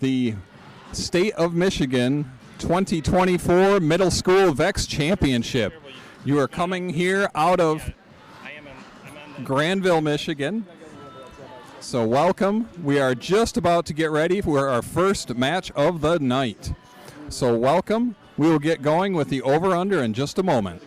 the State of Michigan 2024 Middle School VEX Championship. You are coming here out of Grandville, Michigan. So welcome. We are just about to get ready for our first match of the night. So welcome. We will get going with the over-under in just a moment.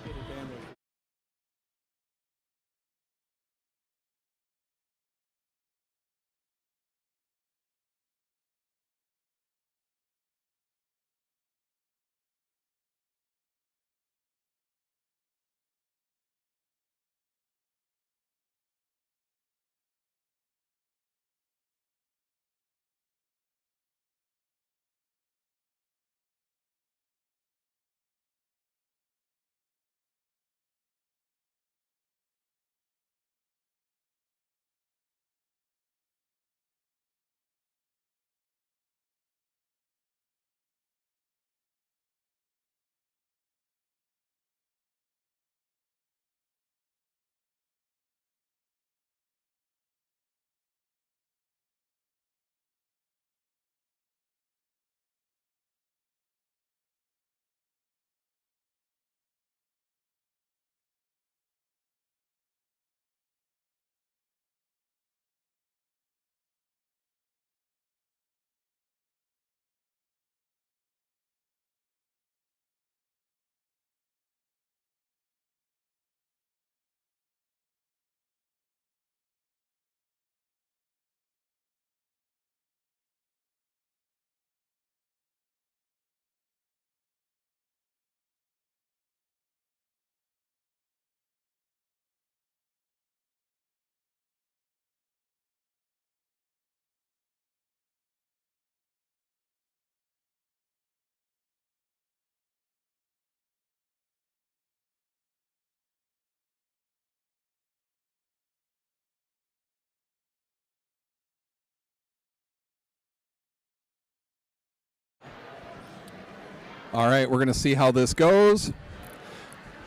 All right, we're going to see how this goes.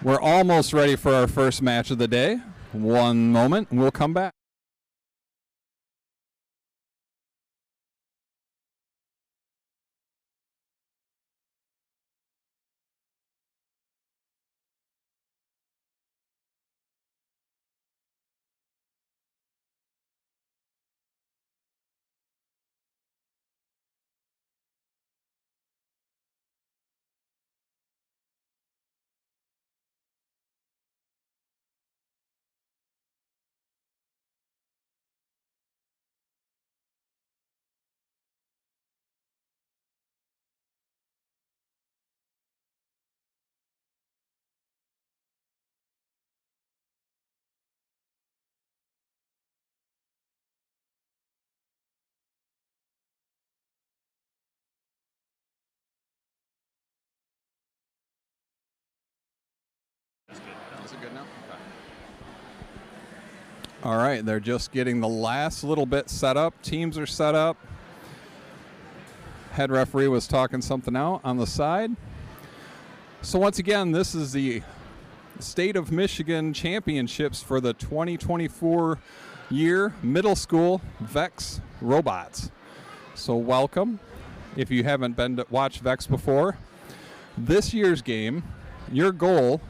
We're almost ready for our first match of the day. One moment, and we'll come back. Is it good now? Okay. All right, they're just getting the last little bit set up. Teams are set up. Head referee was talking something out on the side. So once again, this is the State of Michigan Championships for the 2024 year Middle School VEX Robots. So welcome. If you haven't been to watch VEX before, this year's game, your goal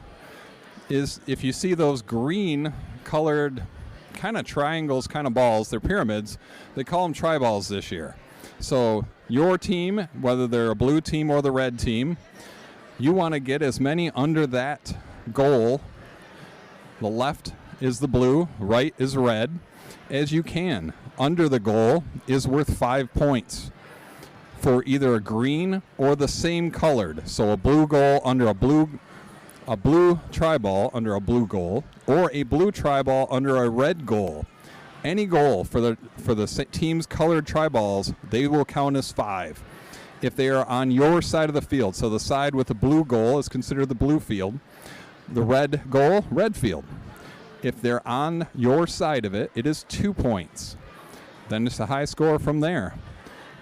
is, if you see those green colored kind of triangles, kind of balls, they're pyramids, they call them tri-balls this year. So your team, whether they're a blue team or the red team, you want to get as many under that goal, the left is the blue, right is red, as you can. Under the goal is worth 5 points for either a green or the same colored. So a blue goal under a blue tri-ball under a blue goal, or a blue tri-ball under a red goal. Any goal for the team's colored tri-balls, they will count as 5. If they are on your side of the field, so the side with the blue goal is considered the blue field, the red goal, red field. If they're on your side of it, it is 2 points. Then it's a high score from there.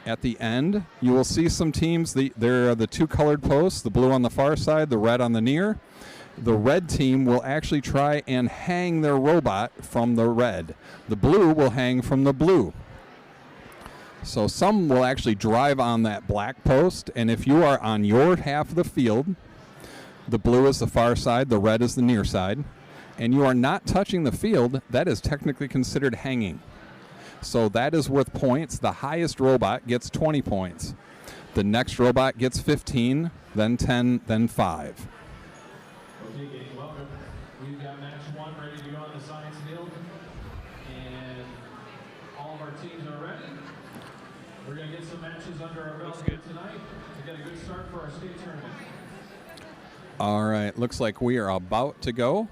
At the end, you will see some teams, there are the two colored posts, the blue on the far side, the red on the near. The red team will actually try and hang their robot from the red. The blue will hang from the blue. So some will actually drive on that black post, and if you are on your half of the field, the blue is the far side, the red is the near side, and you are not touching the field, that is technically considered hanging. So that is worth points. The highest robot gets 20 points. The next robot gets 15, then 10, then 5. Okay, gang, welcome. We've got match 1 ready to go on the science field, and all of our teams are ready. We're going to get some matches under our belt here tonight to get a good start for our state tournament. All right, looks like we are about to go.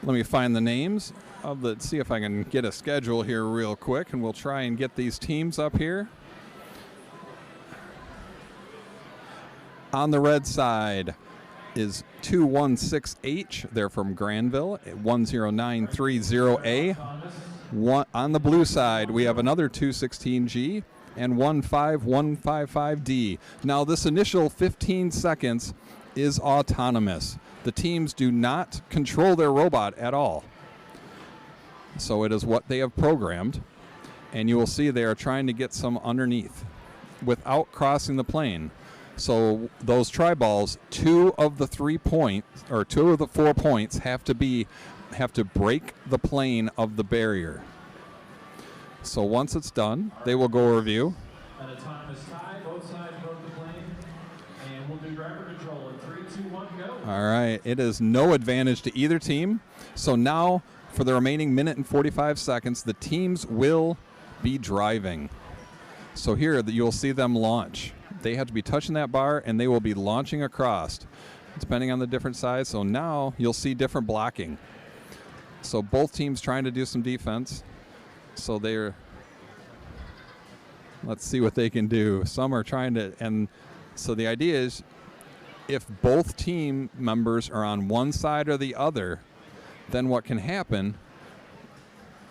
Let me find the names of the, see if I can get a schedule here real quick, and we'll try and get these teams up here. On the red side is 216H. They're from Grandville, 10930A. On the blue side, we have another 216G and 15155D. Now, this initial 15 seconds is autonomous. The teams do not control their robot at all. So it is what they have programmed, and you will see they are trying to get some underneath without crossing the plane. So those tri-balls, 2 of the 3 points, or 2 of the 4 points have to break the plane of the barrier. So once it's done, they will go review. An autonomous tie, both sides broke the plane, and we'll do driver control in 3, 2, 1, go. All right, it is no advantage to either team. So now, for the remaining minute and 45 seconds, the teams will be driving. So here, you'll see them launch. They have to be touching that bar, and they will be launching across, depending on the different size. So now you'll see different blocking. So both teams trying to do some defense. So they're, let's see what they can do. Some are trying to, and so the idea is if both team members are on one side or the other, then what can happen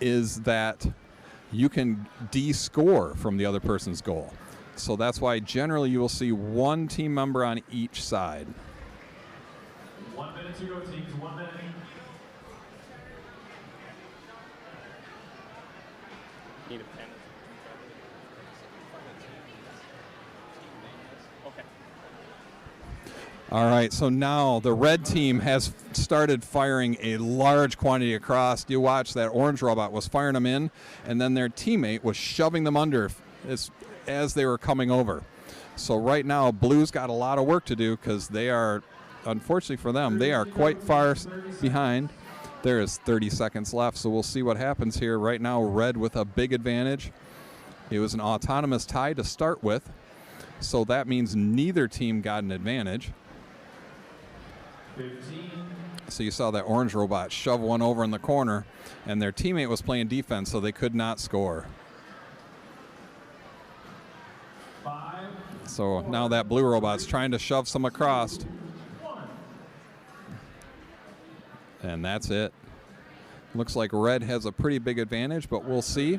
is that you can de-score from the other person's goal. So that's why generally you will see one team member on each side. 1 minute to go, teams. 1 minute. Need a pen. Okay. All right, so now the red team has started firing a large quantity across. You watch that orange robot was firing them in, and then their teammate was shoving them under as they were coming over. So right now, blue's got a lot of work to do because they are, unfortunately for them, they are quite far behind. There is 30 seconds left, so we'll see what happens here. Right now, red with a big advantage. It was an autonomous tie to start with, so that means neither team got an advantage. 15. So you saw that orange robot shove one over in the corner, and their teammate was playing defense, so they could not score. 5. So now that blue robot's trying to shove some across. 1. And that's it. Looks like red has a pretty big advantage, but we'll see.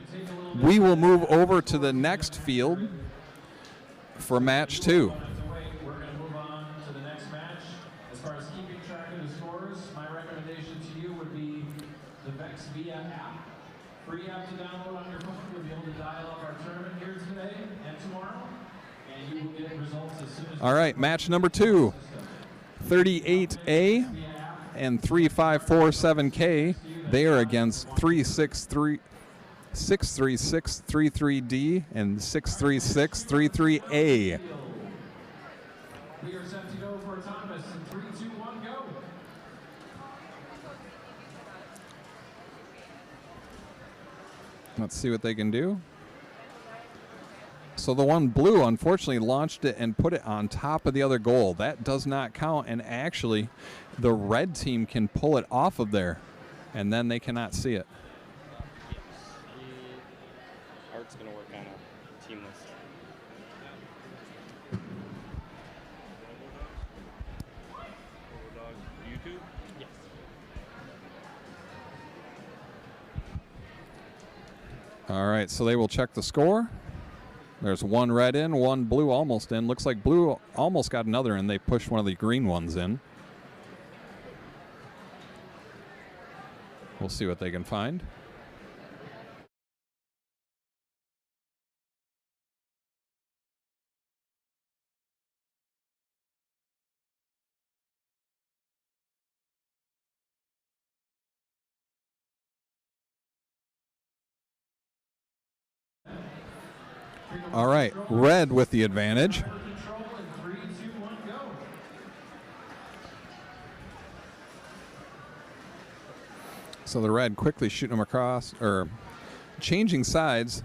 We will move over to the next field for match 2. We're going to move on to the next match. As far as keeping track of the scores, my recommendation to you would be the VEX via app. Free app to download on your phone. You'll be able to dial up our tournament here today and tomorrow, and you will get results as soon as. All right, match number 2. 38A and 3547K. They are against 63633D and 63633A. We are set to go for autonomous in 3, 2, 1, go. Let's see what they can do. So the one blue unfortunately launched it and put it on top of the other goal. That does not count, and actually the red team can pull it off of there, and then they cannot see it. Art's going to work on a team list. YouTube? Yes. All right, so they will check the score. There's one red in, one blue almost in. Looks like blue almost got another in. They pushed one of the green ones in. We'll see what they can find. All right, red with the advantage. So the red quickly shooting them across, or changing sides.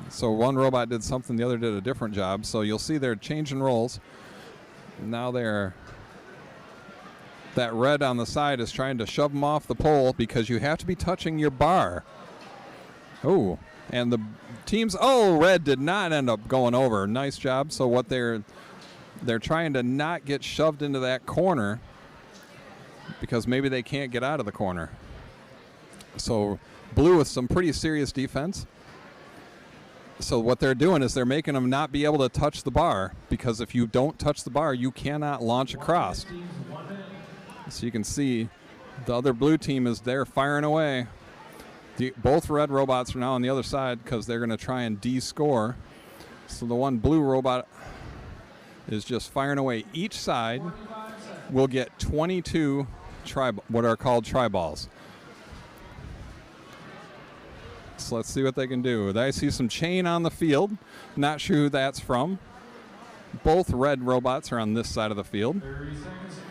So one robot did something, the other did a different job. So you'll see they're changing roles. Now that red on the side is trying to shove them off the pole because you have to be touching your bar. Oh, and the teams, red did not end up going over. Nice job. So what they're trying to not get shoved into that corner because maybe they can't get out of the corner. So blue with some pretty serious defense. So what they're doing is they're making them not be able to touch the bar, because if you don't touch the bar, you cannot launch across. So you can see the other blue team is there firing away. Both red robots are now on the other side because they're going to try and de-score. So the one blue robot is just firing away. Each side will get 22 what are called tri-balls. So let's see what they can do. I see some chain on the field. Not sure who that's from. Both red robots are on this side of the field. 30 seconds to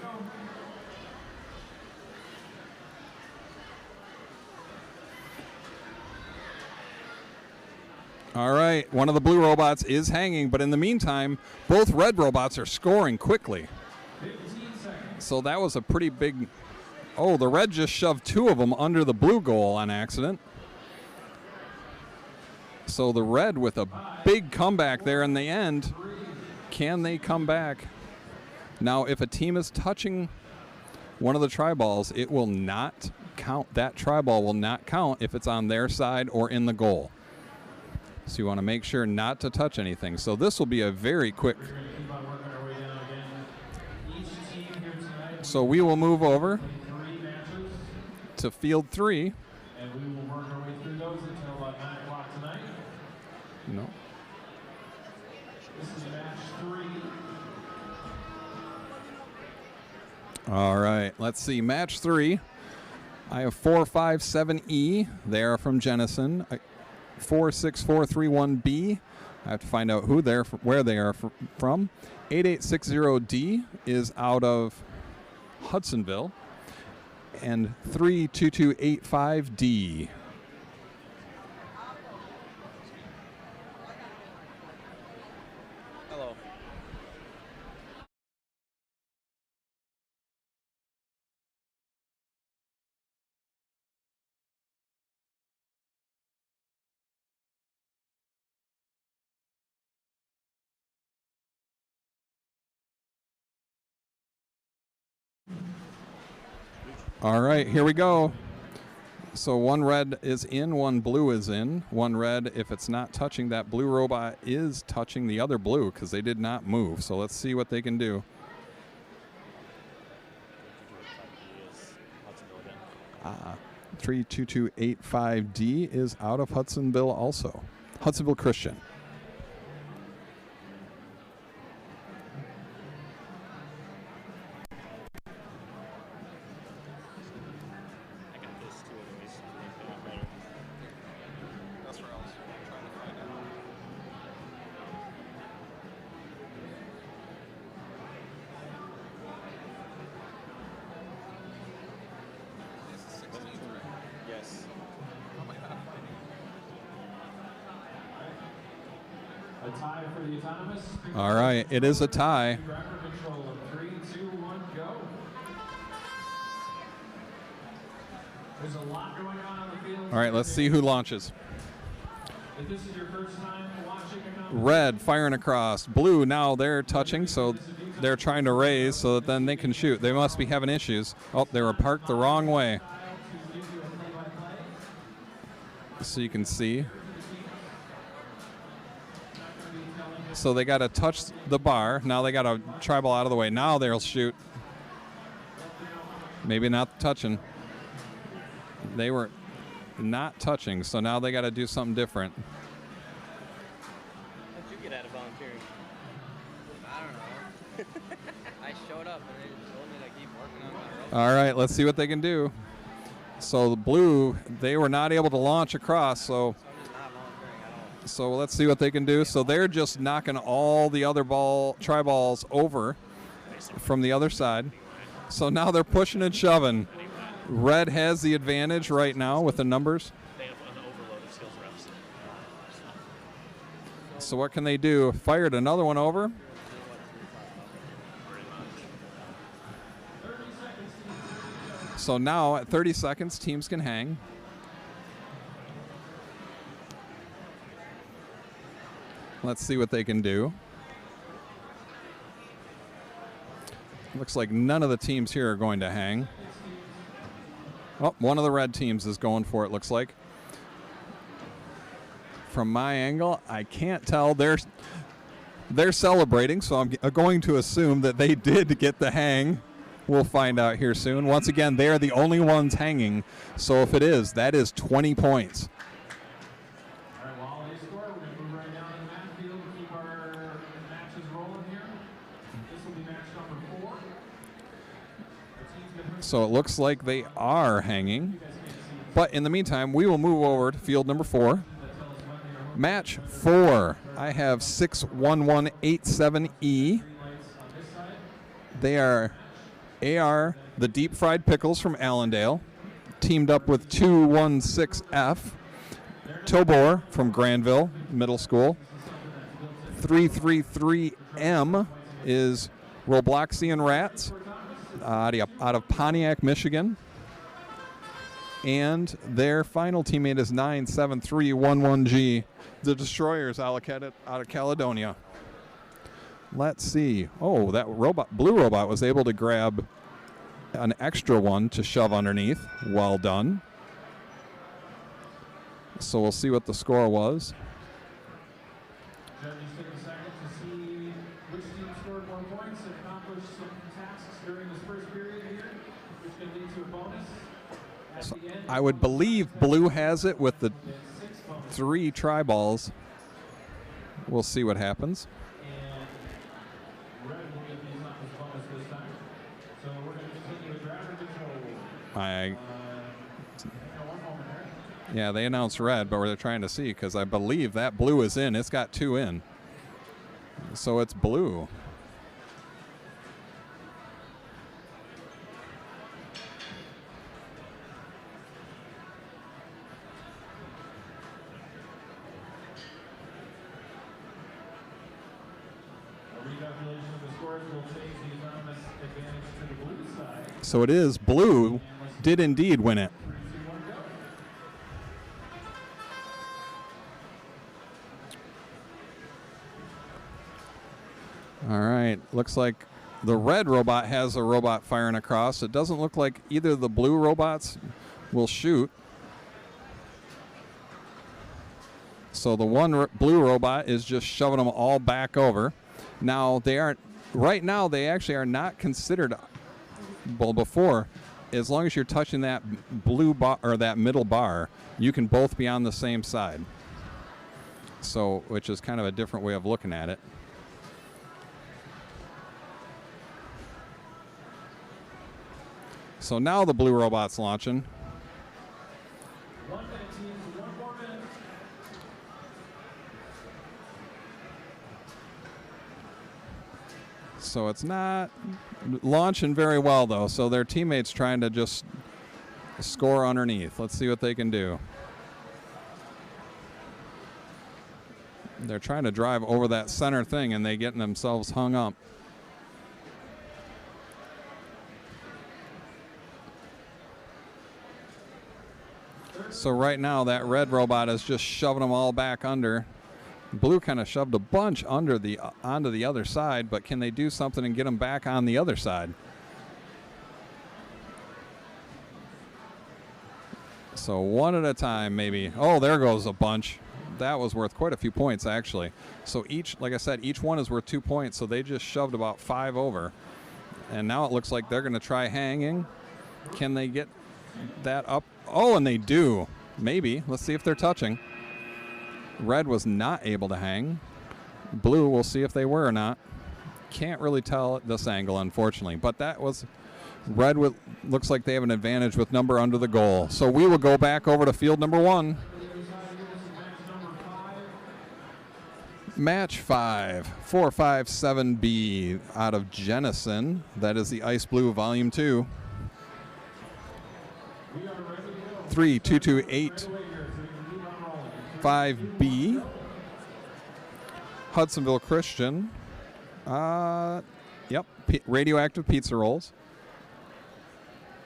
go. All right, one of the blue robots is hanging, but in the meantime, both red robots are scoring quickly. 15 seconds. So that was a pretty big... Oh, the red just shoved two of them under the blue goal on accident. So the red with a big comeback there in the end. Can they come back? Now, if a team is touching one of the tri-balls, it will not count. That tri-ball will not count if it's on their side or in the goal. So you want to make sure not to touch anything. So this will be a very quick. We're going to keep on working our way down again. Each team here tonight. So we will move over 3 matches, to field 3. and we will work our way through those until about 9 o'clock tonight. No. This is match 3. All right, let's see. Match 3. I have 457E. They are from Jenison. 46431B. I have to find out where they are from. 8860D is out of Hudsonville. And 32285D. Hello. All right, here we go. So one red is in, one blue is in. One red, if it's not touching, that blue robot is touching the other blue because they did not move. So let's see what they can do. 32285D is out of Hudsonville also. Hudsonville Christian. I got this too, anyways. So make that better. That's where I was trying to find out. This is 16th, right? Yes. How am I not finding it? A tie for the autonomous. All right, it is a tie. Driver control of 3, 2, 1, go. There's a lot going on the field. All right, let's see who launches. If this is your first time watching a Red firing across. Blue, now they're touching, so they're trying to raise so that then they can shoot. They must be having issues. Oh, they were parked the wrong way. So you can see. So they got to touch the bar. Now they got to tri-ball out of the way. Now they'll shoot. Maybe not touching. They were not touching, so now they got to do something different. How'd you get out of volunteering? I don't know. I showed up and they just told me to keep working on my rope. All right, let's see what they can do. So the blue, they were not able to launch across, so So I'm just not volunteering at all. so let's see what they can do. So they're just knocking all the other tri-balls over from the other side. So now they're pushing and shoving. Red has the advantage right now with the numbers. They have an overload of skills reps. So what can they do? Fired another one over. So now at 30 seconds, teams can hang. Let's see what they can do. Looks like none of the teams here are going to hang. Oh, one of the red teams is going for it, looks like. From my angle, I can't tell. They're celebrating, so I'm going to assume that they did get the hang. We'll find out here soon. Once again, they are the only ones hanging. So if it is, that is 20 points. All right, while they score, we're going to move right down to the match field to keep our matches rolling here. This will be match number 4. So it looks like they are hanging. But in the meantime, we will move over to field number 4. Match 4. I have 61187E. They are AR, the deep fried pickles from Allendale, teamed up with 216F. Tobor from Grandville Middle School. 333M is Robloxian Rats out of Pontiac, Michigan. And their final teammate is 97311G, the Destroyers out of Caledonia. Let's see. Oh, that blue robot was able to grab an extra one to shove underneath. Well done. So we'll see what the score was. Judges take a second to see which team scored more points and accomplished some tasks during this first period here, which can lead to a bonus. So I would believe blue has it with the 3 tri-balls. We'll see what happens. And red will get these on as bonus this time. So we're going to continue with driver control. One moment there. Yeah, they announced red, but we're trying to see because I believe that blue is in. It's got 2 in. So it's blue. Recalculation of the scores will change the anonymous advantage to the blue side. So it is blue did indeed win it. 3, 2, 1, go. All right. Looks like the red robot has a robot firing across. It doesn't look like either of the blue robots will shoot. So the one blue robot is just shoving them all back over. Now they aren't. Right now they actually are not considered. Well, before, as long as you're touching that blue bar or that middle bar, you can both be on the same side. So, which is kind of a different way of looking at it. So now the blue robot's launching. 1 minute, teams. 1 more minute. So it's not launching very well, though. So their teammates trying to just score underneath. Let's see what they can do. They're trying to drive over that center thing, and they're getting themselves hung up. So right now, that red robot is just shoving them all back under. Blue kind of shoved a bunch onto the other side, but can they do something and get them back on the other side? So one at a time, maybe. Oh, there goes a bunch. That was worth quite a few points, actually. So each, like I said, each one is worth 2 points, so they just shoved about 5 over. And now it looks like they're going to try hanging. Can they get that up. Oh, and they do. Maybe. Let's see if they're touching. Red was not able to hang. Blue, we'll see if they were or not. Can't really tell at this angle, unfortunately. But that was red. Looks like they have an advantage with number under the goal. So we will go back over to field number 1. Match 5, 457B out of Jennison. That is the Ice Blue Volume 2. 3228 5B. Hudsonville Christian. Yep, radioactive pizza rolls.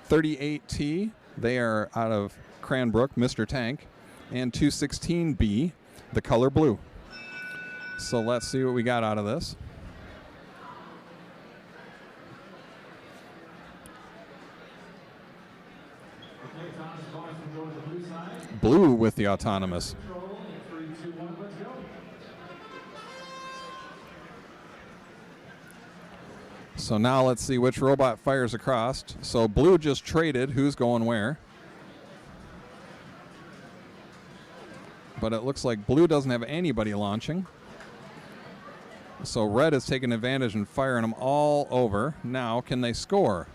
38T. They are out of Cranbrook, Mr. Tank. And 216B, the color blue. So let's see what we got out of this. Blue with the autonomous. So now let's see which robot fires across. So blue just traded who's going where. But it looks like blue doesn't have anybody launching. So red is taking advantage and firing them all over. Now, can they score?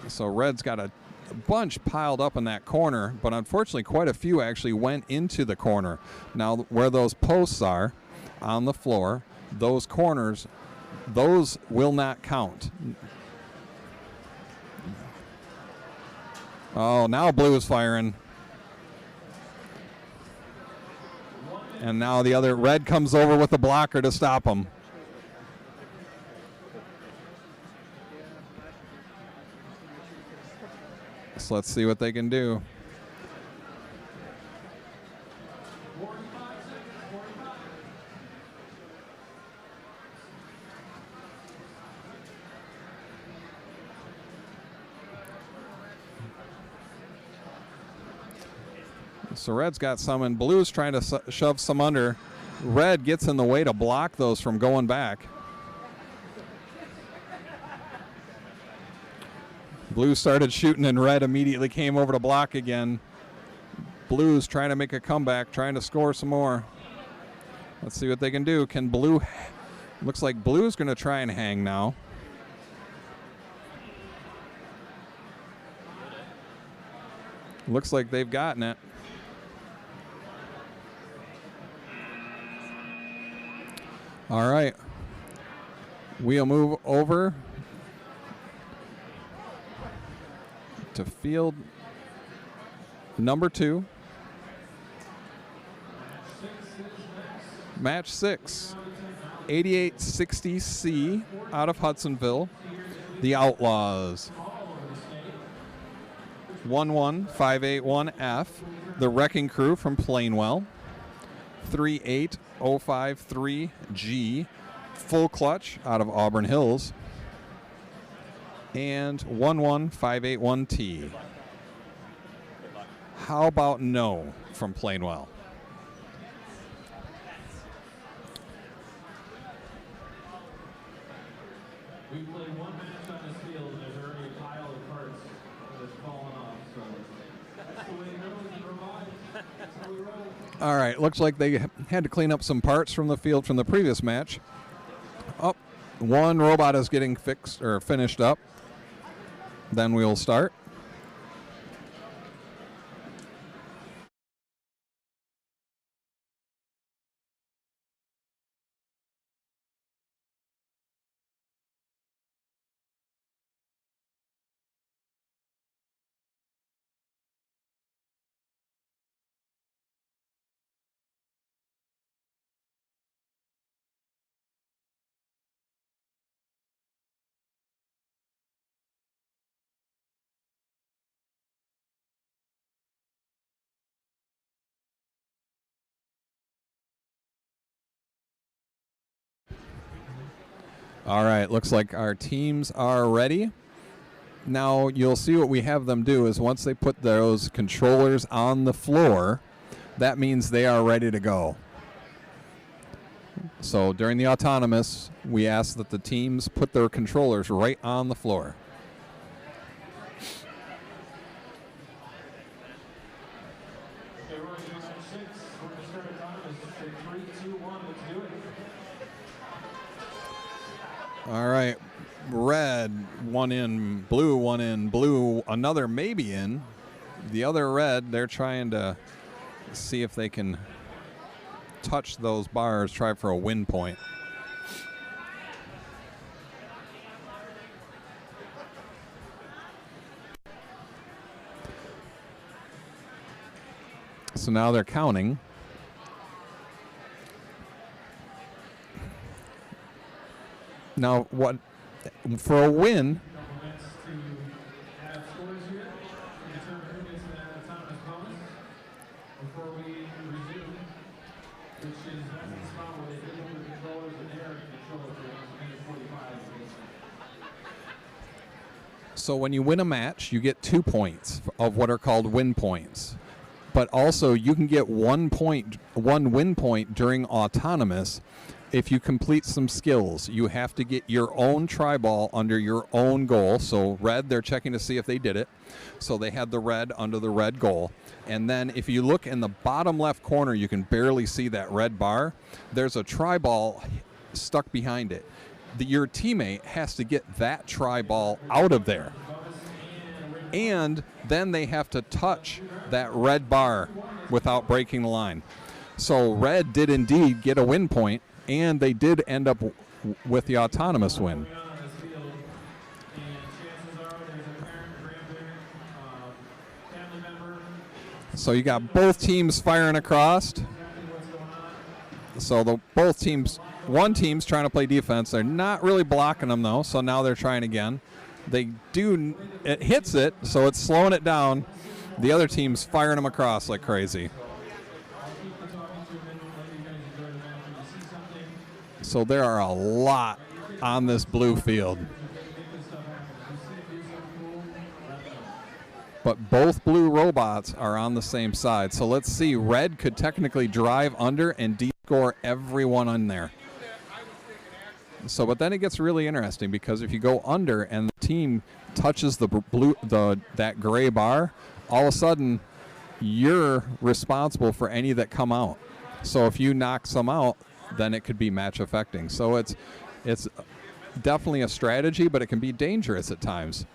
So red's got a bunch piled up in that corner, but unfortunately quite a few actually went into the corner. Now, where those posts are on the floor, those corners, those will not count. Oh, now blue is firing. And now the other red comes over with the blocker to stop him. So let's see what they can do. So red's got some, and blue's trying to shove some under. Red gets in the way to block those from going back. Blue started shooting, and red immediately came over to block again. Blue's trying to make a comeback, trying to score some more. Let's see what they can do. Can blue... Looks like blue's going to try and hang now. Looks like they've gotten it. All right. We'll move over to field number 2. Match 6. 8860C out of Hudsonville. The Outlaws. 11581F. The Wrecking Crew from Plainwell. 38053G. Full Clutch out of Auburn Hills. And 11581T. How about no from Plainwell? We played one match on this field, and there's already a pile of parts that's fallen off, so that's the way it goes in robotics. That's how we roll. All right, looks like they had to clean up some parts from the field from the previous match. Oh, one robot is getting fixed or finished up. Then we'll start. All right, looks like our teams are ready. Now you'll see what we have them do is once they put those controllers on the floor, that means they are ready to go. So during the autonomous, we ask that the teams put their controllers right on the floor. we're going to match 6. We're going to start autonomous. Say 3, 2, 1. Let's do it. All right. Red, one in. Blue, one in. Blue, another maybe in. The other red, they're trying to see if they can touch those bars, try for a win point. So now they're counting. Now, what for a win? Before we resume, which is that's the spot where they pick up the controllers and they're in control for 45. So when you win a match, you get 2 points of what are called win points. But also you can get 1 win point during autonomous if you complete some skills. You have to get your own tri-ball under your own goal. So red, they're checking to see if they did it. So they had the red under the red goal. And then if you look in the bottom left corner, you can barely see that red bar. There's a tri-ball stuck behind it. Your teammate has to get that tri-ball out of there. And then they have to touch that red bar without breaking the line. So red did indeed get a win point, and they did end up with the autonomous win. So you got both teams firing across. So both teams, one team's trying to play defense. They're not really blocking them though, so now they're trying again. It hits it, so it's slowing it down. The other team's firing them across like crazy. So there are a lot on this blue field. But both blue robots are on the same side. So let's see. Red could technically drive under and de-score everyone on there. So, but then it gets really interesting because if you go under and the team touches that gray bar, all of a sudden you're responsible for any that come out. So if you knock some out, then it could be match affecting. So it's definitely a strategy, but it can be dangerous at times.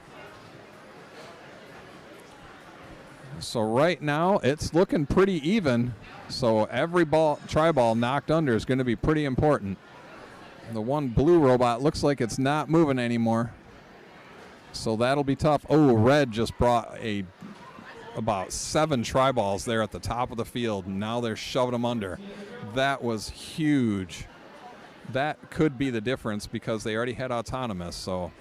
So right now it's looking pretty even. So every tri-ball knocked under is going to be pretty important. The one blue robot looks like it's not moving anymore. So that'll be tough. Oh, red just brought about 7 tri-balls there at the top of the field. Now they're shoving them under. That was huge. That could be the difference because they already had autonomous. So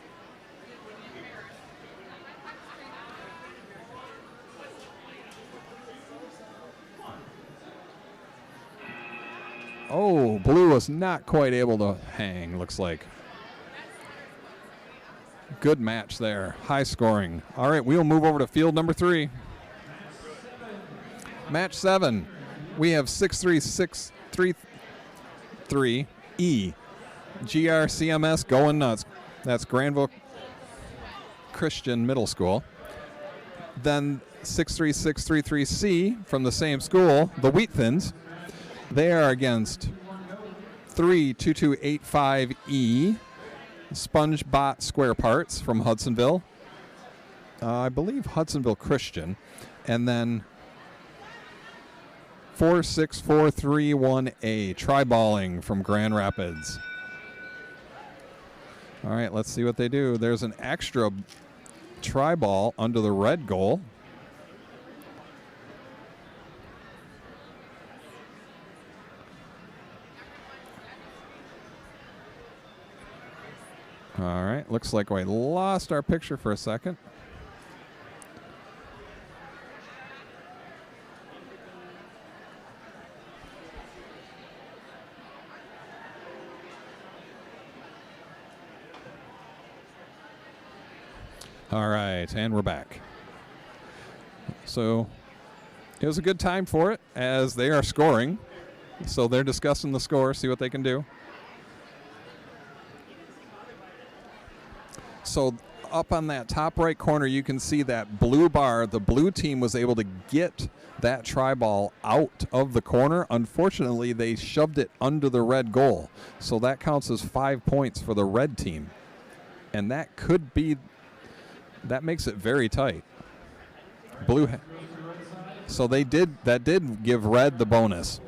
oh, blue was not quite able to hang, looks like. Good match there. High scoring. All right, we'll move over to field number 3. Match 7. We have 63633E. GRCMS going nuts. That's Grandville Christian Middle School. Then 63633C from the same school, the Wheatthins. They are against 32285E, SpongeBot Square Parts from Hudsonville. I believe Hudsonville Christian. And then 46431A, Tri-Balling from Grand Rapids. All right, let's see what they do. There's an extra tri-ball under the red goal. All right, looks like we lost our picture for a second. All right, and we're back. So it was a good time for it as they are scoring. So they're discussing the score, see what they can do. So up on that top right corner, you can see that blue bar. The blue team was able to get that tri-ball out of the corner. Unfortunately, they shoved it under the red goal. So that counts as 5 points for the red team. And that makes it very tight. Blue. So that did give red the bonus.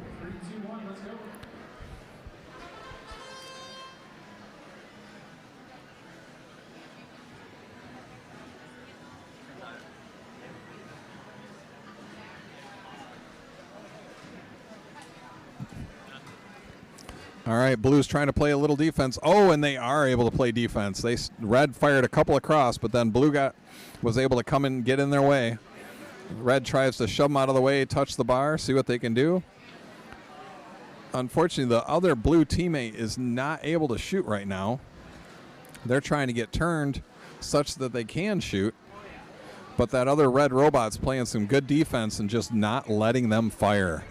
All right, Blue's trying to play a little defense. Oh, and they are able to play defense. Red fired a couple across, but then Blue was able to come and get in their way. Red tries to shove them out of the way, touch the bar, see what they can do. Unfortunately, the other Blue teammate is not able to shoot right now. They're trying to get turned such that they can shoot, but that other Red robot's playing some good defense and just not letting them fire.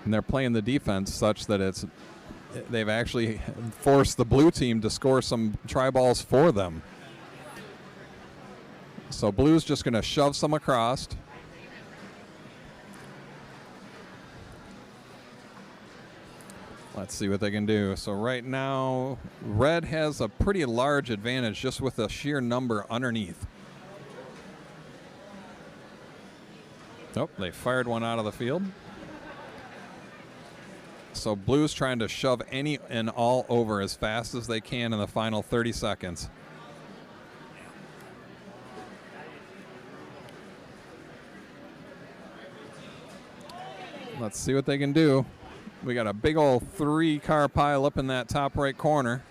And they're playing the defense such that they've actually forced the Blue team to score some tri-balls for them. So Blue's just going to shove some across. Let's see what they can do. So right now, Red has a pretty large advantage just with the sheer number underneath. Oh, they fired one out of the field. So Blue's trying to shove any and all over as fast as they can in the final 30 seconds. Let's see what they can do. We got a big old 3-car pile up in that top right corner.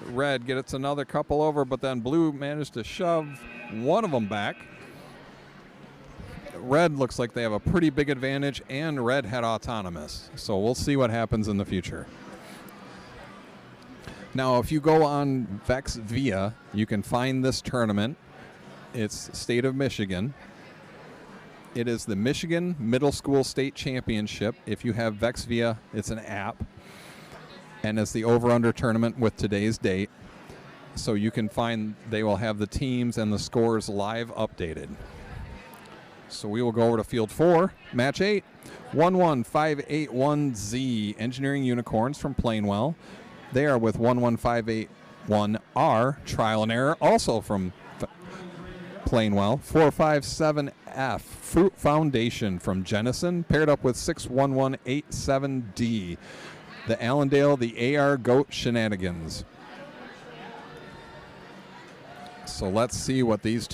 Red gets another couple over, but then Blue managed to shove one of them back. Red looks like they have a pretty big advantage, and Red had autonomous. So we'll see what happens in the future. Now, if you go on VEX VIA, you can find this tournament. It's state of Michigan. It is the Michigan Middle School State Championship. If you have VEX VIA, it's an app. And it's the over-under tournament with today's date. So you can find, they will have the teams and the scores live updated. So we will go over to Field 4, Match 8, 11581Z, Engineering Unicorns from Plainwell. They are with 11581R, Trial and Error, also from Plainwell. 457F, Fruit Foundation from Jennison, paired up with 61187D, the Allendale, the AR Goat Shenanigans. So let's see what these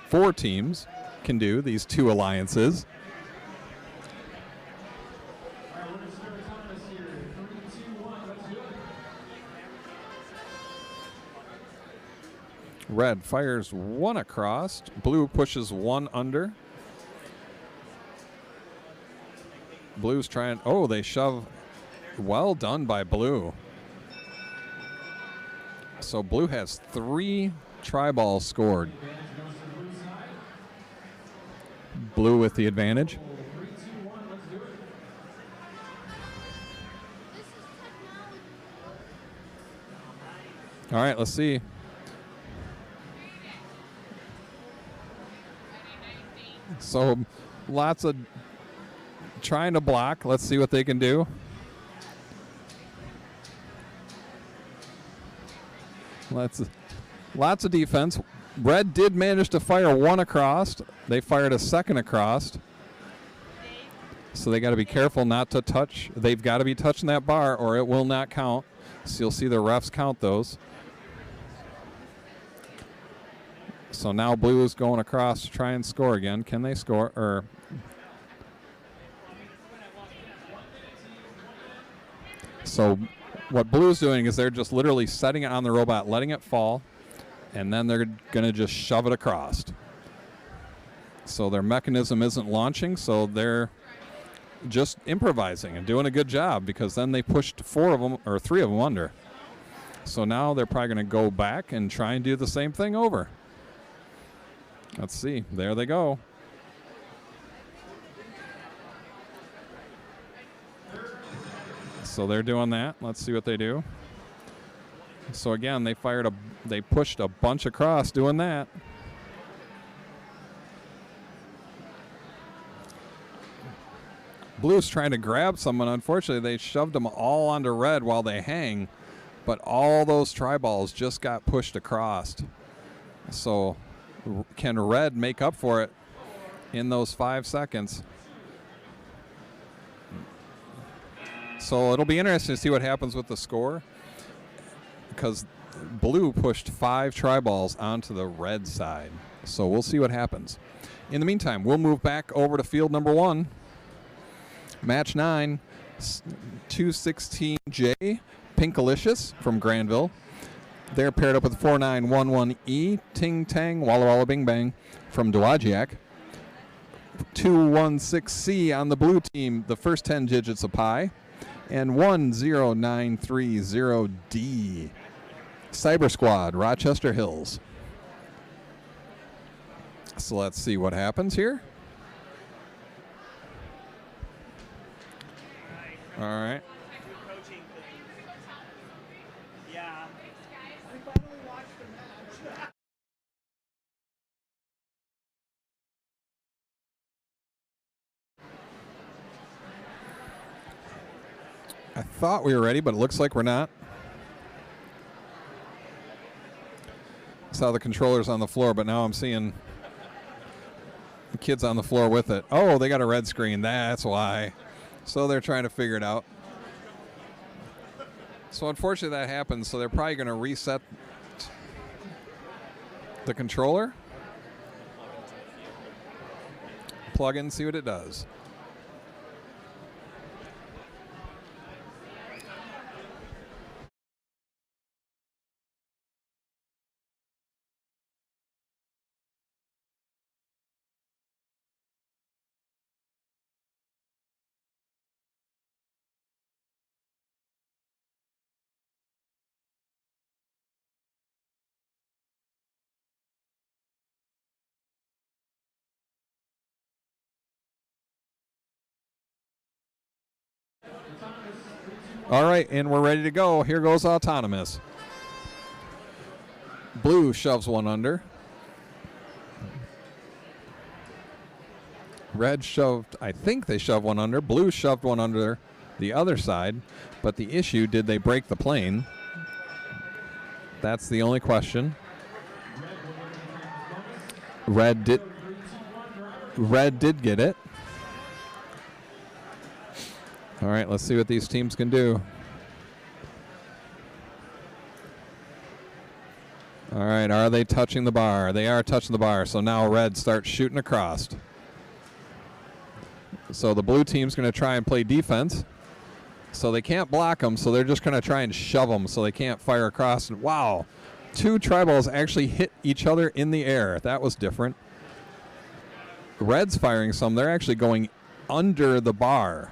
four teams can do, these two alliances. Red fires one across. Blue pushes one under. Blue's trying, oh, they shove. Well done by Blue. So Blue has 3 tri-balls scored. Blue with the advantage. All right, let's see. So lots of trying to block. Let's see what they can do. Lots of defense. Red did manage to fire one across. They fired a second across. So they got to be careful not to touch. They've got to be touching that bar or it will not count. So you'll see the refs count those. So now Blue is going across to try and score again. Can they score? So what Blue's doing is they're just literally setting it on the robot, letting it fall, and then they're going to just shove it across. So their mechanism isn't launching, so they're just improvising and doing a good job because then they pushed 3 of them under. So now they're probably going to go back and try and do the same thing over. Let's see. There they go. So they're doing that. Let's see what they do. So again, they pushed a bunch across doing that. Blue's trying to grab someone. Unfortunately, they shoved them all onto red while they hang, but all those tri-balls just got pushed across. So can red make up for it in those 5 seconds? So it'll be interesting to see what happens with the score, because blue pushed 5 tri-balls onto the red side. So we'll see what happens. In the meantime, we'll move back over to field number 1. Match 9, 216J, Pinkalicious from Grandville. They're paired up with 4911E, Ting Tang, Walla Walla Bing Bang from Dowagiac. 216C on the blue team, the first 10 digits of pi. And 10930D, Cyber Squad, Rochester Hills. So let's see what happens here. All right. Coaching thing. Yeah. I finally watched the match. I thought we were ready, but it looks like we're not. Saw the controllers on the floor, but now I'm seeing the kids on the floor with it. Oh, they got a red screen. That's why. So they're trying to figure it out. So unfortunately that happens, so they're probably going to reset the controller. Plug in, see what it does. All right, and we're ready to go. Here goes Autonomous. Blue shoves one under. Red shoved, I think they shoved one under. Blue shoved one under the other side. But the issue, did they break the plane? That's the only question. Red did get it. All right, let's see what these teams can do. All right, are they touching the bar? They are touching the bar, so now red starts shooting across. So the blue team's going to try and play defense. So they can't block them, so they're just going to try and shove them so they can't fire across. And wow, 2 tri-balls actually hit each other in the air. That was different. Red's firing some. They're actually going under the bar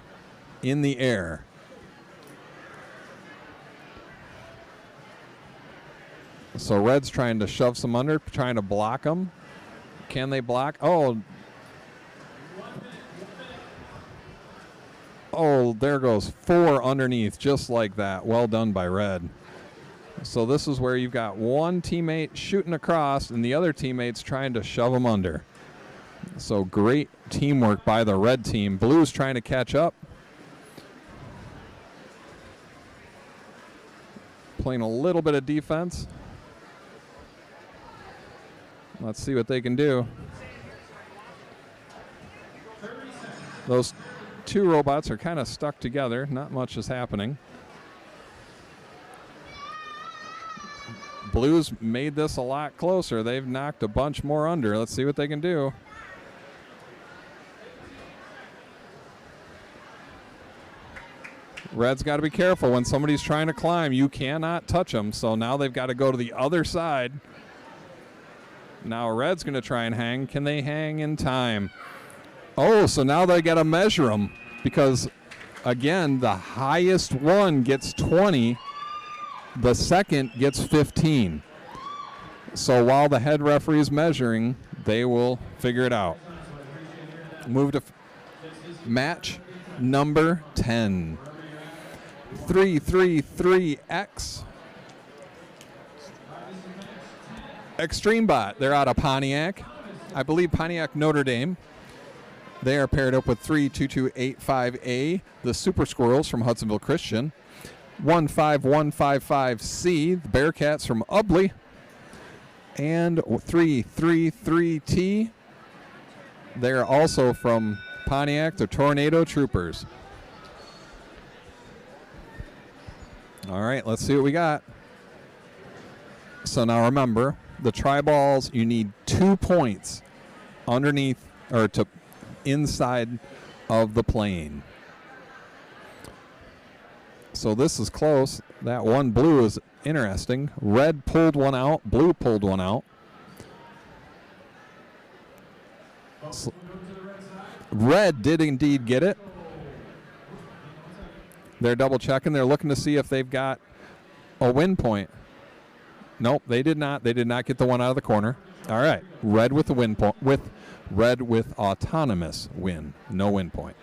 in the air. So red's trying to shove some under, trying to block them. Can they block? Oh, there goes 4 underneath, just like that. Well done by red. So this is where you've got one teammate shooting across and the other teammate's trying to shove them under. So great teamwork by the red team. Blue's trying to catch up. Playing a little bit of defense. Let's see what they can do. Those 2 robots are kind of stuck together. Not much is happening. Blues made this a lot closer. They've knocked a bunch more under. Let's see what they can do. Red's got to be careful. When somebody's trying to climb, you cannot touch them. So now they've got to go to the other side. Now red's going to try and hang. Can they hang in time? Oh, so now they got to measure them because, again, the highest one gets 20. The second gets 15. So while the head referee is measuring, they will figure it out. Move to match number 10. 333X. Extreme Bot, they're out of Pontiac. I believe Pontiac Notre Dame. They are paired up with 32285A, the Super Squirrels from Hudsonville Christian. 15155C, the Bearcats from Ubley. And 333T, they're also from Pontiac, the Tornado Troopers. All right, let's see what we got. So now remember, the tri-balls, you need 2 points underneath or to inside of the plane. So this is close. That one blue is interesting. Red pulled one out. Blue pulled one out. So red did indeed get it. They're double checking. They're looking to see if they've got a win point. Nope, they did not. They did not get the one out of the corner. All right, red with the win point. With red with autonomous win. No win point.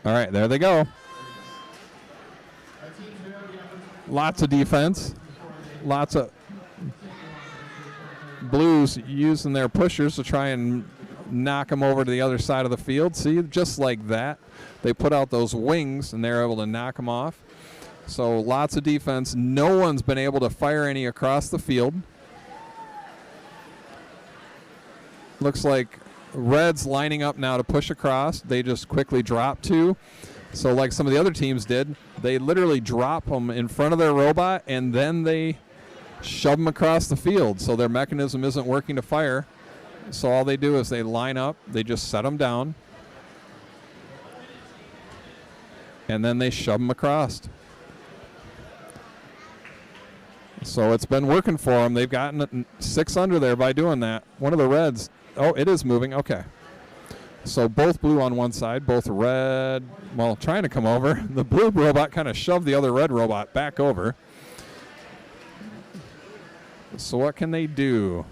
All right, there they go. Lots of defense. Lots of Blues using their pushers to try and knock them over to the other side of the field. See, just like that. They put out those wings, and they're able to knock them off. So lots of defense. No one's been able to fire any across the field. Looks like Red's lining up now to push across. They just quickly drop 2. So like some of the other teams did, they literally drop them in front of their robot, and then they shove them across the field. So their mechanism isn't working to fire. So all they do is they line up, they just set them down, and then they shove them across. So it's been working for them. They've gotten 6 under there by doing that. One of the Reds, oh, it is moving. Okay. So both blue on one side, both red, well, trying to come over. The blue robot kind of shoved the other red robot back over. So what can they do?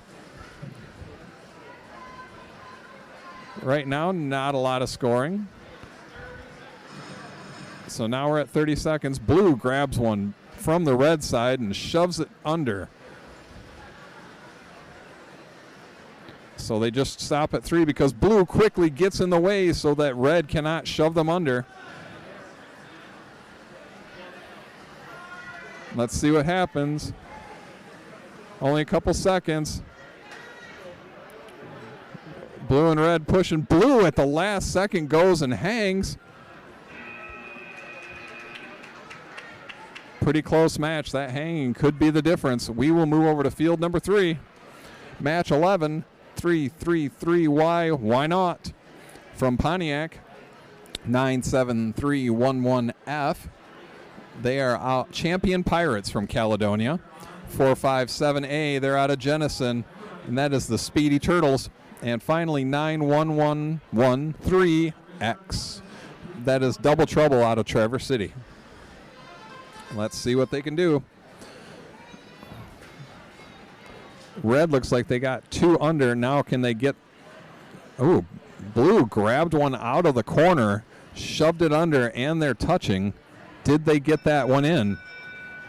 Right now, not a lot of scoring. So now we're at 30 seconds. Blue grabs one from the red side and shoves it under. So they just stop at 3 because blue quickly gets in the way so that red cannot shove them under. Let's see what happens. Only a couple seconds. Blue and red pushing. Blue at the last second goes and hangs. Pretty close match. That hanging could be the difference. We will move over to field number 3. Match 11, 333Y. Why not? From Pontiac, 97311F. They are out. Champion Pirates from Caledonia. 457A. They're out of Jenison, and that is the Speedy Turtles. And finally, 91113X. That is Double Trouble out of Traverse City. Let's see what they can do. Red looks like they got 2 under. Now can they get... Oh, blue grabbed one out of the corner, shoved it under, and they're touching. Did they get that one in?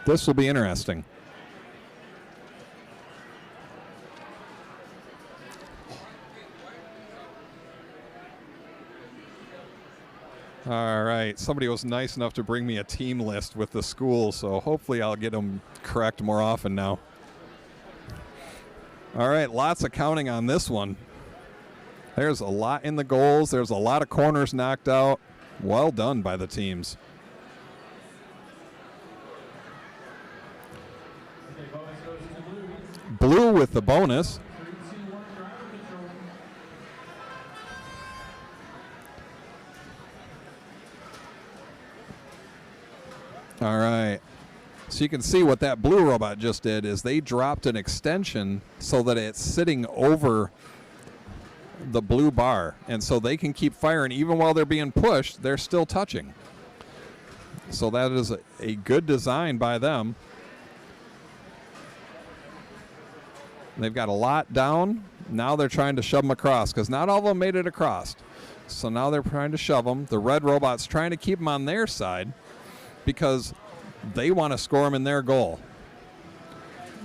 This will be interesting. All right, somebody was nice enough to bring me a team list with the school, so hopefully I'll get them correct more often now. All right, lots of counting on this one. There's a lot in the goals. There's a lot of corners knocked out. Well done by the teams. Blue with the bonus. All right. So you can see what that blue robot just did is they dropped an extension so that it's sitting over the blue bar. And so they can keep firing. Even while they're being pushed, they're still touching. So that is a good design by them. They've got a lot down. Now they're trying to shove them across because not all of them made it across. So now they're trying to shove them. The red robot's trying to keep them on their side because they want to score them in their goal.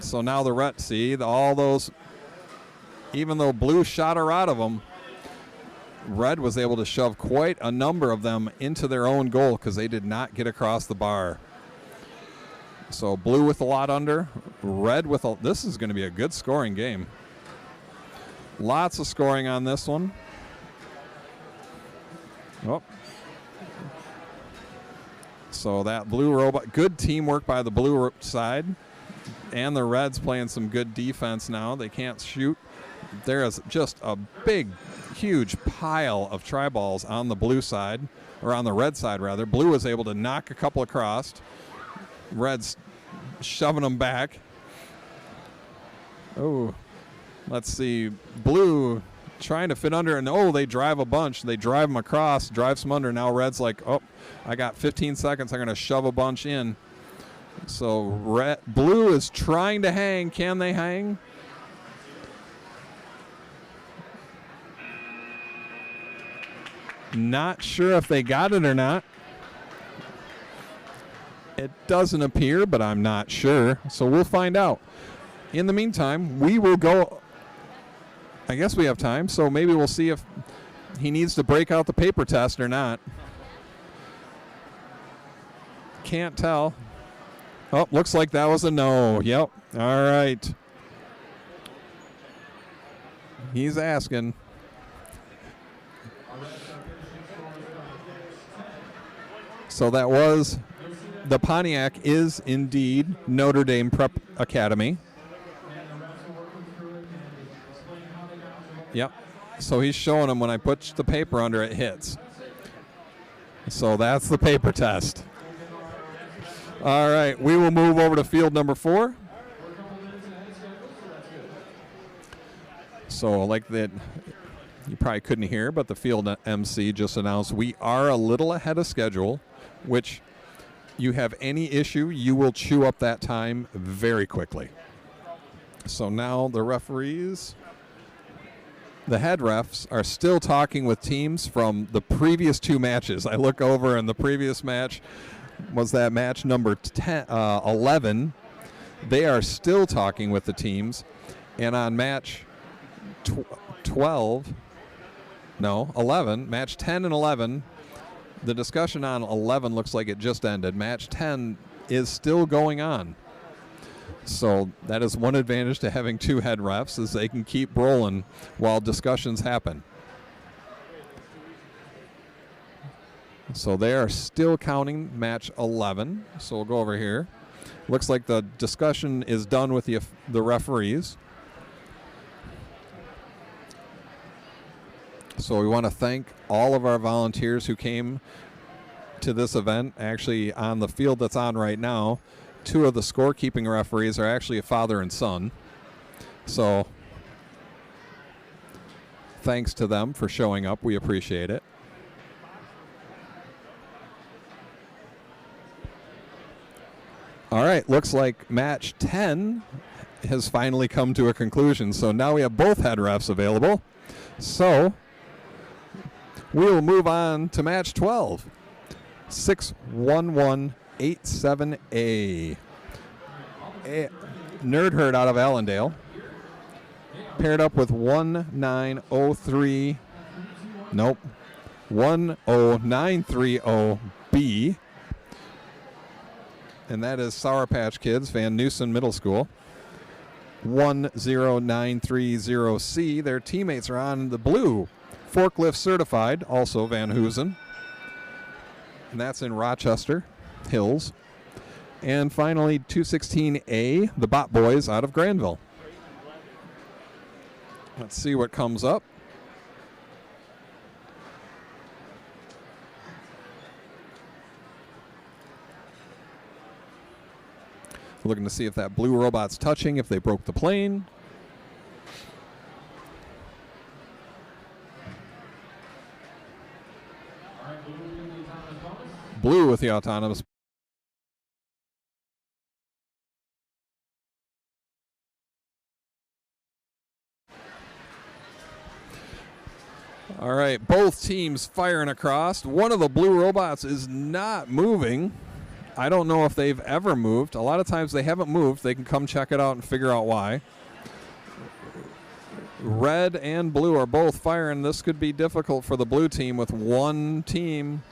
So now the red, see, all those, even though blue shot her out of them, red was able to shove quite a number of them into their own goal because they did not get across the bar. So blue with a lot under, red with a, this is going to be a good scoring game. Lots of scoring on this one. Oh. So that blue robot, good teamwork by the blue side. And the reds playing some good defense now. They can't shoot. There is just a big, huge pile of tri-balls on the blue side, or on the red side rather. Blue was able to knock a couple across. Reds shoving them back. Oh, let's see. Blue trying to fit under, and oh, they drive a bunch. They drive them across, drive some under. Now red's like, oh, I got 15 seconds. I'm going to shove a bunch in. So blue is trying to hang. Can they hang? Not sure if they got it or not. It doesn't appear, but I'm not sure. So we'll find out. In the meantime, we will go. I guess we have time, so maybe we'll see if he needs to break out the paper test or not. Can't tell. Oh, looks like that was a no. Yep. All right. He's asking. So that was, the Pontiac is indeed Notre Dame Prep Academy. Yep. So he's showing them when I put the paper under, it hits. So that's the paper test. All right, we will move over to field number 4. So like that, you probably couldn't hear, but the field MC just announced we are a little ahead of schedule, which you have any issue, you will chew up that time very quickly. So now the referees, the head refs, are still talking with teams from the previous 2 matches. I look over, and the previous match was that match number 11. They are still talking with the teams. And on match 11, match 10 and 11, the discussion on 11 looks like it just ended. Match 10 is still going on. So that is one advantage to having 2 head refs, is they can keep rolling while discussions happen. So they are still counting match 11. So we'll go over here. Looks like the discussion is done with the referees. So we want to thank all of our volunteers who came to this event. Actually, on the field that's on right now, 2 of the scorekeeping referees are actually a father and son. So thanks to them for showing up. We appreciate it. All right, looks like match 10 has finally come to a conclusion. So now we have both head refs available. So we will move on to match 12. 61187A. Nerd Herd out of Allendale. Paired up with 1903. Nope. 10930B. And that is Sour Patch Kids, Van Newson Middle School. 10930C. Their teammates are on the blue. Forklift certified, also Van Hoosen. And that's in Rochester Hills. And finally, 216A, the Bot Boys out of Grandville. Let's see what comes up. Looking to see if that blue robot's touching, if they broke the plane. Blue with the autonomous. All right, both teams firing across. One of the blue robots is not moving. I don't know if they've ever moved. A lot of times they haven't moved. They can come check it out and figure out why. Red and blue are both firing. This could be difficult for the blue team with one team.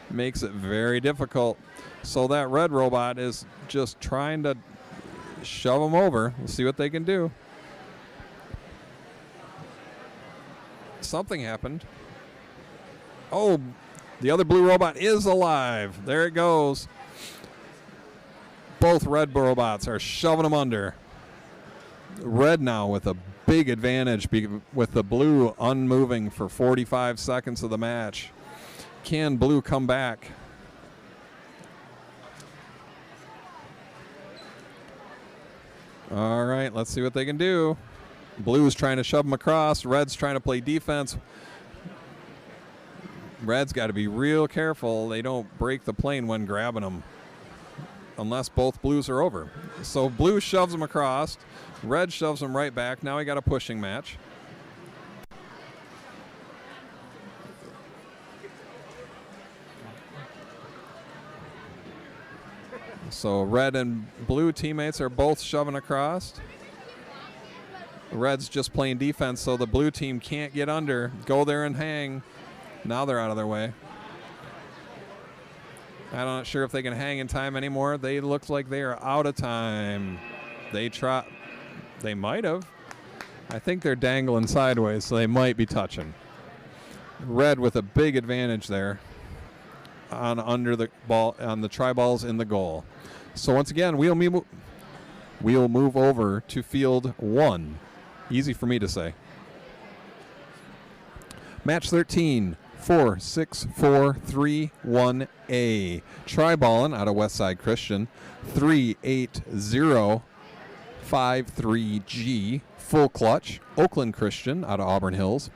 Makes it very difficult. So that red robot is just trying to shove them over. We'll see what they can do. Something happened. Oh, the other blue robot is alive. There it goes. Both red robots are shoving them under. Red now with a big advantage with the blue unmoving for 45 seconds of the match. Can blue come back? All right, let's see what they can do. Blue's trying to shove them across. Red's trying to play defense. Red's got to be real careful they don't break the plane when grabbing them, unless both blues are over. So blue shoves them across. Red shoves them right back. Now we got a pushing match. So red and blue teammates are both shoving across. Red's just playing defense, so the blue team can't get under. Go there and hang. Now they're out of their way. I'm not sure if they can hang in time anymore. They look like they are out of time. They might have. I think they're dangling sideways, so they might be touching. Red with a big advantage there on under the ball on the try balls in the goal. So once again, we'll move over to field 1. Easy for me to say. Match 13, 4-6-4-3-1-A. Tri-ballin out of Westside Christian, 38053G. Full clutch, Oakland Christian out of Auburn Hills.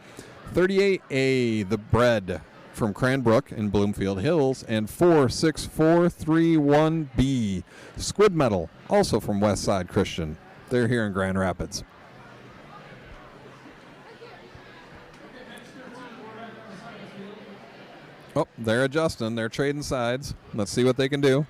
38A, the bread from Cranbrook in Bloomfield Hills. And 4-6-4-3-1-B. Squid Metal, also from Westside Christian. They're here in Grand Rapids. Oh, they're adjusting. They're trading sides. Let's see what they can do.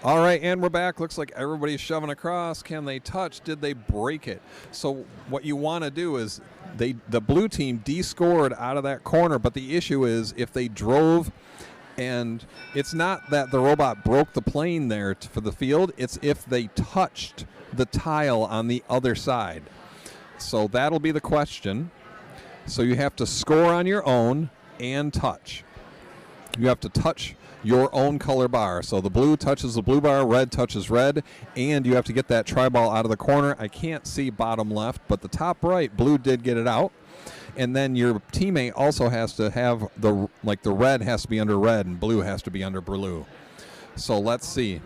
All right, and we're back. Looks like everybody's shoving across. Can they touch? Did they break it? So what you want to do is the blue team de-scored out of that corner, but the issue is if they drove, and it's not that the robot broke the plane there for the field, it's if they touched the tile on the other side. So that'll be the question. So you have to score on your own and touch. You have to touch your own color bar. So the blue touches the blue bar, red touches red, and you have to get that tri-ball out of the corner. I can't see bottom left, but the top right, blue did get it out. And then your teammate also has to have the red has to be under red and blue has to be under blue. So let's see.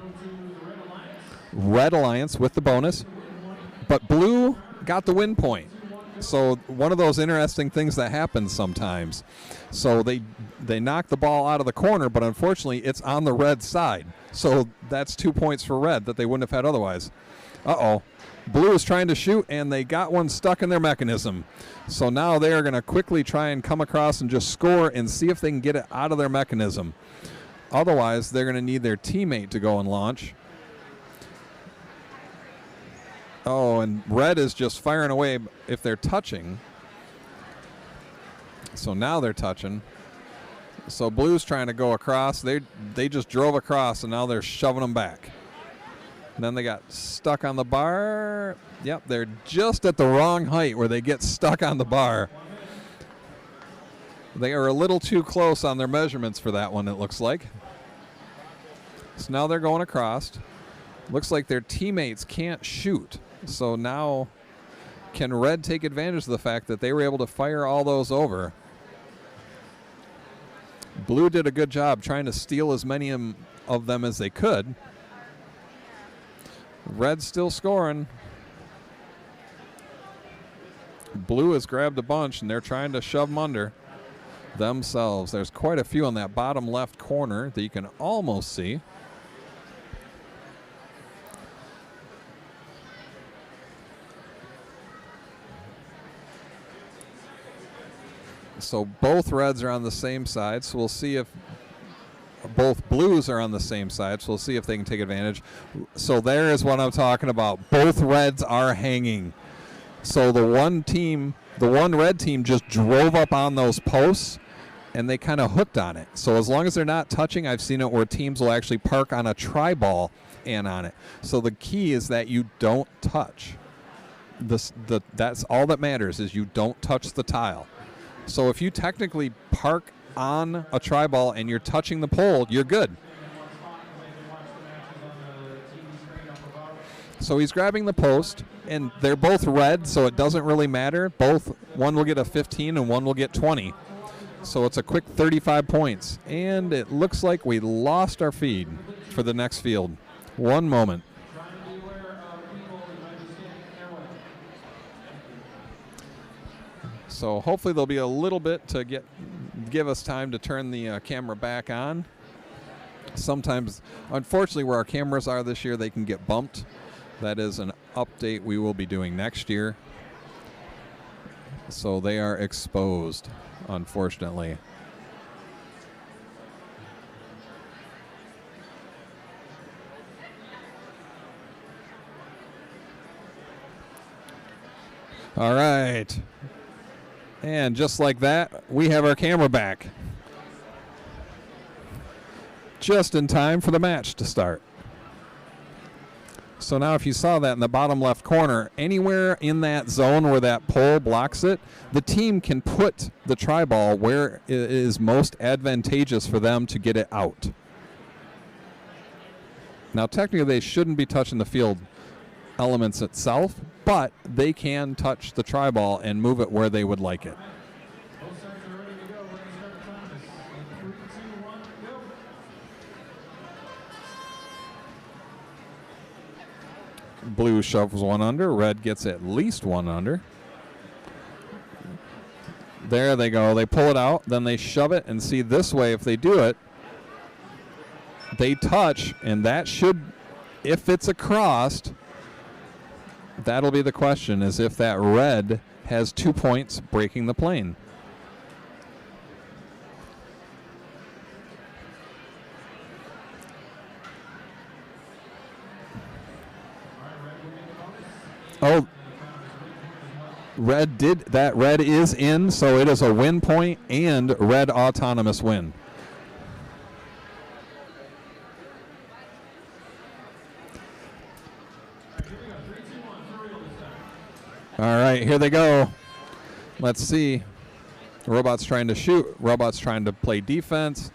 Red Alliance with the bonus, but blue got the win point. So one of those interesting things that happens sometimes. So they knock the ball out of the corner, but unfortunately it's on the red side. So that's 2 points for red that they wouldn't have had otherwise. Uh-oh. Blue is trying to shoot, and they got one stuck in their mechanism. So now they are going to quickly try and come across and just score and see if they can get it out of their mechanism. Otherwise, they're going to need their teammate to go and launch. Oh, and red is just firing away if they're touching. So now they're touching. So blue's trying to go across. They just drove across, and now they're shoving them back. And then they got stuck on the bar. Yep, they're just at the wrong height where they get stuck on the bar. They are a little too close on their measurements for that one, it looks like. So now they're going across. Looks like their teammates can't shoot. So now can red take advantage of the fact that they were able to fire all those over? Blue did a good job trying to steal as many of them as they could. Red's still scoring. Blue has grabbed a bunch, and they're trying to shove them under themselves. There's quite a few on that bottom left corner that you can almost see. So both reds are on the same side, so we'll see if both blues are on the same side, so we'll see if they can take advantage. So there is what I'm talking about. Both reds are hanging. So the one red team just drove up on those posts, and they kind of hooked on it. So as long as they're not touching, I've seen it where teams will actually park on a tri-ball and on it. So the key is that you don't touch. That's all that matters, is you don't touch the tile. So if you technically park on a tri-ball and you're touching the pole, you're good. So he's grabbing the post, and they're both red, so it doesn't really matter. One will get a 15 and one will get 20. So it's a quick 35 points. And it looks like we lost our feed for the next field. One moment. So hopefully there'll be a little bit to give us time to turn the camera back on. Sometimes, unfortunately, where our cameras are this year, they can get bumped. That is an update we will be doing next year. So they are exposed, unfortunately. All right. And just like that, we have our camera back. Just in time for the match to start. So now if you saw that in the bottom left corner, anywhere in that zone where that pole blocks it, the team can put the tri-ball where it is most advantageous for them to get it out. Now technically they shouldn't be touching the field elements itself, but they can touch the tri-ball and move it where they would like it. Blue shovels one under. Red gets at least one under. There they go. They pull it out. Then they shove it. And see, this way, if they do it, they touch. And that should, if it's across, that'll be the question, is if that red has 2 points breaking the plane. Oh, red did that. Red is in, so it is a win point and red autonomous win. All right, here they go. Let's see. Robot's trying to shoot. Robot's trying to play defense.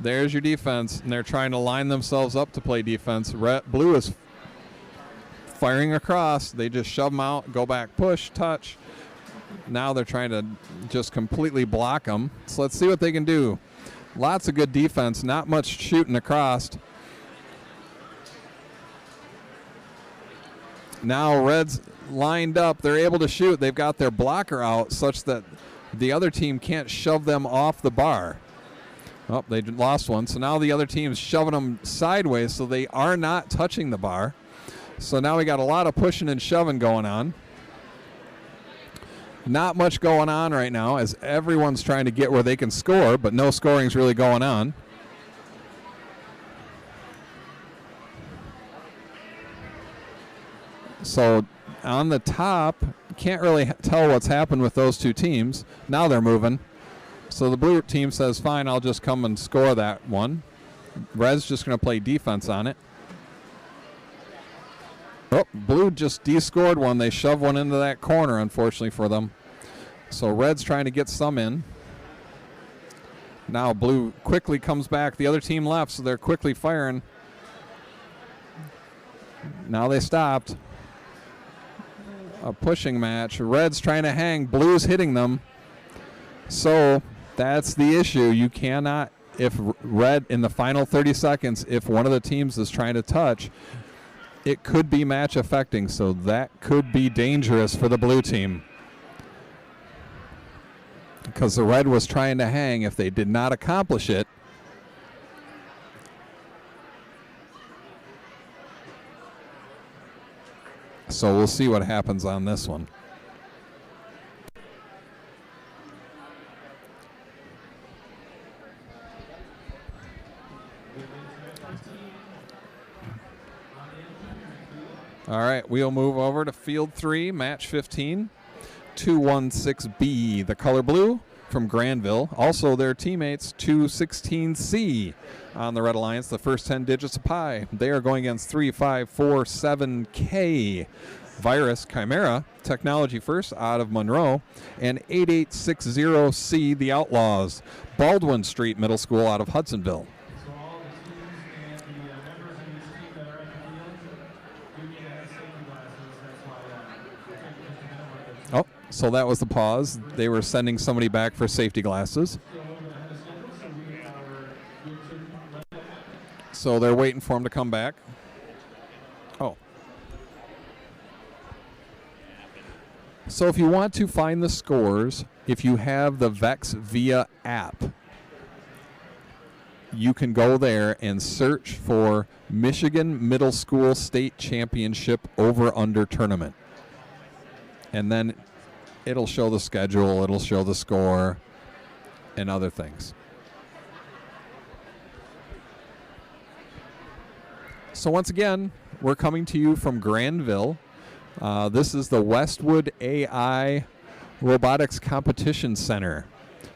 There's your defense, and they're trying to line themselves up to play defense. Blue is firing across. They just shove them out, go back, push, touch. Now they're trying to just completely block them. So let's see what they can do. Lots of good defense, not much shooting across. Now red's lined up. They're able to shoot. They've got their blocker out such that the other team can't shove them off the bar. Oh, they lost one. So now the other team's shoving them sideways, so they are not touching the bar. So now we got a lot of pushing and shoving going on. Not much going on right now as everyone's trying to get where they can score, but no scoring's really going on. So on the top, can't really tell what's happened with those two teams. Now they're moving. So the blue team says, fine, I'll just come and score that one. Red's just going to play defense on it. Oh, blue just de-scored one. They shoved one into that corner, unfortunately for them. So red's trying to get some in. Now blue quickly comes back. The other team left, so they're quickly firing. Now they stopped. A pushing match. Red's trying to hang. Blue's hitting them. So that's the issue. You cannot, if red in the final 30 seconds, if one of the teams is trying to touch, it could be match affecting. So that could be dangerous for the blue team. Because the red was trying to hang. If they did not accomplish it, so we'll see what happens on this one. All right, we'll move over to field 3, match 15. 216B, the color blue from Grandville. Also their teammates, 216C on the Red Alliance, the first 10 digits of pi. They are going against 3547K. Virus Chimera, Technology First out of Monroe, and 8860C, the Outlaws, Baldwin Street Middle School out of Hudsonville. So all the teams and the members in each team that are at the field, you need to have safety glasses. That's why we'll take just a minute with it. Oh, so that was the pause. They were sending somebody back for safety glasses. Still a little bit ahead of schedule, so we are good to let that happen. So they're waiting for him to come back. Oh. So if you want to find the scores, if you have the VEX VIA app, you can go there and search for Michigan Middle School State Championship over-under tournament. And then it'll show the schedule, it'll show the score, and other things. So once again, we're coming to you from Grandville. This is the Westwood AI Robotics Competition Center.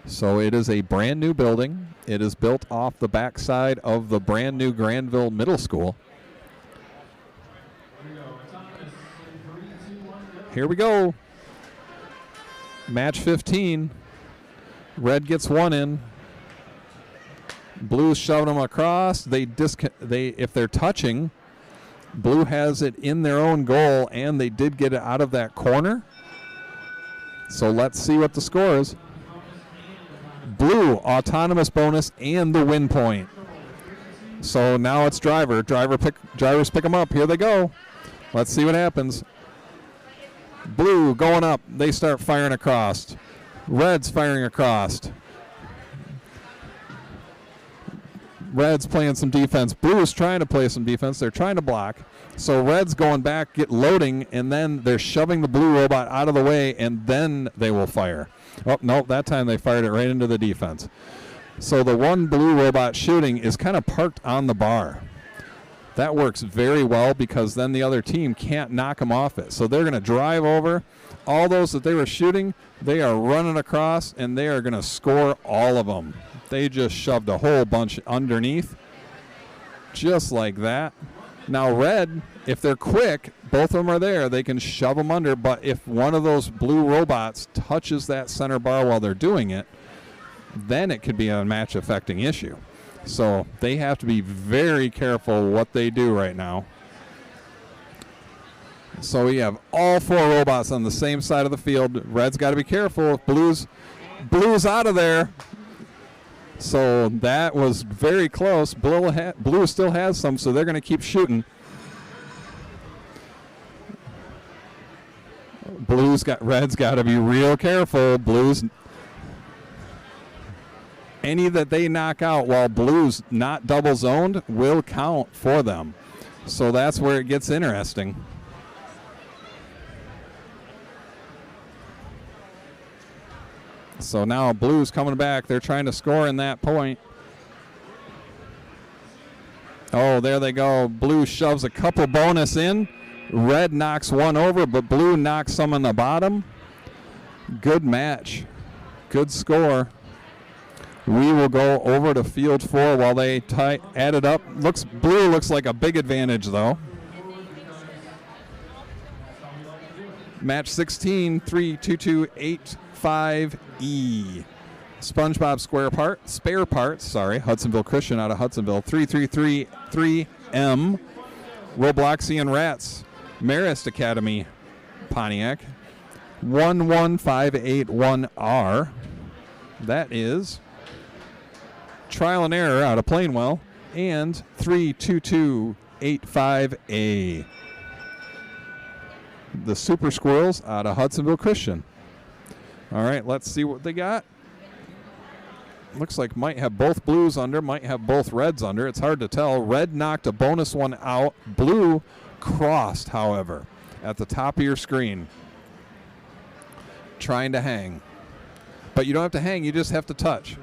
So it is a brand new building. It is built off the backside of the brand new Grandville Middle School. Here we go. Match 15. Red gets one in. Blue's shoving them across. If they're touching, blue has it in their own goal, and they did get it out of that corner. So let's see what the score is. Blue, autonomous bonus and the win point. So now it's drivers pick them up. Here they go. Let's see what happens. Blue going up. They start firing across. Red's firing across. Red's playing some defense. Blue's trying to play some defense. They're trying to block. So red's going back, loading, and then they're shoving the blue robot out of the way, and then they will fire. Oh, no, that time they fired it right into the defense. So the one blue robot shooting is kind of parked on the bar. That works very well because then the other team can't knock them off it. So they're going to drive over. All those that they were shooting, they are running across, and they are going to score all of them. They just shoved a whole bunch underneath, just like that. Now red, if they're quick, both of them are there. They can shove them under, but if one of those blue robots touches that center bar while they're doing it, then it could be a match-affecting issue. So they have to be very careful what they do right now. So we have all four robots on the same side of the field. Red's got to be careful. If blue's out of there. So that was very close. Blue still has some, so they're going to keep shooting. Red's got to be real careful. Any that they knock out while blue's not double zoned will count for them. So that's where it gets interesting. So now blue's coming back. They're trying to score in that point. Oh, there they go. Blue shoves a couple bonus in. Red knocks one over, but blue knocks some on the bottom. Good match. Good score. We will go over to field 4 while they add it up. Blue looks like a big advantage, though. Match 16, 32285E. SpongeBob Spare Parts, Hudsonville Christian out of Hudsonville, 3333M. Robloxian Rats, Marist Academy, Pontiac, 11581R. That is Trial and Error out of Plainwell, and 32285A. The Super Squirrels out of Hudsonville Christian. All right, let's see what they got. Looks like might have both blues under, might have both reds under. It's hard to tell. Red knocked a bonus one out. Blue crossed, however, at the top of your screen. Trying to hang. But you don't have to hang, you just have to touch.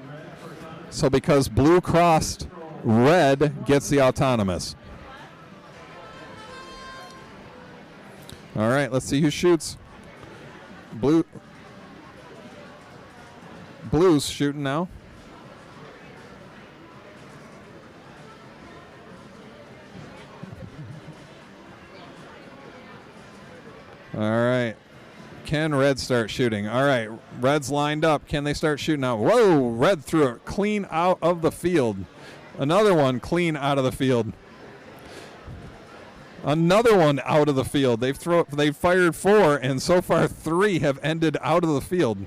So because blue crossed, red gets the autonomous. All right, let's see who shoots. Blue's shooting now. All right. Can red start shooting? All right. Red's lined up. Can they start shooting now? Whoa. Red threw it clean out of the field. Another one clean out of the field. Another one out of the field. They've fired 4, and so far 3 have ended out of the field.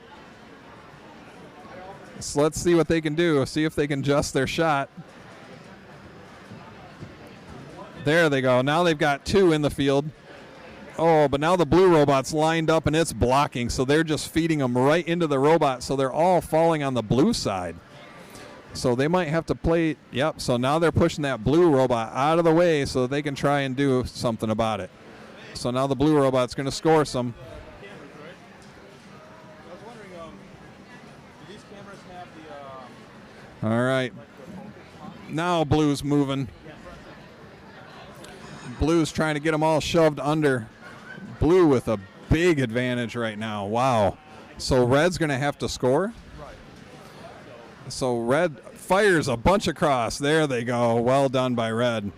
So let's see what they can do. See if they can adjust their shot. There they go. Now they've got 2 in the field. Oh, but now the blue robot's lined up and it's blocking, so they're just feeding them right into the robot, so they're all falling on the blue side. So they might have to play, yep, so now they're pushing that blue robot out of the way so they can try and do something about it. So now the blue robot's going to score some. All right. Now blue's moving. Blue's trying to get them all shoved under. Blue with a big advantage right now. Wow. So red's going to have to score. So red fires a bunch across. There they go. Well done by red.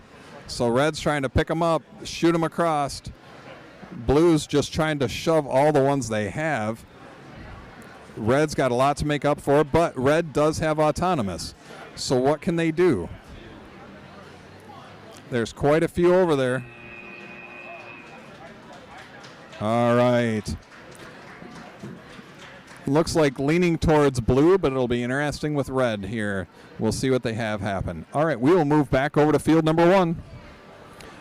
So red's trying to pick them up, shoot them across. Blue's just trying to shove all the ones they have. Red's got a lot to make up for, but red does have autonomous. So what can they do? There's quite a few over there. All right. Looks like leaning towards blue, but it'll be interesting with red here. We'll see what they have happen. All right, we will move back over to field number 1.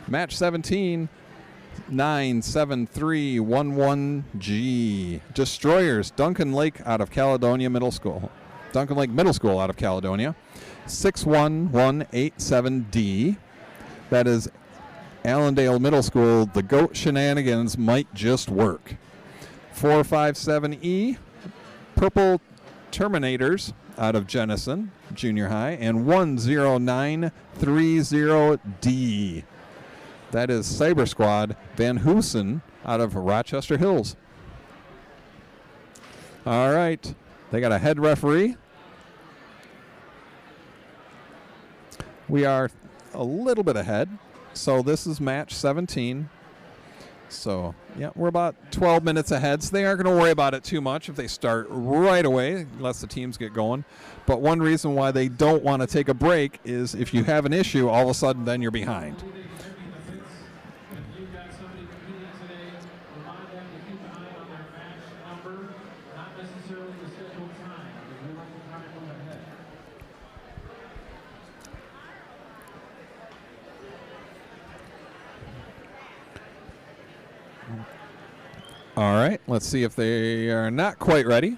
Match 17, 97311G. Destroyers, Duncan Lake out of Caledonia Middle School. Duncan Lake Middle School out of Caledonia. 61187D. That is Allendale Middle School. The GOAT shenanigans might just work. 457E. Purple Terminators out of Jenison Junior High. And 10930D. That is Cyber Squad Van Hoosen out of Rochester Hills. All right. They got a head referee. We are a little bit ahead. So this is match 17. So, yeah, we're about 12 minutes ahead. So they aren't going to worry about it too much if they start right away, unless the teams get going. But one reason why they don't want to take a break is if you have an issue, all of a sudden then you're behind. All right, let's see if they are not quite ready.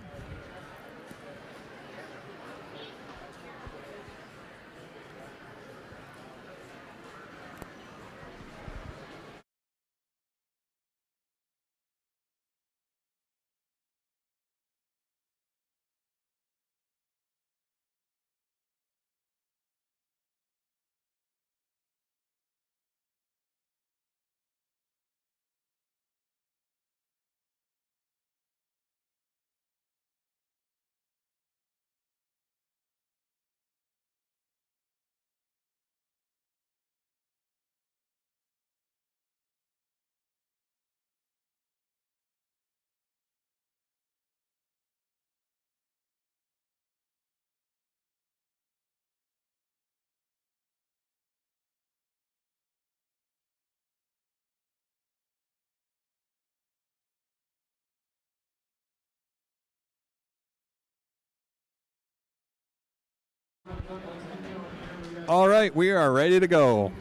All right, we are ready to go.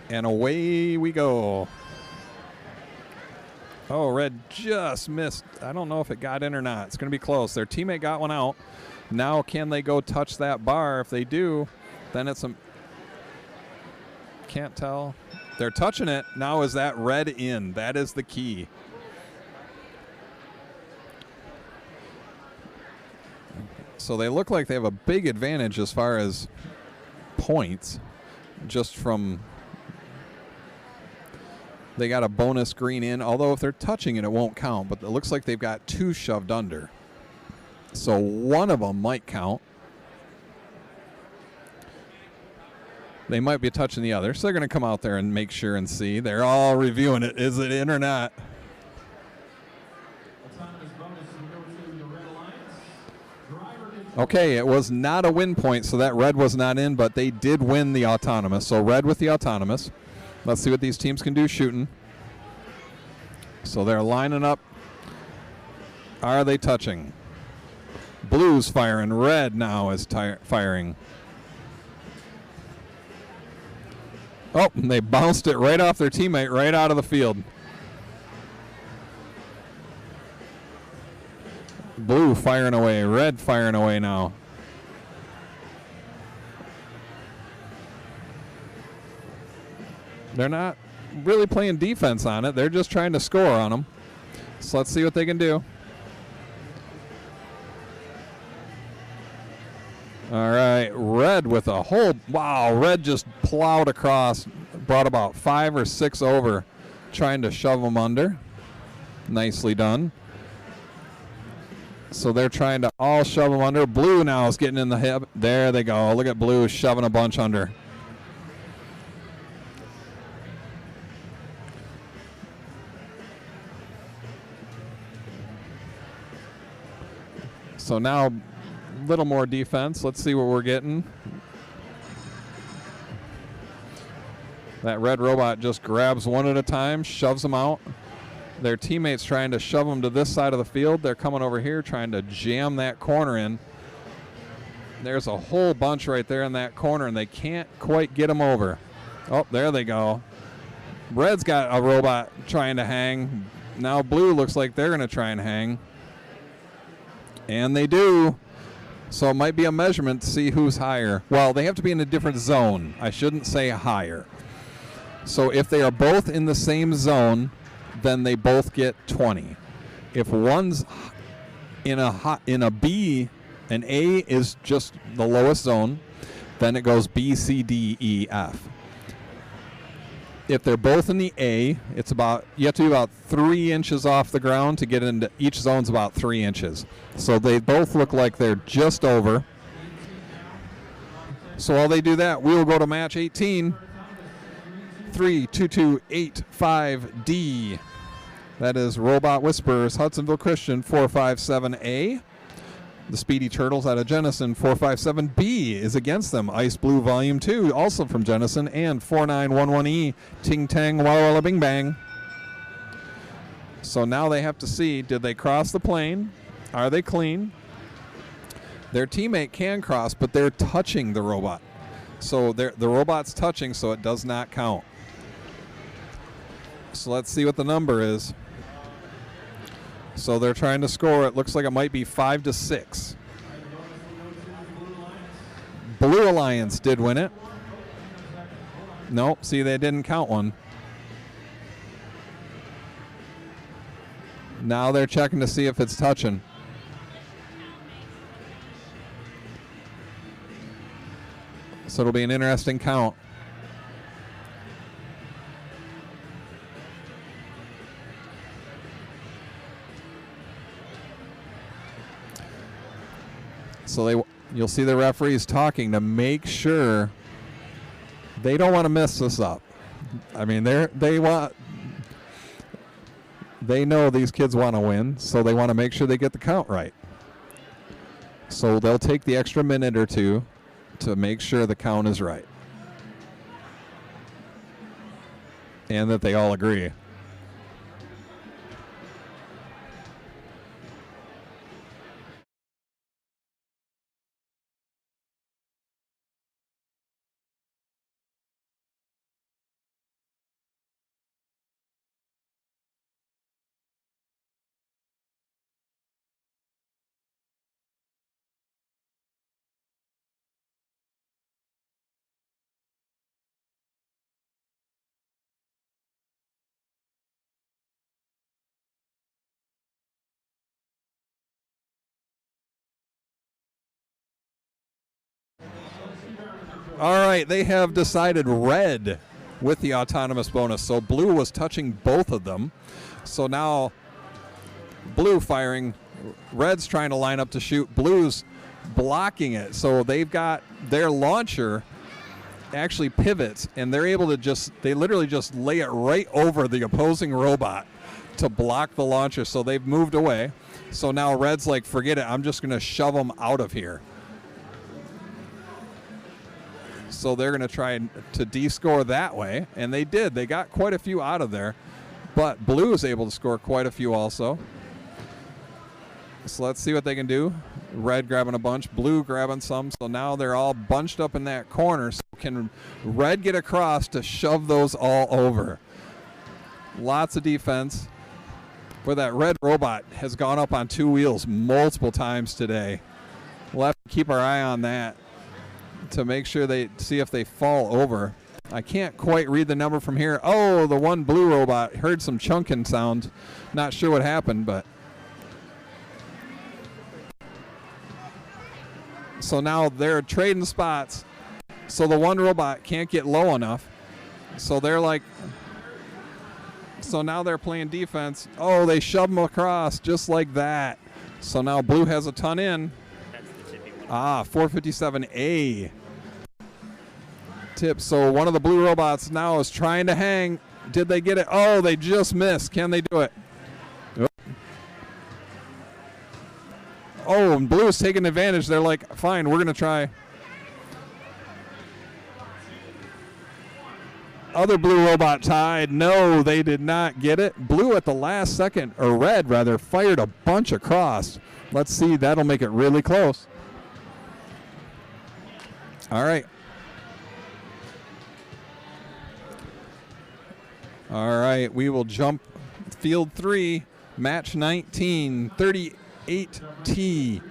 And away we go. Oh, red just missed. I don't know if it got in or not. It's going to be close. Their teammate got one out. Now can they go touch that bar? If they do, then it's a... Can't tell. They're touching it. Now is that red in? That is the key. So they look like they have a big advantage as far as points, just from... They got a bonus green in, although if they're touching it, it won't count. But it looks like they've got 2 shoved under. So one of them might count. They might be touching the other. So they're going to come out there and make sure and see. They're all reviewing it. Is it in or not? Okay, it was not a win point, so that red was not in, but they did win the autonomous. So red with the autonomous. Let's see what these teams can do shooting. So they're lining up. Are they touching? Blue's firing. Red now is firing. Oh, and they bounced it right off their teammate, right out of the field. Blue firing away. Red firing away now. They're not really playing defense on it. They're just trying to score on them. So let's see what they can do. All right, red with a whole... Wow, red just plowed across. Brought about 5 or 6 over, trying to shove them under. Nicely done. So they're trying to all shove them under. Blue now is getting in the hip. There they go. Look at blue shoving a bunch under. So now a little more defense. Let's see what we're getting. That red robot just grabs one at a time, shoves them out. Their teammates trying to shove them to this side of the field. They're coming over here trying to jam that corner in. There's a whole bunch right there in that corner, and they can't quite get them over. Oh, there they go. Red's got a robot trying to hang. Now blue looks like they're going to try and hang. And they do. So it might be a measurement to see who's higher. Well, they have to be in a different zone. I shouldn't say higher. So if they are both in the same zone, then they both get 20. If one's in a B, an A is just the lowest zone, then it goes B, C, D, E, F. If they're both in the A, it's about, you have to be about 3 inches off the ground to get into, each zone's about 3 inches. So they both look like they're just over. So while they do that, we will go to match 18. 3228-5D. That is Robot Whisperers, Hudsonville Christian 457A. The Speedy Turtles out of Jenison 457B is against them. Ice Blue Volume 2, also from Jenison, and 4911E, Ting Tang Walla Walla Bing Bang. So now they have to see, did they cross the plane? Are they clean? Their teammate can cross, but they're touching the robot. So the robot's touching, so it does not count. So let's see what the number is. So they're trying to score. It looks like it might be 5-6. Blue Alliance did win it. Nope, see, they didn't count one. Now they're checking to see if it's touching. So it'll be an interesting count. So you'll see the referees talking to make sure they don't want to mess this up. I mean, they know these kids want to win, so they want to make sure they get the count right. So they'll take the extra minute or two to make sure the count is right. And that they all agree. All right, they have decided red with the autonomous bonus. So blue was touching both of them. So now blue firing, red's trying to line up to shoot, blue's blocking it. So they've got their launcher actually pivots, and they're able to they literally just lay it right over the opposing robot to block the launcher. So they've moved away. So now red's like, forget it, I'm just going to shove them out of here. So they're going to try to de-score that way, and they did. They got quite a few out of there, but blue is able to score quite a few also. So let's see what they can do. Red grabbing a bunch, blue grabbing some, so now they're all bunched up in that corner. So can red get across to shove those all over? Lots of defense. But that red robot has gone up on 2 wheels multiple times today. We'll have to keep our eye on that to make sure they see if they fall over. I can't quite read the number from here. Oh, the one blue robot heard some chunking sound. Not sure what happened, but so now they're trading spots. So the one robot can't get low enough. So they're like, so now they're playing defense. Oh, they shove them across just like that. So now blue has a ton in. That's the tippy one. 457A. Tip. So one of the blue robots now is trying to hang. Did they get it? Oh, they just missed. Can they do it? Oh, and blue is taking advantage. They're like, fine, we're going to try. Other blue robot tied. No, they did not get it. Blue at the last second, or red rather, fired a bunch across. Let's see. That'll make it really close. All right. All right, we will jump field 3, match 19, 38T.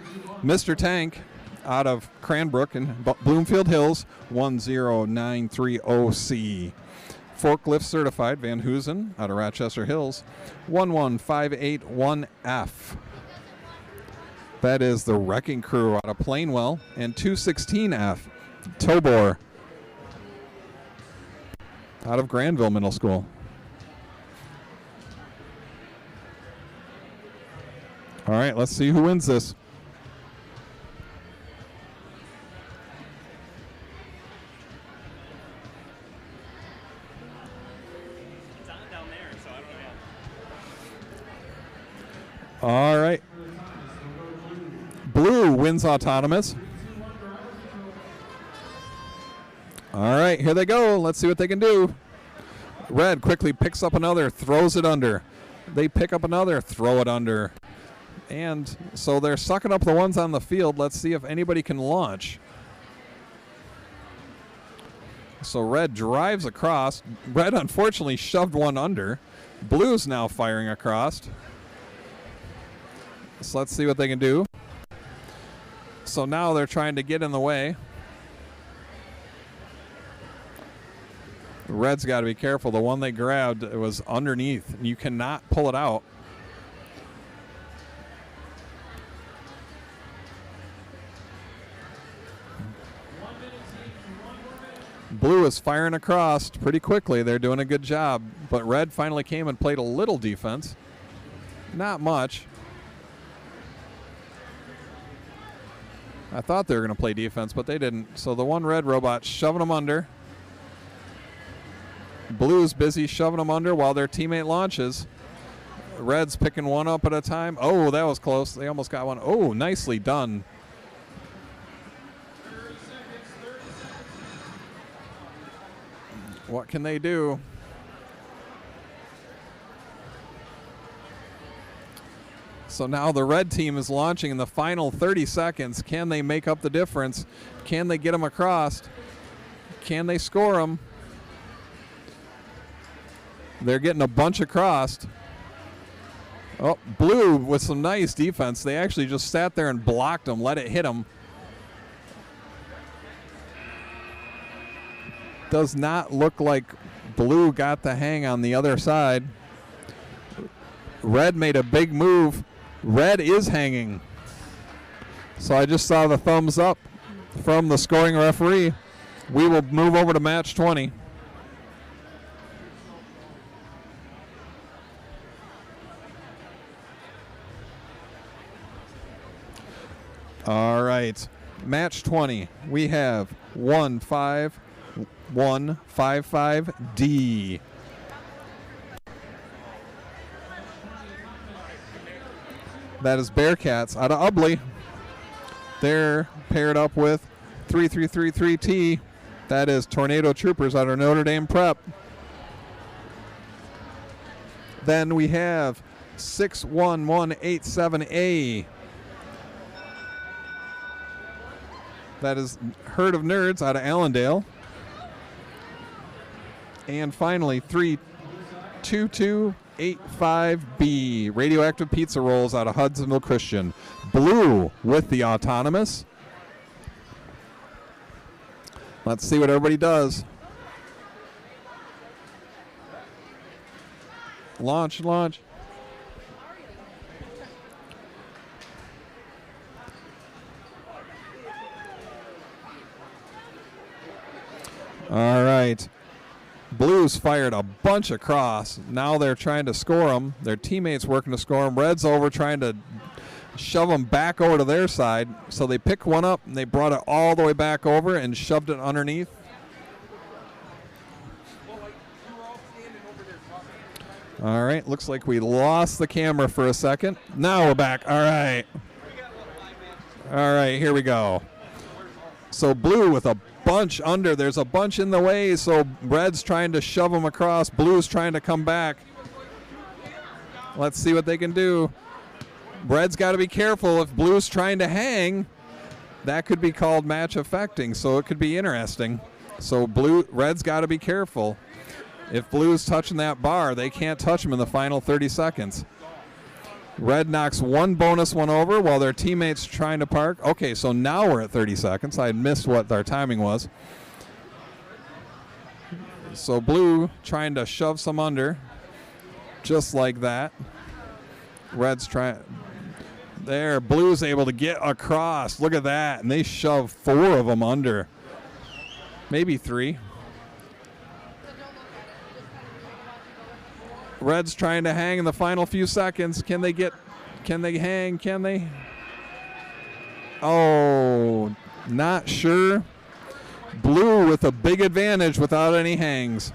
Mr. Tank out of Cranbrook and Bloomfield Hills, 10930C. Forklift certified, Van Hoosen out of Rochester Hills, 11581F. That is the Wrecking Crew out of Plainwell, and 216F, Tobor out of Grandville Middle School. All right, let's see who wins this. It's on down there, so I don't know. All right. Blue wins autonomous. All right, here they go. Let's see what they can do. Red quickly picks up another, throws it under. They pick up another, throw it under. And so they're sucking up the ones on the field. Let's see if anybody can launch. So red drives across. Red unfortunately shoved one under. Blue's now firing across. So let's see what they can do. So now they're trying to get in the way. Red's got to be careful. The one they grabbed, it was underneath. You cannot pull it out. Blue is firing across pretty quickly. They're doing a good job. But red finally came and played a little defense. Not much. I thought they were going to play defense, but they didn't. So the one red robot shoving them under. Blue's busy shoving them under while their teammate launches. Red's picking one up at a time. Oh, that was close. They almost got one. Oh, nicely done. What can they do? So now the red team is launching in the final 30 seconds. Can they make up the difference? Can they get them across? Can they score them? They're getting a bunch across. Oh, blue with some nice defense. They actually just sat there and blocked them, let it hit them. Does not look like blue got the hang on the other side. Red made a big move. Red is hanging. So I just saw the thumbs up from the scoring referee. We will move over to match 20. All right. Match 20. We have 15155D. That is Bearcats out of Ubley. They're paired up with 3333T. That is Tornado Troopers out of Notre Dame Prep. Then we have 61187A. That is Herd of Nerds out of Allendale. And finally, 32285B, Radioactive Pizza Rolls out of Hudsonville Christian. Blue with the Autonomous. Let's see what everybody does. Launch, launch. All right. Blues fired a bunch across. Now they're trying to score them. Their teammates working to score them. Red's over trying to shove them back over to their side. So they picked one up and they brought it all the way back over and shoved it underneath. All right. Looks like we lost the camera for a second. Now we're back. All right. All right. Here we go. So blue with a bunch under. There's a bunch in the way, so red's trying to shove them across. Blue's trying to come back. Let's see what they can do. Red's got to be careful. If blue's trying to hang, that could be called match affecting, so it could be interesting. So red's got to be careful. If blue's touching that bar, they can't touch them in the final 30 seconds. Red knocks one bonus one over while their teammates trying to park. Okay, so now we're at 30 seconds. I missed what our timing was. So blue trying to shove some under, just like that. Red's trying. There, blue's able to get across. Look at that, and they shove 4 of them under. Maybe 3. Red's trying to hang in the final few seconds. Can they hang? Can they? Oh, not sure. Blue with a big advantage without any hangs.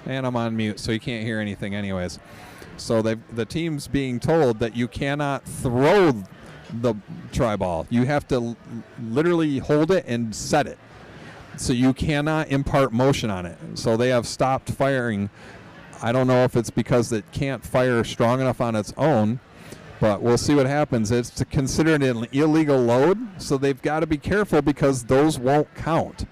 And I'm on mute, so you can't hear anything anyways. So the team's being told that you cannot throw the tri-ball. You have to literally hold it and set it. So you cannot impart motion on it. So they have stopped firing. I don't know if it's because it can't fire strong enough on its own, but we'll see what happens. It's considered an illegal load, so they've got to be careful because those won't count.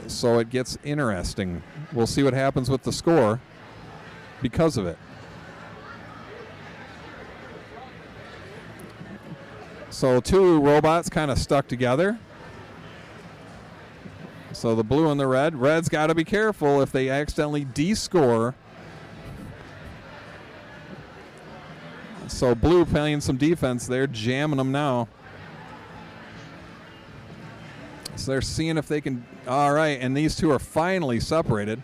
So it gets interesting. we'll see what happens with the score because of it. So two robots kind of stuck together. So the blue and the red. Red's got to be careful if they accidentally descore. So blue playing some defense there, jamming them now. So they're seeing if they can. All right, and these two are finally separated.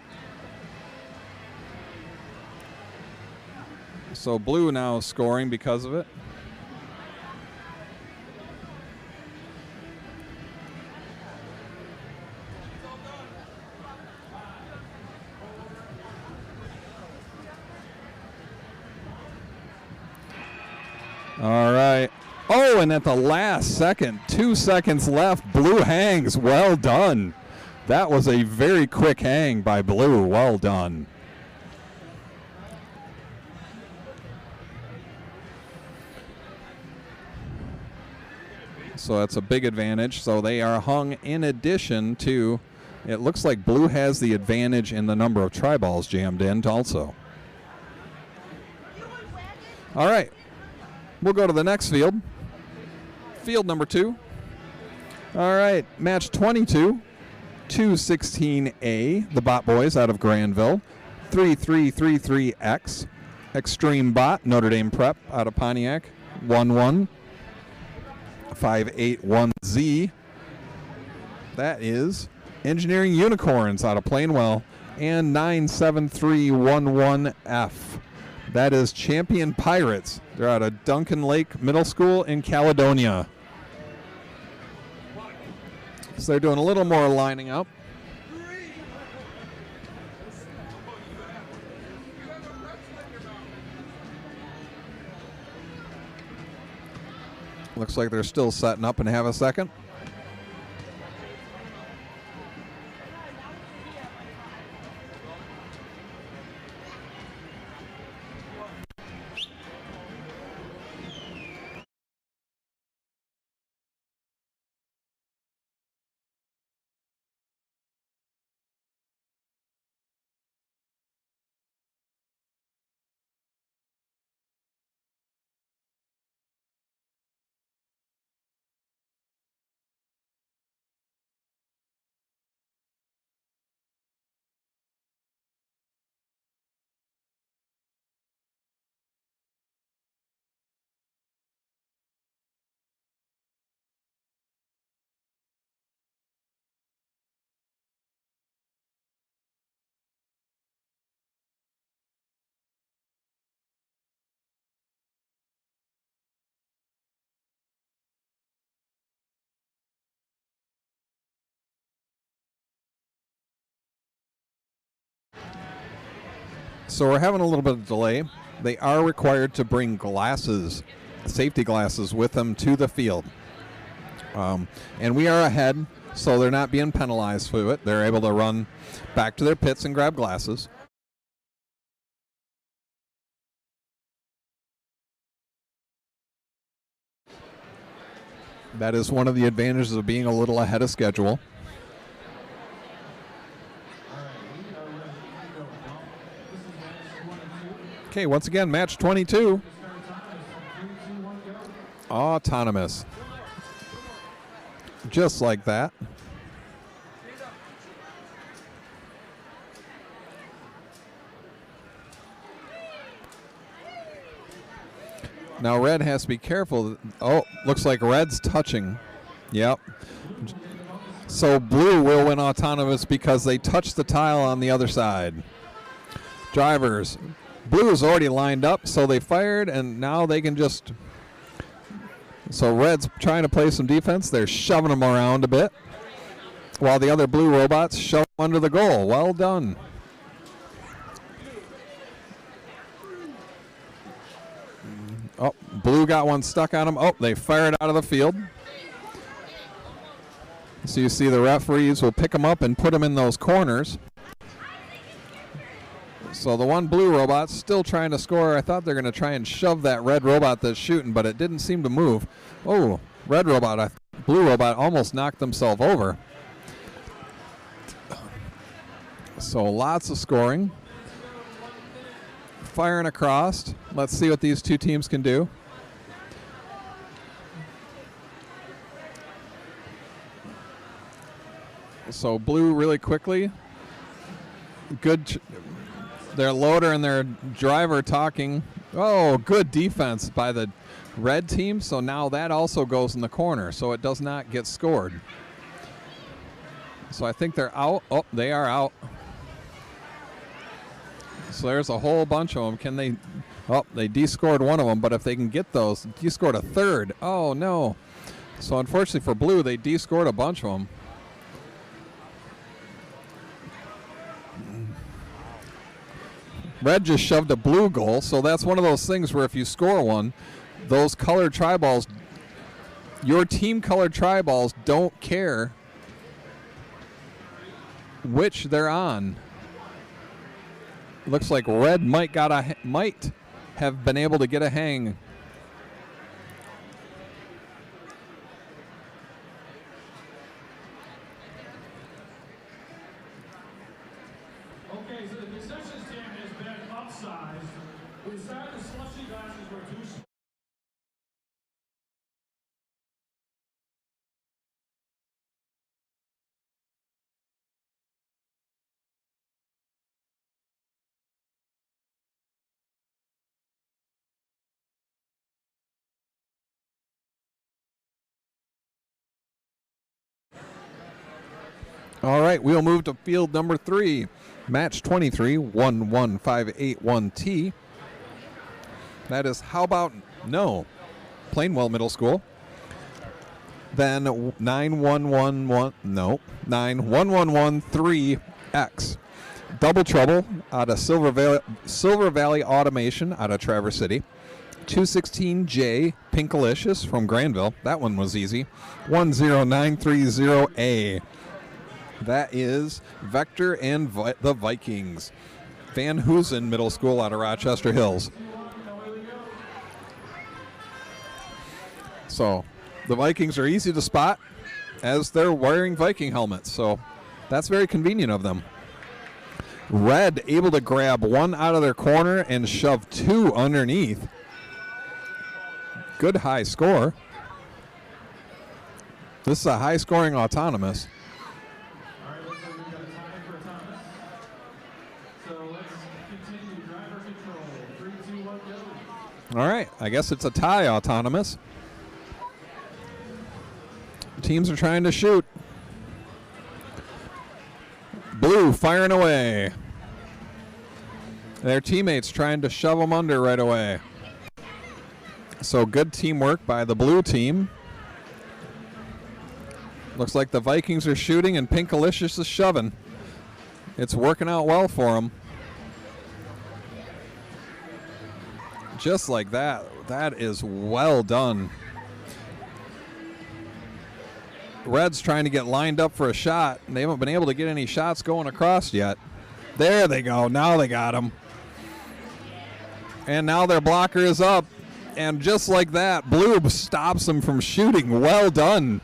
So blue now scoring because of it. All right. Oh, and at the last second, 2 seconds left, blue hangs. Well done. That was a very quick hang by blue. Well done. So that's a big advantage. So they are hung in addition to, it looks like blue has the advantage in the number of tri-balls jammed in also. All right. We'll go to the next field. Field number 2. All right, match 22, 216A, the Bot Boys out of Grandville, 3333X, Extreme Bot, Notre Dame Prep out of Pontiac, 11581Z. That is Engineering Unicorns out of Plainwell, and 97311F. That is Champion Pirates. They're out of Duncan Lake Middle School in Caledonia. So they're doing a little more lining up. Looks like they're still setting up and have a second. So we're having a little bit of delay. They are required to bring glasses, safety glasses, with them to the field. And we are ahead, so they're not being penalized for it. They're able to run back to their pits and grab glasses. That is one of the advantages of being a little ahead of schedule. Okay, once again, match 22. Autonomous. Just like that. Now red has to be careful. Oh, looks like red's touching. Yep. So blue will win autonomous because they touched the tile on the other side. Drivers. Blue is already lined up, so they fired, and now they can just... So red's trying to play some defense. They're shoving them around a bit, while the other blue robots shove them under the goal. Well done. Oh, blue got one stuck on him. Oh, they fired out of the field. So you see the referees will pick them up and put them in those corners. So the one blue robot's still trying to score. I thought they're going to try and shove that red robot that's shooting, but it didn't seem to move. Oh, red robot, blue robot almost knocked themselves over. So lots of scoring. Firing across. Let's see what these two teams can do. So blue really quickly. Good. Their loader and their driver talking. Oh, good defense by the red team. So now that also goes in the corner, so it does not get scored. So I think they're out. Oh, they are out. So there's a whole bunch of them. Can they? Oh, they de-scored one of them, but if they can get those, de-scored a third. Oh, no. So unfortunately for blue, they de-scored a bunch of them. Red just shoved a blue goal, so that's one of those things where if you score one, those colored tri-balls, your team colored tri-balls don't care which they're on. It looks like red might have been able to get a hang. Okay, so the concession stand has been upsized. We decided the slushy glasses were too small. All right, we'll move to field number 3. Match 23, 11581T. That is How About No, Plainwell Middle School. Then 91113X. Double Trouble out of Silver Valley Automation out of Traverse City. 216J Pinkalicious from Grandville. That one was easy. 10930A. That is Vector and the Vikings. Van Hoosen Middle School out of Rochester Hills. So the Vikings are easy to spot as they're wearing Viking helmets. So that's very convenient of them. Red able to grab one out of their corner and shove two underneath. Good high score. This is a high scoring autonomous. All right, I guess it's a tie autonomous. Teams are trying to shoot. Blue firing away. Their teammates trying to shove them under right away. So good teamwork by the blue team. Looks like the Vikings are shooting and Pinkalicious is shoving. It's working out well for them. Just like that. That is well done. Red's trying to get lined up for a shot, and they haven't been able to get any shots going across yet. There they go. Now they got him. And now their blocker is up. And just like that, blue stops them from shooting. Well done.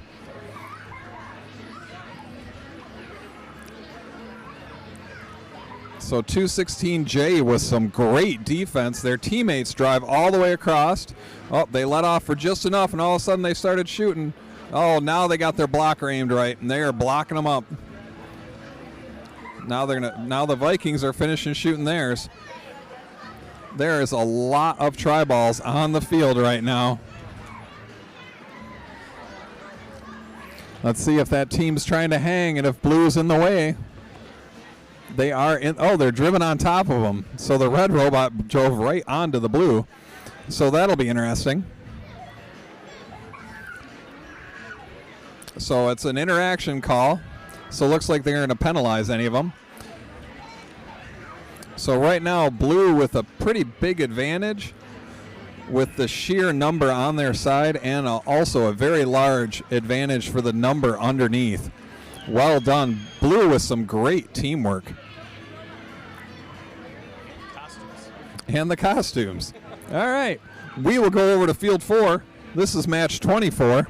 So 216J with some great defense. Their teammates drive all the way across. Oh, they let off for just enough, and all of a sudden they started shooting. Oh, now they got their blocker aimed right, and they are blocking them up. Now the Vikings are finishing shooting theirs. There is a lot of tri-balls on the field right now. Let's see if that team's trying to hang and if blue's in the way. They are in. Oh, they're driven on top of them. So the red robot drove right onto the blue. So that'll be interesting. So it's an interaction call. So it looks like they're going to penalize any of them. So right now, blue with a pretty big advantage with the sheer number on their side and also a very large advantage for the number underneath. Well done. Blue with some great teamwork. And the costumes. All right. We will go over to field 4. This is match 24.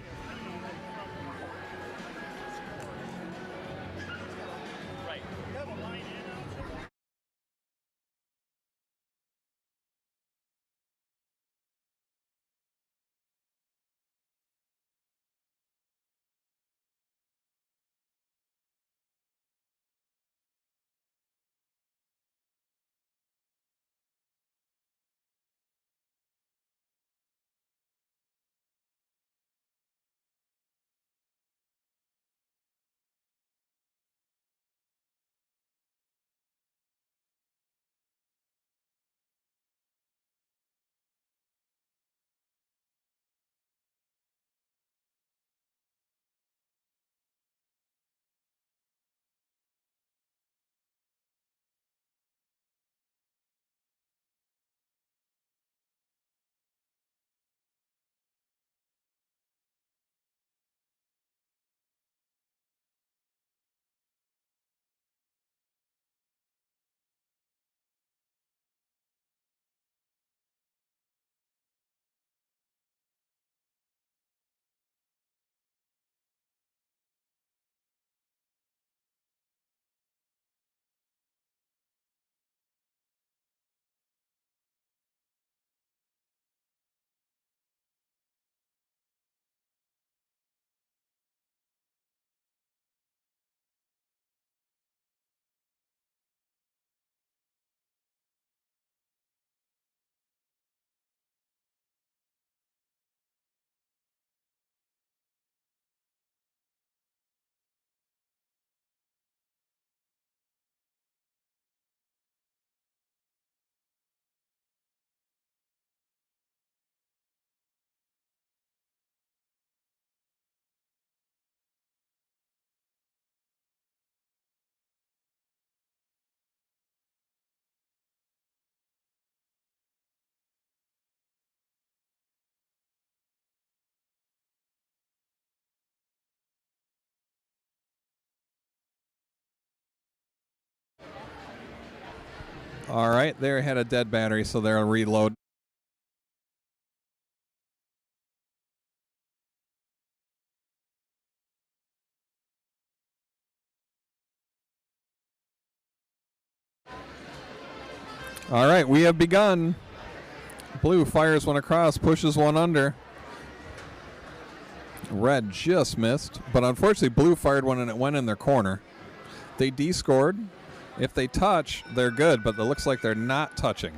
All right, they had a dead battery, so they'll reload. All right, we have begun. Blue fires one across, pushes one under. Red just missed, but unfortunately blue fired one and it went in their corner. They de-scored. If they touch, they're good, but it looks like they're not touching.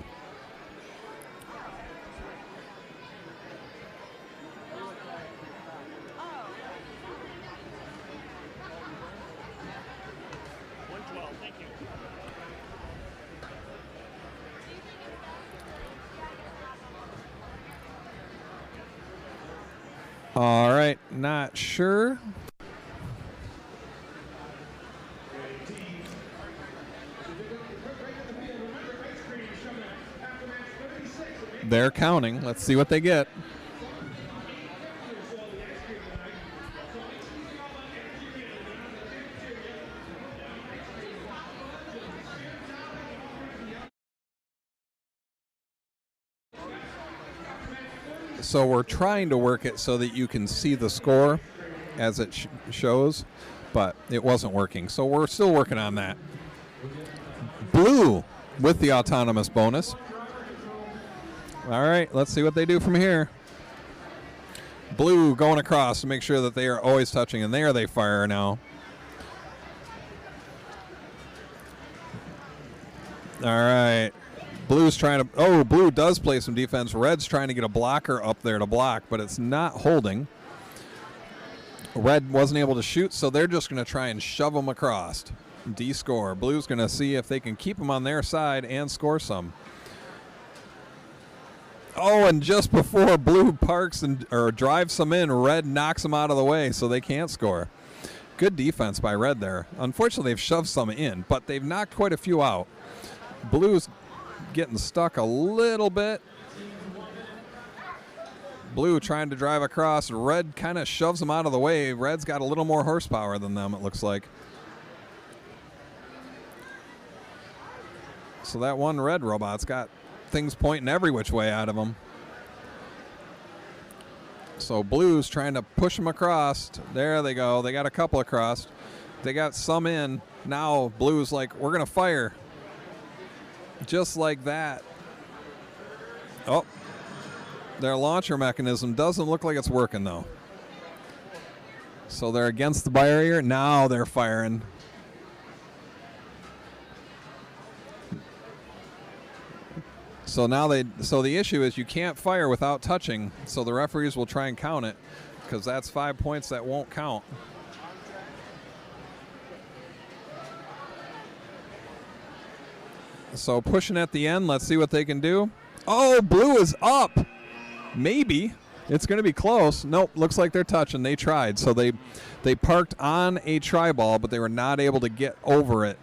Thank you. All right, not sure. They're counting. Let's see what they get. So we're trying to work it so that you can see the score as it shows, but it wasn't working. So we're still working on that. Blue with the autonomous bonus. All right, let's see what they do from here. Blue going across to make sure that they are always touching, and there they fire now. All right. Blue's trying to, oh, blue does play some defense. Red's trying to get a blocker up there to block, but it's not holding. Red wasn't able to shoot, so they're just going to try and shove them across. D-score. Blue's going to see if they can keep them on their side and score some. Oh, and just before blue parks or drives some in, red knocks them out of the way, so they can't score. Good defense by red there. Unfortunately, they've shoved some in, but they've knocked quite a few out. Blue's getting stuck a little bit. Blue trying to drive across. Red kind of shoves them out of the way. Red's got a little more horsepower than them, it looks like. So that one red robot's got things pointing every which way out of them. So blue's trying to push them across. There they go. They got a couple across. They got some in. Now blue's like, we're going to fire. Just like that. Oh, their launcher mechanism doesn't look like it's working, though. So they're against the barrier. Now they're firing. So now the issue is you can't fire without touching. So the referees will try and count it because that's 5 points that won't count. So pushing at the end, let's see what they can do. Oh, blue is up. Maybe. It's going to be close. Nope, looks like they're touching. They tried. So they parked on a tri-ball, but they were not able to get over it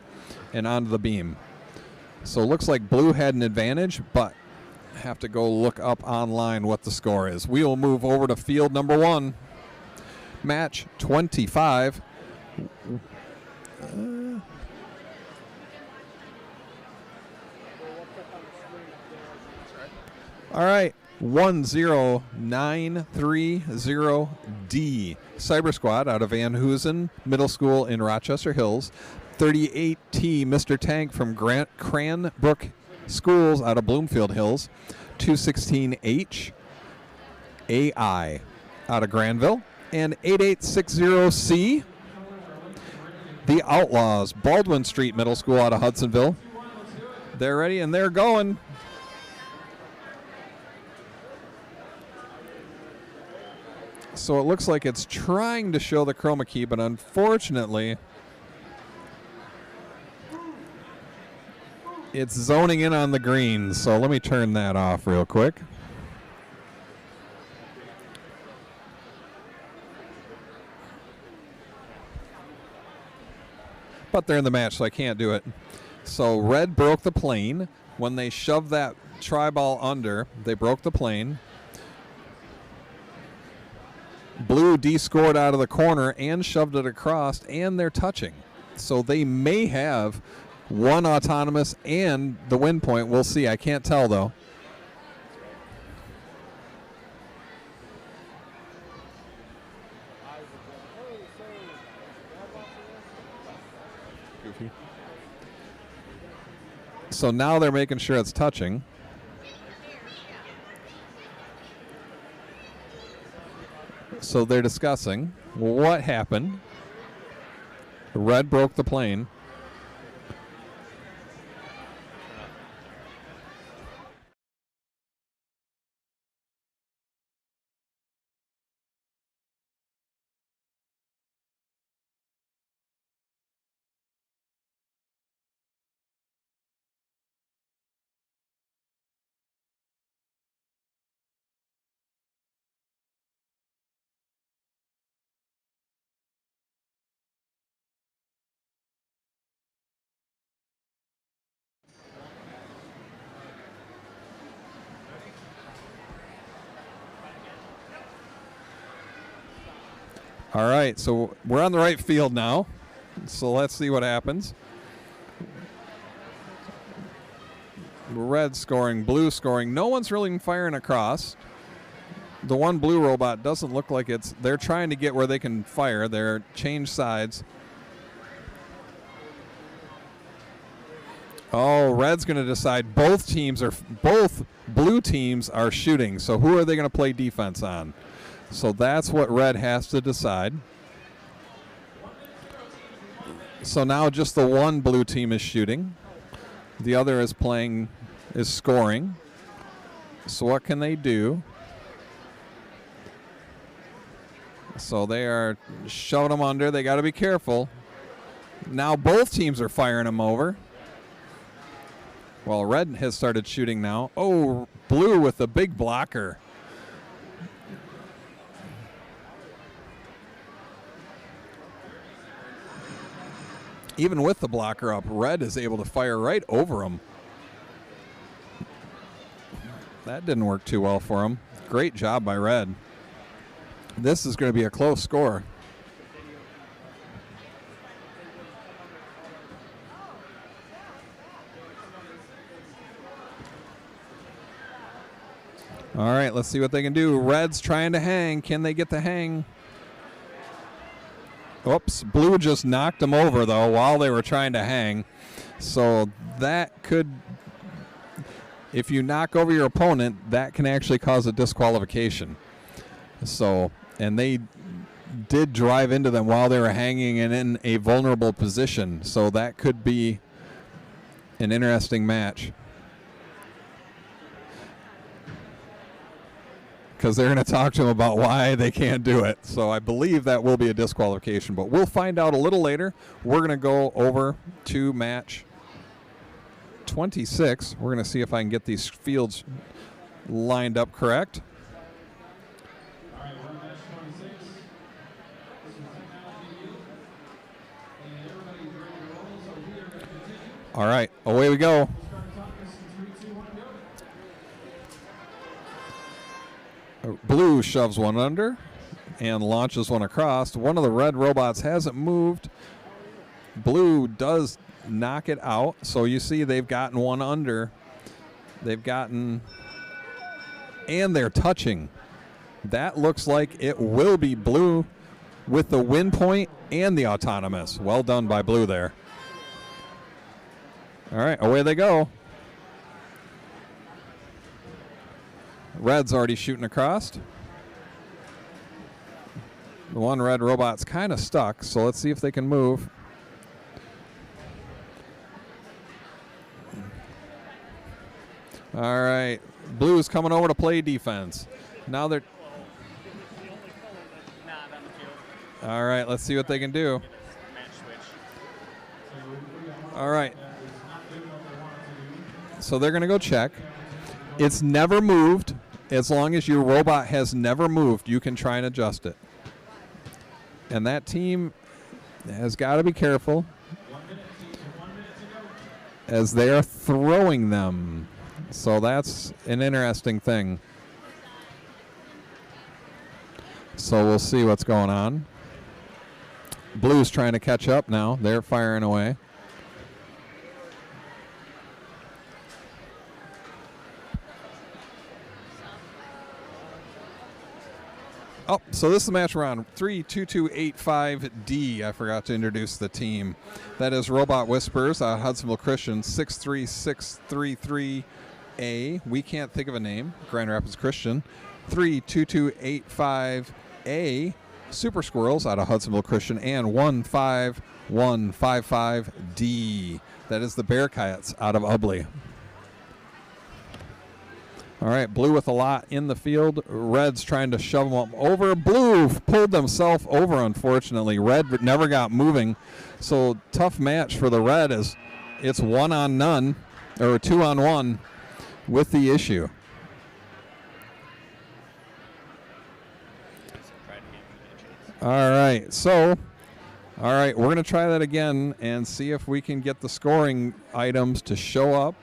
and onto the beam. So it looks like blue had an advantage, but have to go look up online what the score is. We will move over to field number 1. Match 25. All right, 10930D. Cyber Squad out of Van Hoosen Middle School in Rochester Hills. 38T Mr. Tank from Cranbrook Schools out of Bloomfield Hills. 216H AI out of Grandville. And 8860C, the Outlaws, Baldwin Street Middle School out of Hudsonville. They're ready and they're going. So it looks like it's trying to show the chroma key, but unfortunately, it's zoning in on the green. So let me turn that off real quick. But they're in the match, so I can't do it. So red broke the plane. When they shoved that tri-ball under, they broke the plane. Blue de-scored out of the corner and shoved it across, and they're touching. So they may have one autonomous and the win point. We'll see. I can't tell, though. So now they're making sure it's touching. So they're discussing what happened. Red broke the plane. All right, so we're on the right field now. So let's see what happens. Red scoring, blue scoring. No one's really firing across. The one blue robot doesn't look like it's... They're trying to get where they can fire. They're changed sides. Oh, red's going to decide. Both blue teams are shooting. So who are they going to play defense on? So that's what red has to decide. So now just the one blue team is shooting. The other is scoring. So what can they do? So they are shoving them under. They got to be careful. Now both teams are firing them over. Well, red has started shooting now. Oh, blue with the big blocker. Even with the blocker up, red is able to fire right over him. That didn't work too well for him. Great job by red. This is going to be a close score. All right, let's see what they can do. Red's trying to hang. Can they get the hang? Oops, blue just knocked them over, though, while they were trying to hang. So that could, if you knock over your opponent, that can actually cause a disqualification. So, and they did drive into them while they were hanging and in a vulnerable position. So that could be an interesting match. Because they're going to talk to him about why they can't do it. So I believe that will be a disqualification, but we'll find out a little later. We're going to go over to match 26. We're going to see if I can get these fields lined up correct. All right, we're on match 26. This is technology view. And everybody's ready to roll, so we are going to continue. All right, away we go. Start talking in 3, 2, 1, go. Blue shoves one under and launches one across. One of the red robots hasn't moved. Blue does knock it out. So you see they've gotten one under. They've gotten, and they're touching. That looks like it will be blue with the win point and the autonomous. Well done by blue there. All right, away they go. Red's already shooting across. The one red robot's kind of stuck, so let's see if they can move. All right, blue's coming over to play defense. Now they're... All right, let's see what they can do. All right. So they're going to go check. It's never moved. As long as your robot has never moved, you can try and adjust it. And that team has got to be careful as they are throwing them. So that's an interesting thing. So we'll see what's going on. Blue's trying to catch up now. They're firing away. Oh, so this is the match round 32285D. I forgot to introduce the team. That is Robot Whispers, Hudsonville Christian 63633A. We can't think of a name. Grand Rapids Christian 32285A. Super Squirrels out of Hudsonville Christian and 15155D. That is the Bearcats out of Ubley. All right, blue with a lot in the field. Red's trying to shove them over. Blue pulled themselves over, unfortunately. Red never got moving. So tough match for the red as it's 1-on-none or 2-on-1 with the issue. All right, we're going to try that again and see if we can get the scoring items to show up.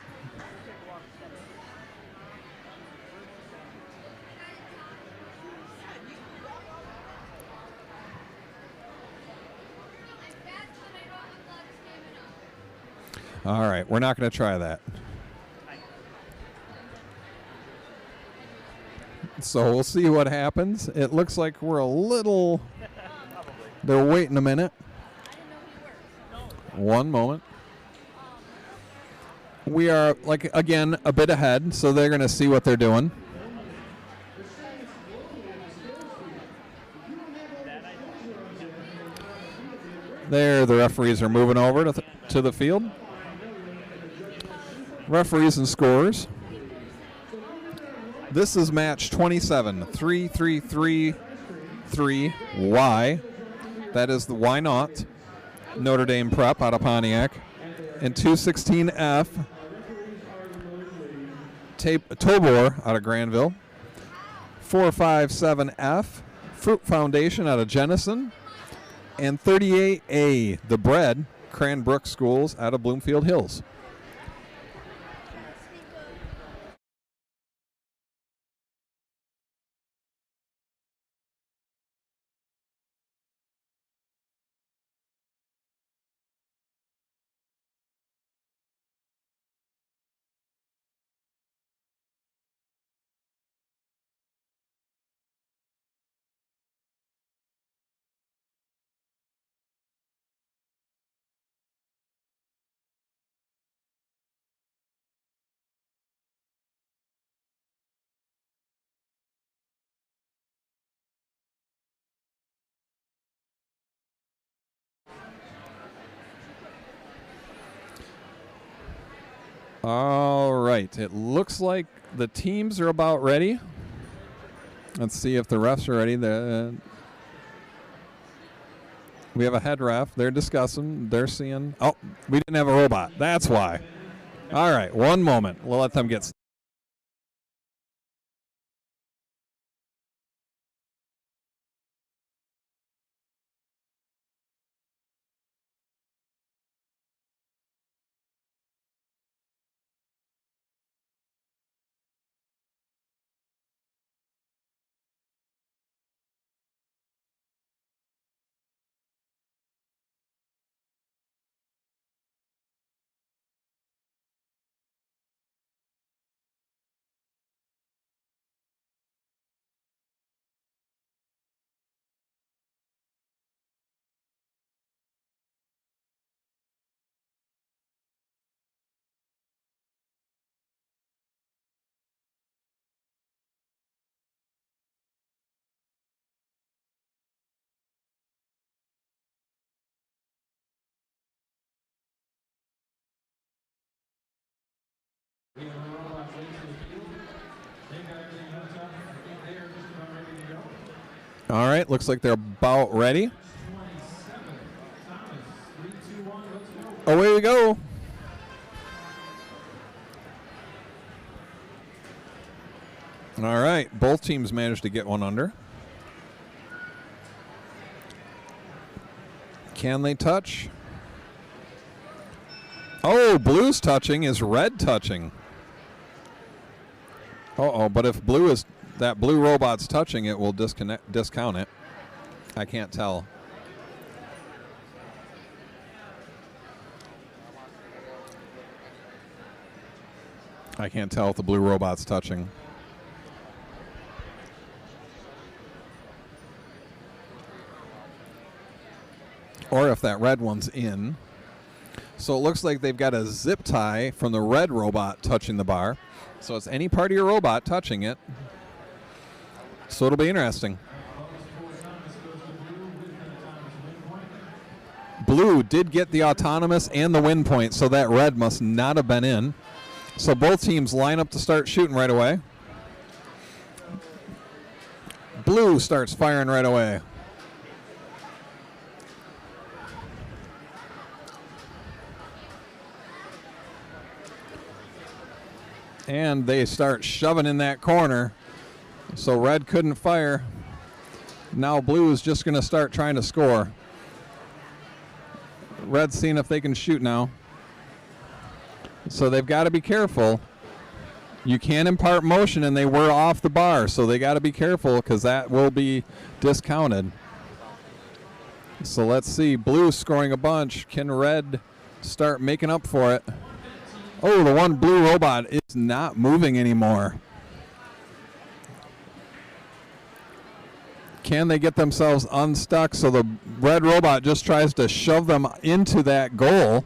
All right, we're not going to try that. So we'll see what happens. It looks like we're a little... They're waiting a minute. One moment. We are, like, again, a bit ahead, so they're going to see what they're doing. There, the referees are moving over to the field. Referees and scores. This is match 27, 3333Y. That is the Why Not Notre Dame Prep out of Pontiac. And 216F, Tobor out of Grandville. 457F, Fruit Foundation out of Jenison. And 38A, The Bread, Cranbrook Schools out of Bloomfield Hills. All right, it looks like the teams are about ready. Let's see if the refs are ready. We have a head ref. They're discussing. They're seeing. Oh, we didn't have a robot. That's why. All right, one moment. We'll let them get. All right, looks like they're about ready. Away we go. All right, both teams managed to get one under. Can they touch? Oh, blue's touching. Is red touching? Uh-oh, but if blue is that blue robot's touching it, will discount it. I can't tell. I can't tell if the blue robot's touching. or if that red one's in. So it looks like they've got a zip tie from the red robot touching the bar. So it's any part of your robot touching it. So it'll be interesting. Blue did get the autonomous and the win point, so that red must not have been in. So both teams line up to start shooting right away. Blue starts firing right away. And they start shoving in that corner. So red couldn't fire. Now blue is just going to start trying to score. Red's seeing if they can shoot now. So they've got to be careful. You can impart motion, and they were off the bar, so they got to be careful because that will be discounted. So let's see. Blue scoring a bunch. Can red start making up for it? Oh, the one blue robot is not moving anymore. Can they get themselves unstuck? So the red robot just tries to shove them into that goal,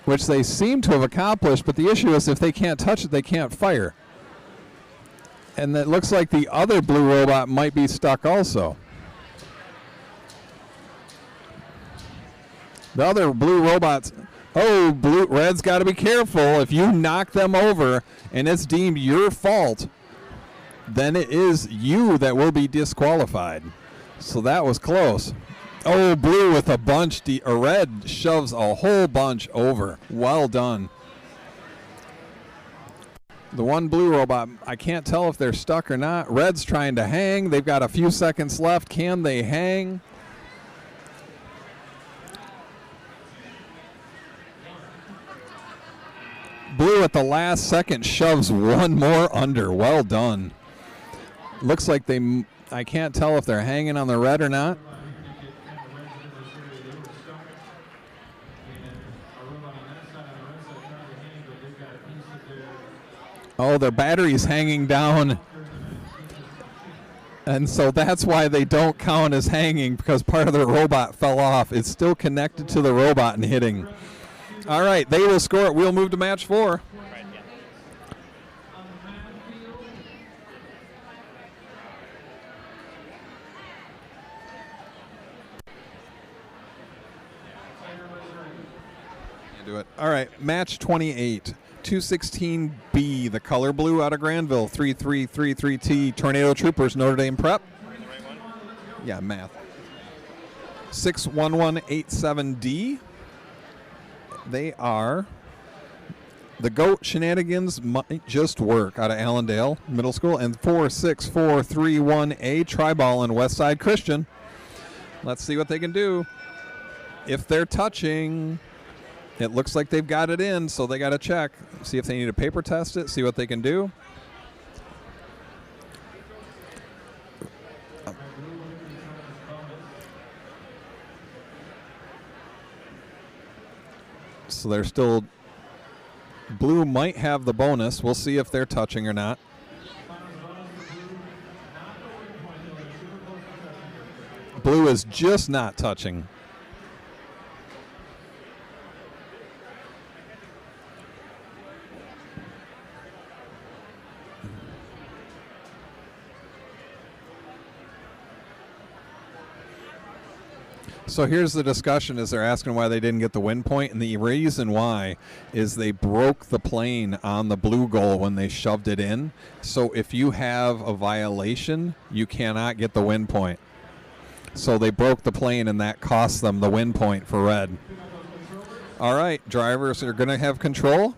which they seem to have accomplished, but the issue is if they can't touch it, they can't fire. And it looks like the other blue robot might be stuck also. The other blue robots, oh, red's got to be careful. If you knock them over and it's deemed your fault, then it is you that will be disqualified. So that was close. Oh, blue with a bunch. Red shoves a whole bunch over. Well done. The one blue robot, I can't tell if they're stuck or not. Red's trying to hang. They've got a few seconds left. Can they hang? Blue at the last second shoves one more under. Well done. Looks like they, I can't tell if they're hanging on the red or not. Oh, their battery's hanging down. And so that's why they don't count as hanging, because part of their robot fell off. It's still connected to the robot and hitting. All right, they will score it. We'll move to match 4. Do it. All right, match 28. 216B, the color blue out of Grandville. 3333T, Tornado Troopers, Notre Dame Prep. Yeah, math. 61187D. They are the GOAT Shenanigans Might Just Work out of Allendale Middle School. And 46431A, Triball and Westside Christian. Let's see what they can do. If they're touching, it looks like they've got it in, so they got to check. See if they need to paper test it, see what they can do. So they're still, blue might have the bonus. We'll see if they're touching or not. Blue is just not touching. So here's the discussion as they're asking why they didn't get the win point, and the reason why is they broke the plane on the blue goal when they shoved it in. So if you have a violation, you cannot get the win point. So they broke the plane, and that cost them the win point for red. All right, drivers are going to have control.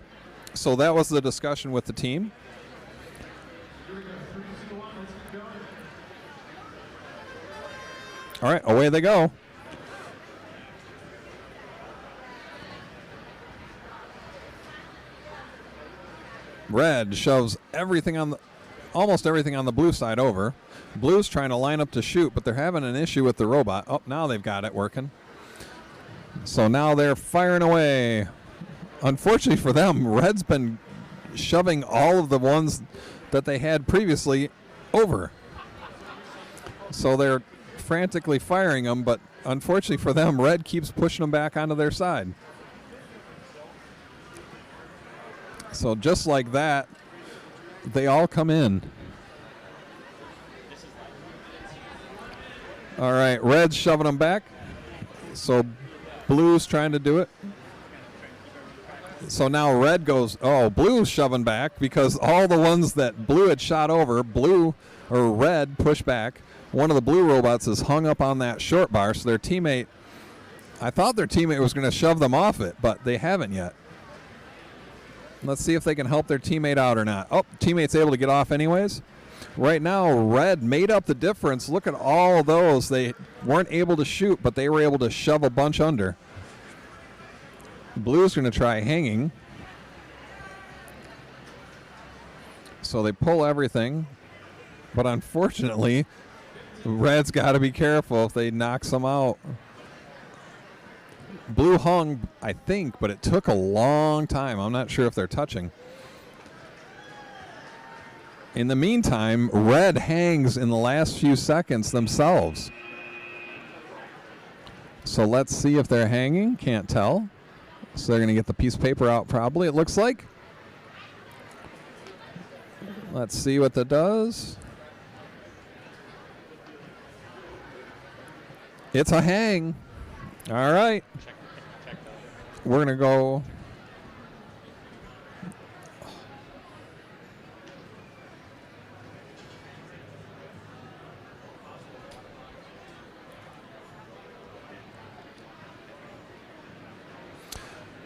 So that was the discussion with the team. All right, away they go. Red shoves everything on the, almost everything on the blue side over. Blue's trying to line up to shoot, but they're having an issue with the robot. Oh, now they've got it working. So now they're firing away. Unfortunately for them, red's been shoving all of the ones that they had previously over. So they're frantically firing them, but unfortunately for them, red keeps pushing them back onto their side. So just like that, they all come in. All right, red's shoving them back. So blue's trying to do it. So now red goes, oh, blue's shoving back because all the ones that blue had shot over, blue or red push back. One of the blue robots is hung up on that short bar, so their teammate, I thought their teammate was going to shove them off it, but they haven't yet. Let's see if they can help their teammate out or not. Oh, teammate's able to get off anyways. Right now, red made up the difference. Look at all those. They weren't able to shoot, but they were able to shove a bunch under. Blue's going to try hanging. So they pull everything. But unfortunately, red's got to be careful if they knock some out. Blue hung, I think, but it took a long time. I'm not sure if they're touching. In the meantime, red hangs in the last few seconds themselves. So let's see if they're hanging. Can't tell. So they're going to get the piece of paper out probably, it looks like. Let's see what that does. It's a hang. All right. We're going to go.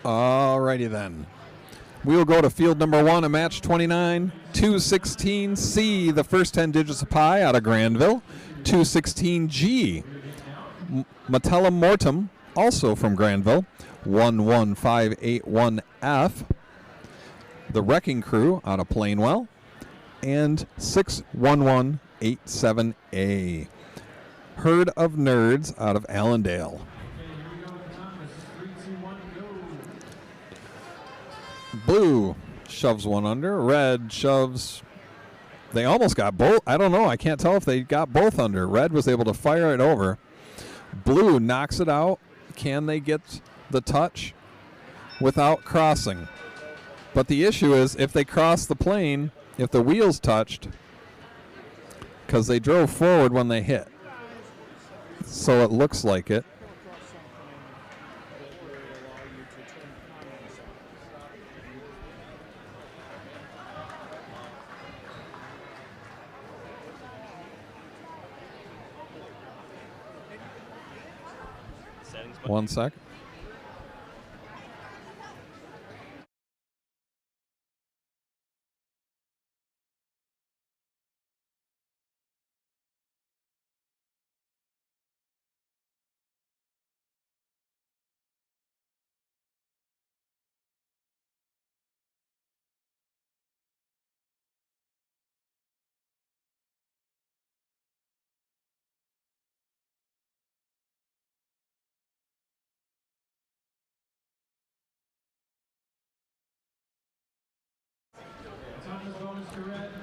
All righty then. We will go to field number 1 of match 29, 216C, the first 10 digits of pi out of Grandville. 216G, Metellum Mortem, also from Grandville. 11581F, the Wrecking Crew out of Plainwell. And 61187A, Herd of Nerds out of Allendale. Blue shoves one under. Red shoves. They almost got both. I don't know. I can't tell if they got both under. Red was able to fire it over. Blue knocks it out. Can they get the touch without crossing? But the issue is if they cross the plane, if the wheels touched, because they drove forward when they hit. So it looks like it. One sec.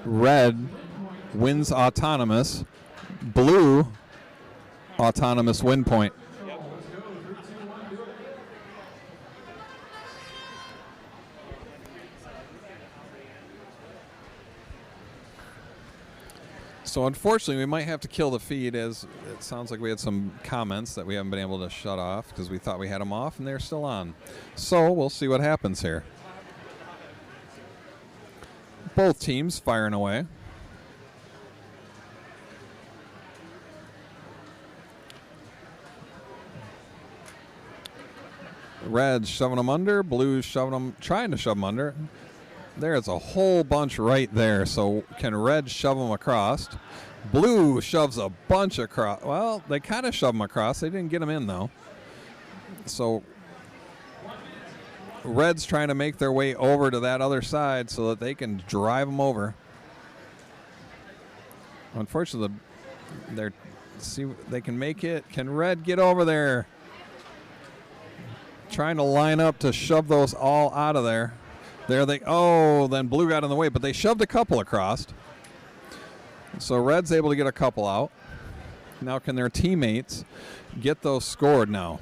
Red wins autonomous. Blue, autonomous win point. So unfortunately, we might have to kill the feed, as it sounds like we had some comments that we haven't been able to shut off because we thought we had them off and they're still on. So we'll see what happens here. Both teams firing away. Red's shoving them under. Blue's shoving them, trying to shove them under. There's a whole bunch right there. So can red shove them across? Blue shoves a bunch across. Well, they kind of shove them across. They didn't get them in, though. So red's trying to make their way over to that other side so that they can drive them over. Unfortunately, they're see they can make it. Can red get over there? Trying to line up to shove those all out of there. There they, oh, then blue got in the way, but they shoved a couple across. So red's able to get a couple out. Now can their teammates get those scored now?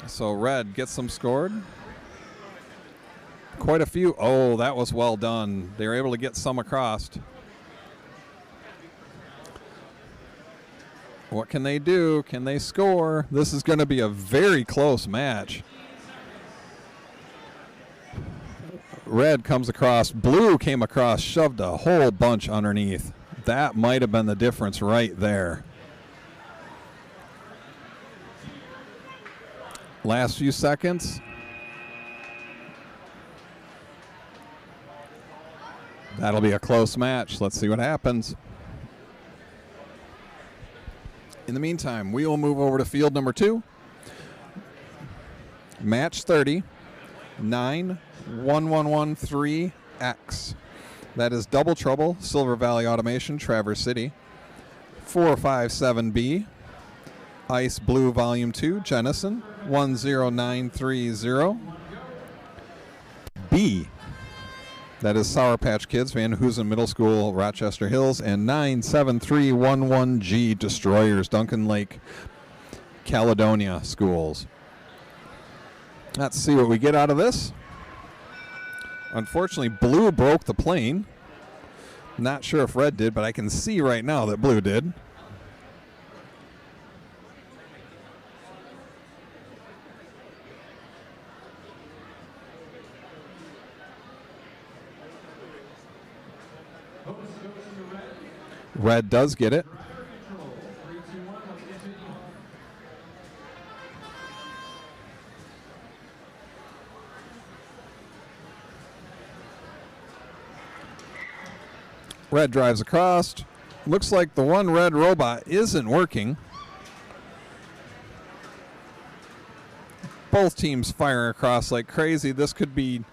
So red gets them scored. Quite a few. Oh, that was well done. They were able to get some across. What can they do? Can they score? This is going to be a very close match. Red comes across. Blue came across, shoved a whole bunch underneath. That might have been the difference right there. Last few seconds. That'll be a close match. Let's see what happens. In the meantime, we will move over to field number 2. Match 30, 91113X. That is Double Trouble, Silver Valley Automation, Traverse City. 457B, Ice Blue Volume 2, Jennison, 10930. B, that is Sour Patch Kids, Van Hoosen Middle School, Rochester Hills, and 97311G, Destroyers, Duncan Lake, Caledonia Schools. Let's see what we get out of this. Unfortunately, blue broke the plane. Not sure if red did, but I can see right now that blue did. Red does get it. Red drives across. Looks like the one red robot isn't working. Both teams firing across like crazy. This could be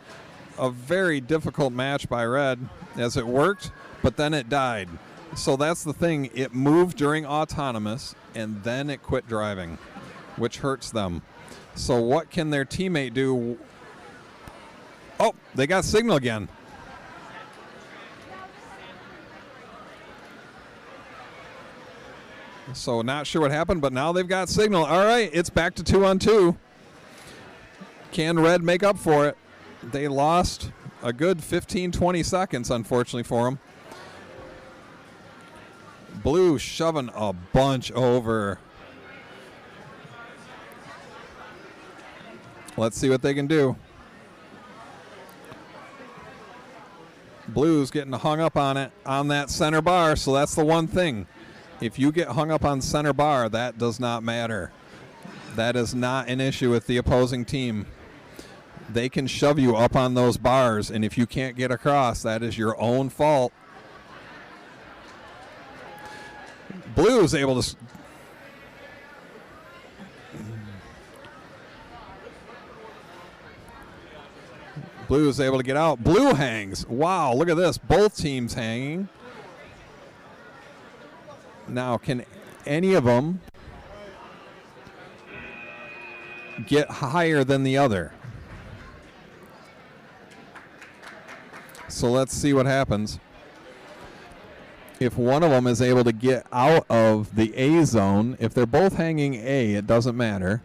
a very difficult match by red as it worked, but then it died. So that's the thing. It moved during autonomous, and then it quit driving, which hurts them. So what can their teammate do? Oh, they got signal again. So not sure what happened, but now they've got signal. All right, it's back to 2-on-2. Can red make up for it? They lost a good 15-20 seconds, unfortunately, for them. Blue shoving a bunch over. Let's see what they can do. Blue's getting hung up on it, on that center bar, so that's the one thing. If you get hung up on center bar, that does not matter. That is not an issue with the opposing team. They can shove you up on those bars, and if you can't get across, that is your own fault. Blue is able to... Blue is able to get out. Blue hangs. Wow, look at this. Both teams hanging. Now, can any of them get higher than the other? So let's see what happens. If one of them is able to get out of the A zone, if they're both hanging A, it doesn't matter.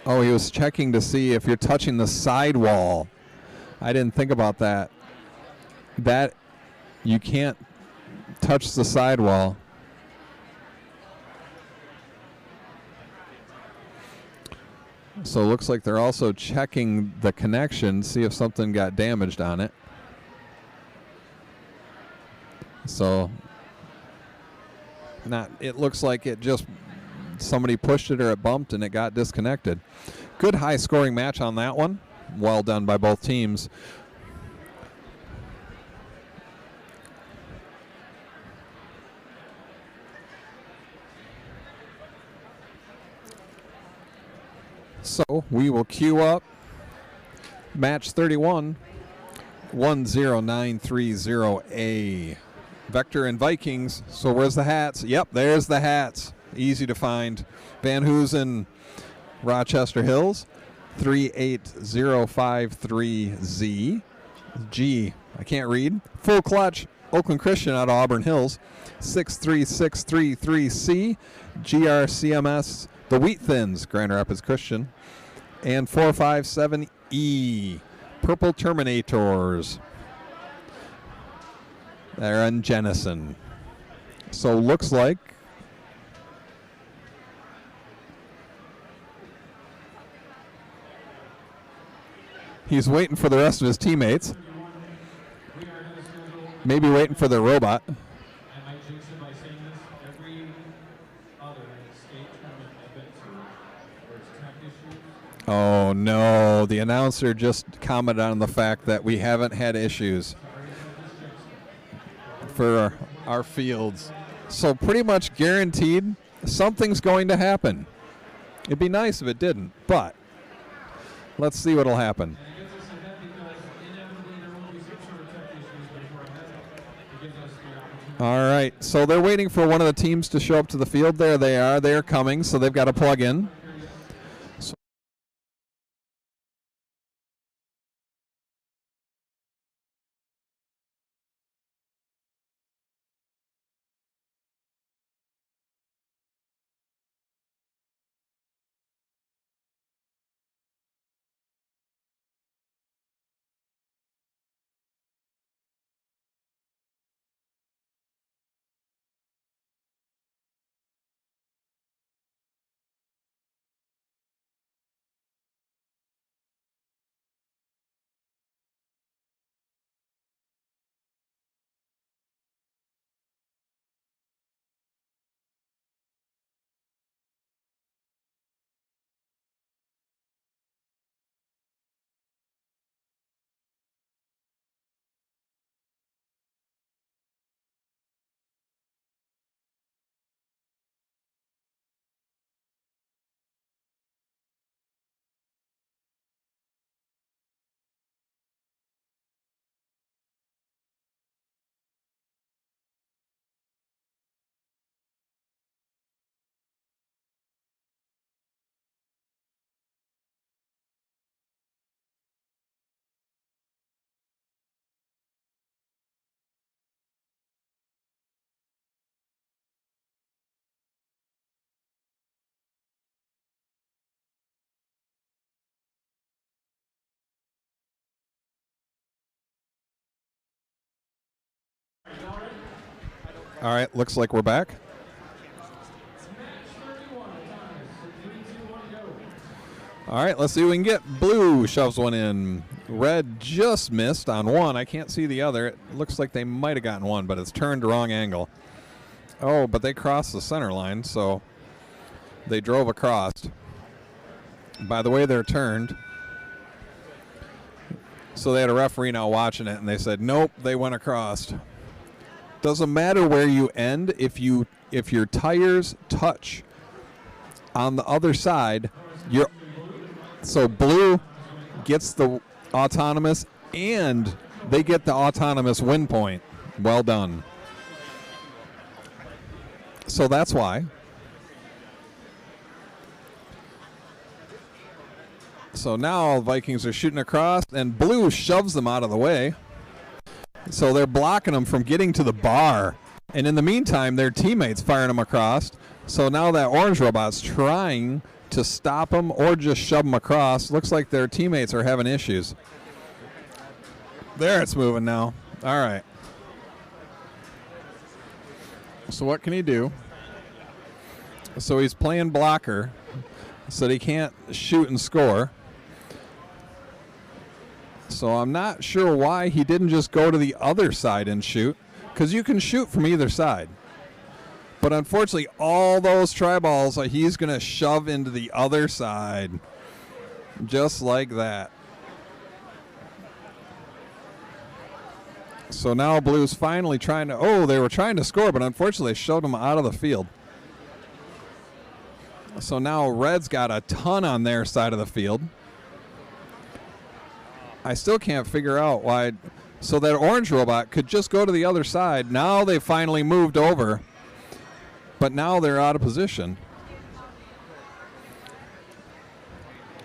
Oh, he was checking to see if you're touching the sidewall. I didn't think about that. That, you can't touch the sidewall. So it looks like they're also checking the connection, see if something got damaged on it. So, it looks like it just, somebody pushed it or it bumped and it got disconnected. Good high scoring match on that one. Well done by both teams. So we will queue up match 31, 10930A. Vector and Vikings. So where's the hats? Yep, there's the hats. easy to find. Van Hoosen, Rochester Hills, 38053Z. G, I can't read. Full Clutch, Oakland Christian out of Auburn Hills, 63633C. GRCMS, The Wheat Thins, Grand Rapids Christian, and 457E, Purple Terminators. They're in Jennison. So looks like he's waiting for the rest of his teammates. Maybe waiting for the robot. I might jinx it by saying this. Every other state tournament I've been to, there's tech issues. Oh no, the announcer just commented on the fact that we haven't had issues for our fields. So pretty much guaranteed something's going to happen. It'd be nice if it didn't, but let's see what'll happen. And it gets us ahead because inevitably there will be some sort of tech issues, but if we're ahead, it gives us the opportunity. All right, so they're waiting for one of the teams to show up to the field. There they are. They're coming, so they've got to plug in. All right, looks like we're back. All right, let's see what we can get. Blue shoves one in. Red just missed on one. I can't see the other. It looks like they might have gotten one, but it's turned the wrong angle. Oh, but they crossed the center line, so they drove across. By the way they're turned, so they had a referee now watching it, and they said, nope, they went across. Doesn't matter where you end. If your tires touch on the other side, so blue gets the autonomous, and they get the autonomous win point. Well done. So that's why. So now Vikings are shooting across, and blue shoves them out of the way. So they're blocking them from getting to the bar. And in the meantime, their teammates firing them across. So now that orange robot's trying to stop them or just shove them across. Looks like their teammates are having issues. There, it's moving now. All right. So what can he do? So he's playing blocker, so he can't shoot and score. So I'm not sure why he didn't just go to the other side and shoot, because you can shoot from either side. But unfortunately, all those try balls he's going to shove into the other side, just like that. So now Blue's finally trying to, they were trying to score, but unfortunately they shoved them out of the field. So now Red's got a ton on their side of the field. I still can't figure out why. So that orange robot could just go to the other side. Now they finally moved over. but now they're out of position.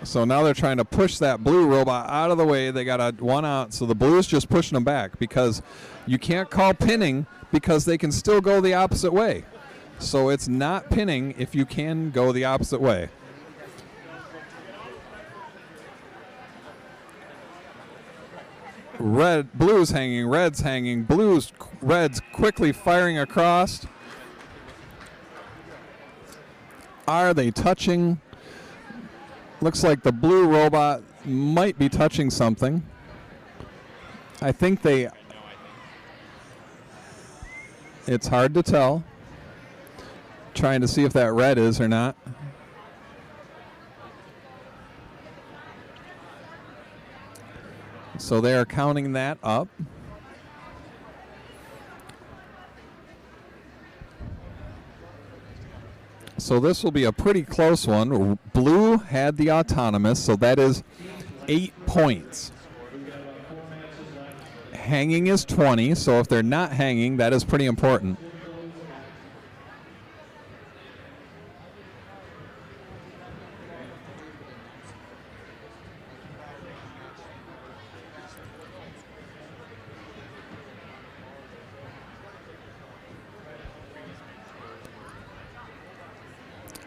So now they're trying to push that blue robot out of the way. They got a 1 out, so the blue is just pushing them back because you can't call pinning because they can still go the opposite way. So it's not pinning if you can go the opposite way. Blue's hanging, red's hanging, red's quickly firing across. Are they touching? Looks like the blue robot might be touching something. I think they... It's hard to tell. Trying to see if that red is or not. So they are counting that up. So this will be a pretty close one. Blue had the autonomous, so that is 8 points. Hanging is 20, so if they're not hanging, that is pretty important.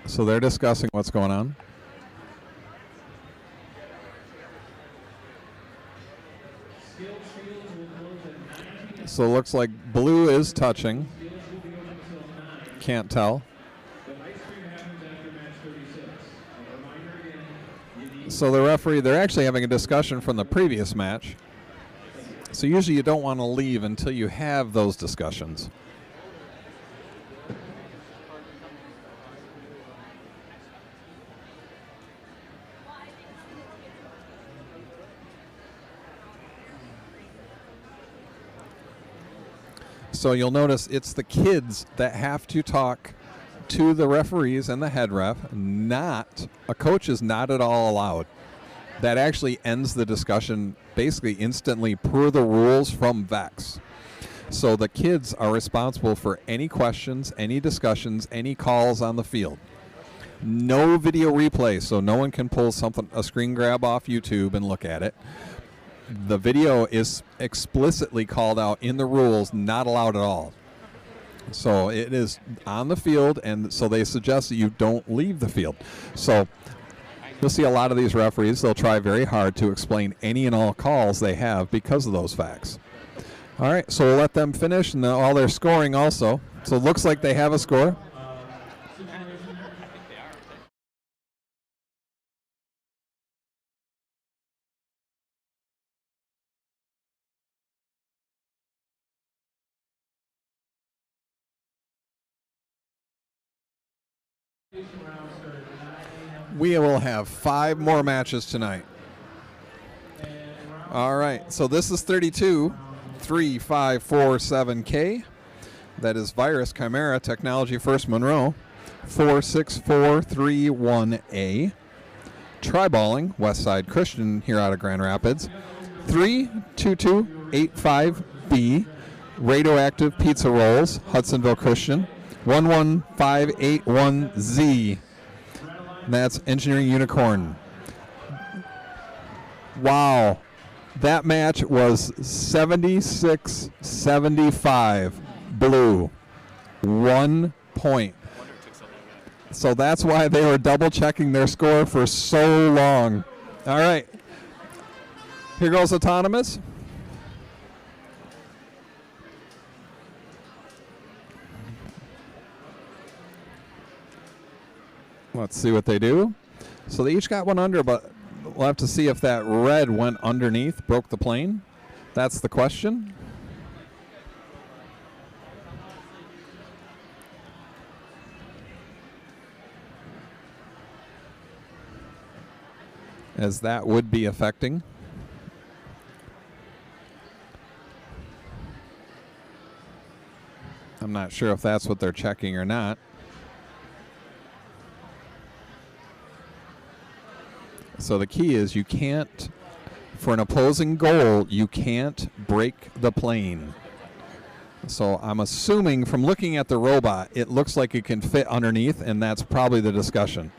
So they're discussing what's going on. So it looks like blue is touching. Can't tell. So the referee, they're actually having a discussion from the previous match. So usually you don't want to leave until you have those discussions. So you'll notice it's the kids that have to talk to the referees and the head ref, not a coach is not at all allowed. That actually ends the discussion basically instantly per the rules from VEX. So the kids are responsible for any questions, any discussions, any calls on the field. No video replay, so no one can pull a screen grab off YouTube and look at it. The video is explicitly called out in the rules, not allowed at all. So it is on the field, and so they suggest that you don't leave the field. So you'll see a lot of these referees, they'll try very hard to explain any and all calls they have because of those facts. All right, so we'll let them finish, and all their scoring also. So it looks like they have a score. We will have 5 more matches tonight. All right, so this is 32-3547K. That is Virus Chimera Technology First Monroe. 46431A. Triballing Westside Christian here out of Grand Rapids. 32285B. Radioactive Pizza Rolls, Hudsonville Christian. 11581Z. That's Engineering Unicorn. Wow. That match was 76-75 blue. 1 point. So that's why they were double checking their score for so long. All right. Here goes autonomous. Let's see what they do. So they each got one under, but we'll have to see if that red went underneath, broke the plane. That's the question. As that would be affecting. I'm not sure if that's what they're checking or not. So the key is you can't, for an opposing goal, you can't break the plane. So I'm assuming from looking at the robot, it looks like it can fit underneath, and that's probably the discussion.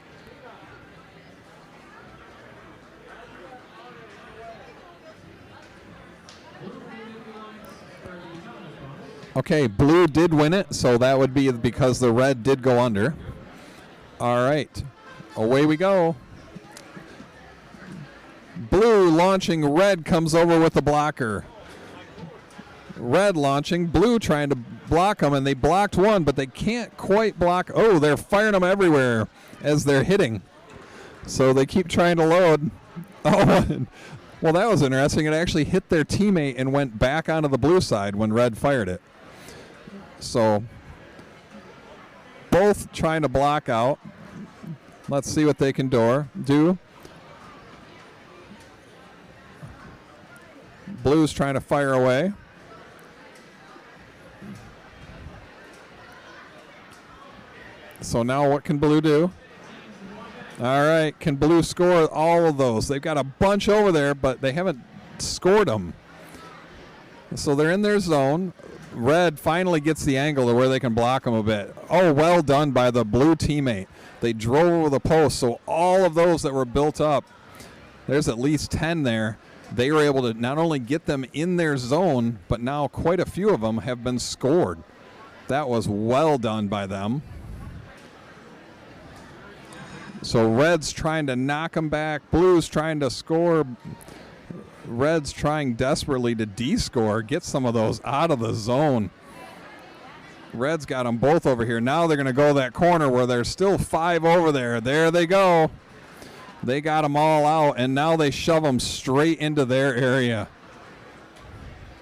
Okay, blue did win it, so that would be because the red did go under. All right, away we go. Blue launching, red comes over with the blocker. Red launching, blue trying to block them, and they blocked one, but they can't quite block. Oh, they're firing them everywhere as they're hitting. So they keep trying to load. Oh, well, that was interesting. It actually hit their teammate and went back onto the blue side when red fired it. So both trying to block out. Let's see what they can do. Blue's trying to fire away. So now what can blue do? All right, can blue score all of those? They've got a bunch over there, but they haven't scored them. So they're in their zone. Red finally gets the angle to where they can block them a bit. Oh, well done by the blue teammate. They drove over the post, so all of those that were built up, there's at least 10 there. They were able to not only get them in their zone, but now quite a few of them have been scored. That was well done by them. So red's trying to knock them back. Blue's trying to score. Red's trying desperately to de-score, get some of those out of the zone. Red's got them both over here. Now they're going to go that corner where there's still 5 over there. There they go. They got them all out, and now they shove them straight into their area.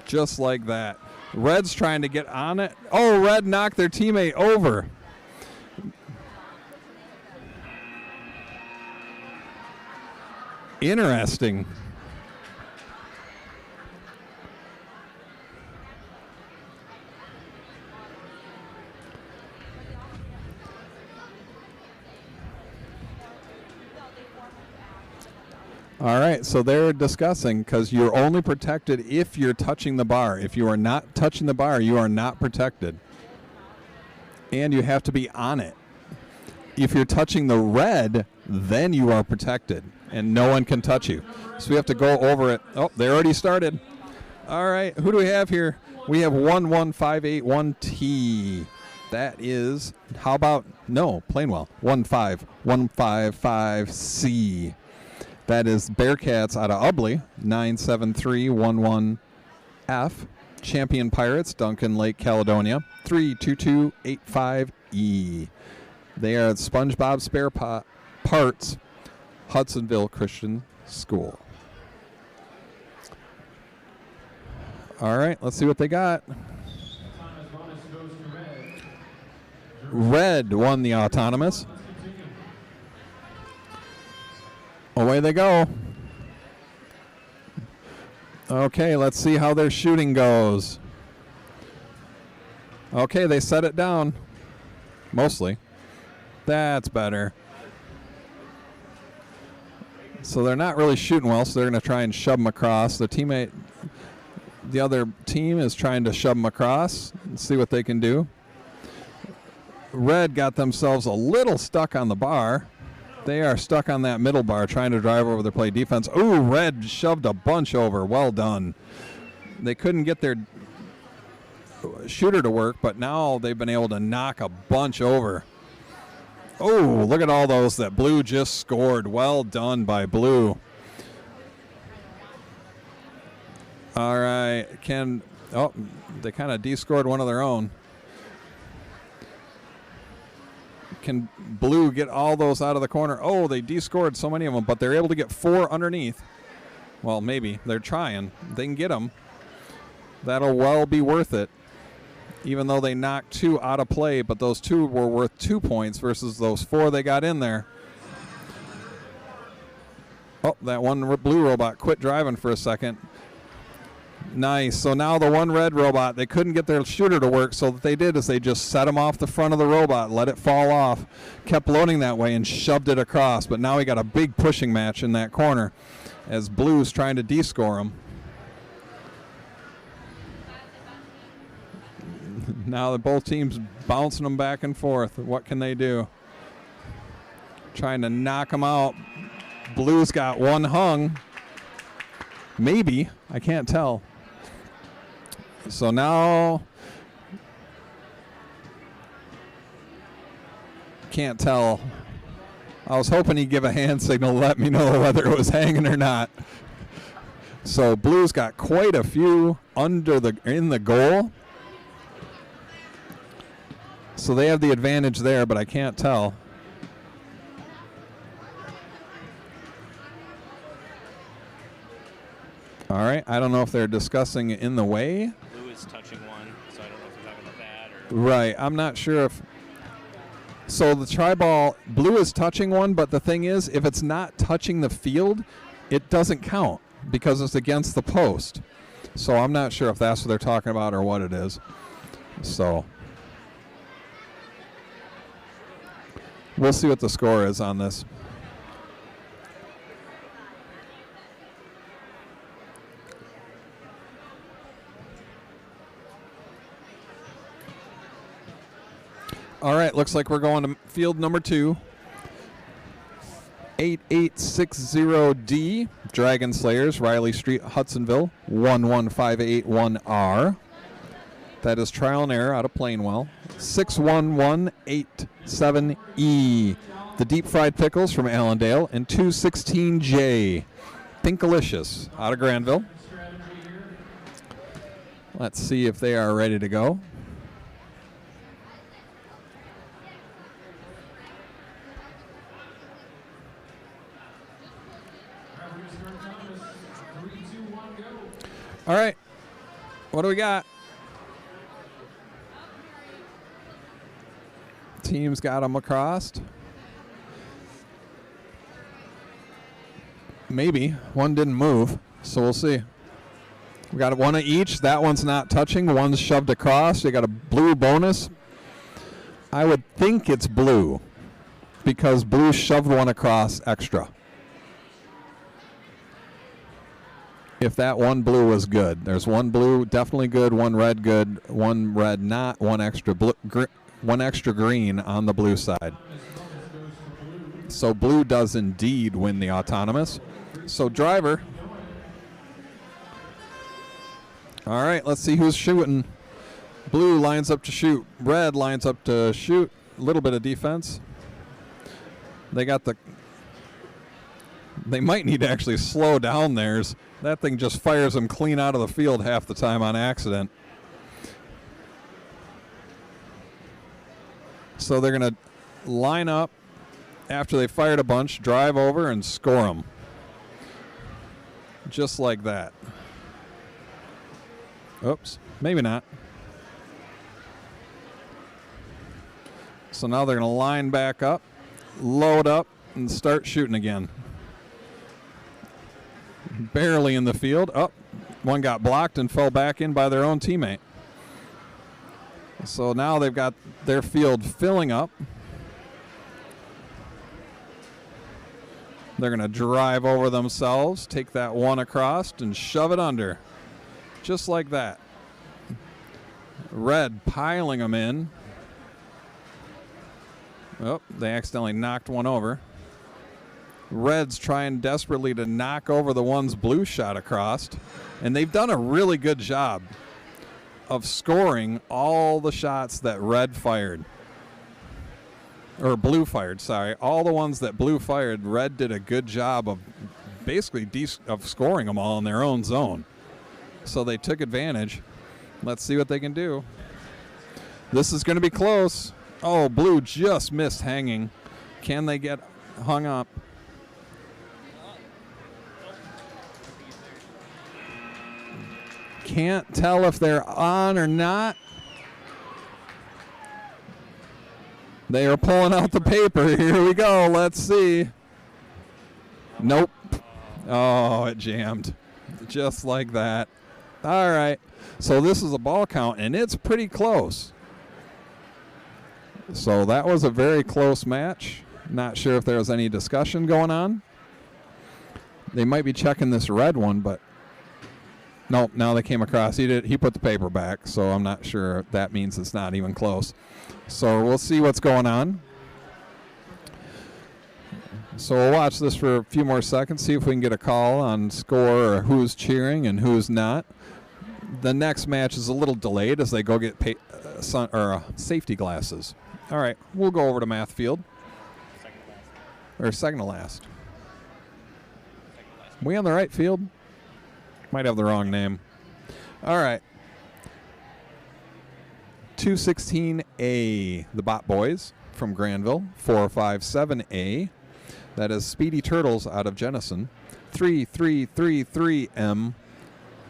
Just like that. Red's trying to get on it. Oh, red knocked their teammate over. Interesting. All right, so they're discussing because you're only protected if you're touching the bar. If you are not touching the bar, you are not protected. And you have to be on it. If you're touching the red, then you are protected, and no one can touch you. So we have to go over it. Oh, they already started. All right, who do we have here? We have 11581T. That is, how about, no, Plainwell, 15155C. That is Bearcats out of Ubley, 97311F. Champion Pirates, Duncan Lake, Caledonia, 32285E. They are at SpongeBob Spare Parts, Hudsonville Christian School. All right, let's see what they got. Red won the autonomous. Away they go. Okay, let's see how their shooting goes. Okay, they set it down. Mostly. That's better. So they're not really shooting well, so they're going to try and shove them across. The other team is trying to shove them across and see what they can do. Red got themselves a little stuck on the bar. They are stuck on that middle bar trying to drive over their play defense. Ooh, red shoved a bunch over. Well done. They couldn't get their shooter to work, but now they've been able to knock a bunch over. Oh, look at all those that blue just scored. Well done by blue. All right. They kind of de-scored one of their own. Can blue get all those out of the corner? Oh, they de-scored so many of them, but they're able to get 4 underneath. Well, maybe. They're trying. They can get them. That'll well be worth it. Even though they knocked 2 out of play, but those 2 were worth 2 points versus those 4 they got in there. Oh, that one blue robot quit driving for a second. Nice. So now the one red robot, they couldn't get their shooter to work, so what they did is they just set him off the front of the robot, let it fall off, kept loading that way, and shoved it across. But now we got a big pushing match in that corner as blue's trying to de-score him. Now that both teams bouncing them back and forth. What can they do? Trying to knock them out. Blue's got one hung. Maybe. I can't tell. So now... Can't tell. I was hoping he'd give a hand signal to let me know whether it was hanging or not. So Blue's got quite a few in the goal. So they have the advantage there, but I can't tell. All right, I don't know if they're discussing in the way. Blue is touching one, so I don't know if you're talking about that or... Right, I'm not sure if... So the try ball, Blue is touching one, but the thing is, if it's not touching the field, it doesn't count because it's against the post. So I'm not sure if that's what they're talking about or what it is. So we'll see what the score is on this. All right, looks like we're going to field number 2. 8860D, Dragon Slayers, Riley Street, Hudsonville, 11581R. That is trial and error out of Plainwell. 61187E, the Deep Fried Pickles from Allendale, and 216J, Pinkalicious out of Grandville. Let's see if they are ready to go. All right, what do we got? Team's got them across. Maybe. One didn't move, so we'll see. We got one of each. That one's not touching. One's shoved across. You got a blue bonus. I would think it's blue because blue shoved one across extra. If that one blue was good. There's one blue definitely good, one red good, one red not, one extra blue, one extra green on the blue side. So blue does indeed win the autonomous. So driver. All right, let's see who's shooting. Blue lines up to shoot. Red lines up to shoot. A little bit of defense. They got the... They might need to actually slow down theirs. That thing just fires them clean out of the field half the time on accident. So they're going to line up after they fired a bunch, drive over, and score them. Just like that. Oops, maybe not. So now they're going to line back up, load up, and start shooting again. Barely in the field. Oh, one got blocked and fell back in by their own teammate. So now they've got their field filling up. They're going to drive over themselves, take that one across, and shove it under. Just like that. Red piling them in. Oh, they accidentally knocked one over. Red's trying desperately to knock over the ones blue shot across. And they've done a really good job of scoring all the shots that red fired. Or blue fired, sorry. All the ones that blue fired, red did a good job of basically of scoring them all in their own zone. So they took advantage. Let's see what they can do. This is going to be close. Oh, blue just missed hanging. Can they get hung up? Can't tell if they're on or not. They are pulling out the paper. Here we go. Let's see. Nope. Oh, it jammed. Just like that. All right. So this is a ball count, and it's pretty close. So that was a very close match. Not sure if there was any discussion going on. They might be checking this red one, but Nope, now they came across. He put the paper back, so I'm not sure if that means it's not even close. So we'll see what's going on. So we'll watch this for a few more seconds, see if we can get a call on score or who's cheering and who's not. The next match is a little delayed as they go get safety glasses. All right, we'll go over to math field. Second to last. We on the right field? Might have the wrong name. All right. 216A, the Bot Boys from Grandville. 457A, that is Speedy Turtles out of Jenison. 3333M,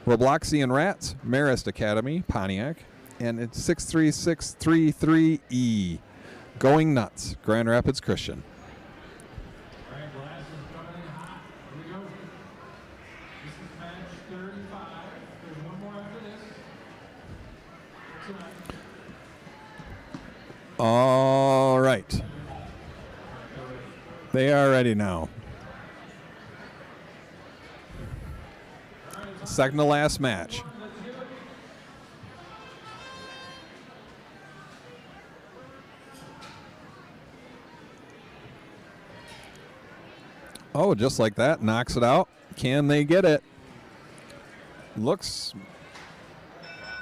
Robloxian Rats, Marist Academy, Pontiac. And it's 63633E, Going Nuts, Grand Rapids Christian. All right, glass is coming in hot. Here we go. This is match 35. There's one more after this. Tonight. All right. They are ready now. Second to last match. Oh, just like that, knocks it out. Can they get it? Looks,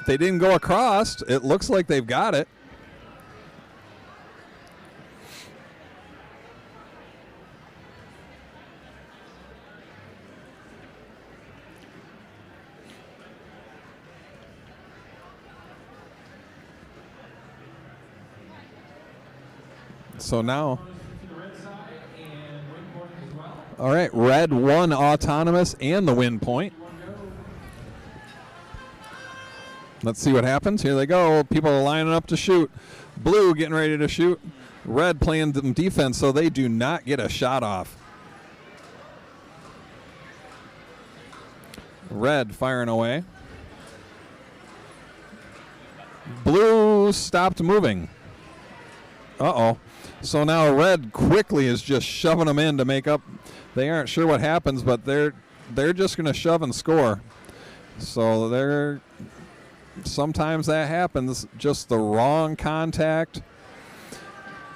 they didn't go across. It looks like they've got it. So now, all right, red won autonomous and the win point. Let's see what happens. Here they go. People are lining up to shoot. Blue getting ready to shoot. Red playing them defense, so they do not get a shot off. Red firing away. Blue stopped moving. Uh-oh. So now red quickly is just shoving them in to make up. They aren't sure what happens, but they're just going to shove and score. So sometimes that happens, just the wrong contact.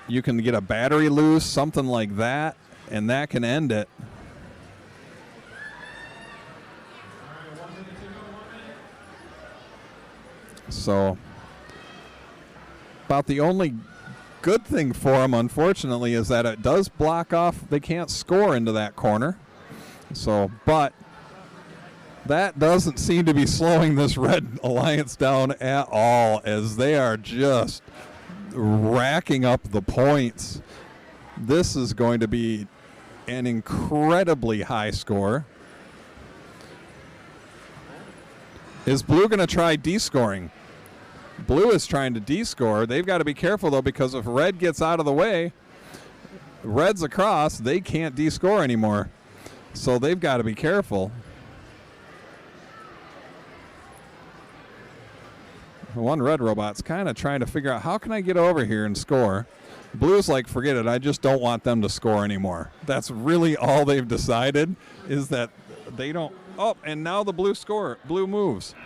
You can get a battery loose, something like that, and that can end it. So about the only good thing for them, unfortunately, is that it does block off. They can't score into that corner. So, but that doesn't seem to be slowing this Red Alliance down at all, as they are just racking up the points. This is going to be an incredibly high score. Is Blue going to try descoring? Blue is trying to descore. They've got to be careful, though, because if red gets out of the way, red's across, they can't descore anymore. So they've got to be careful. One red robot's kind of trying to figure out, how can I get over here and score? Blue's like, forget it, I just don't want them to score anymore. That's really all they've decided, is that they don't. Oh, and now the blue moves.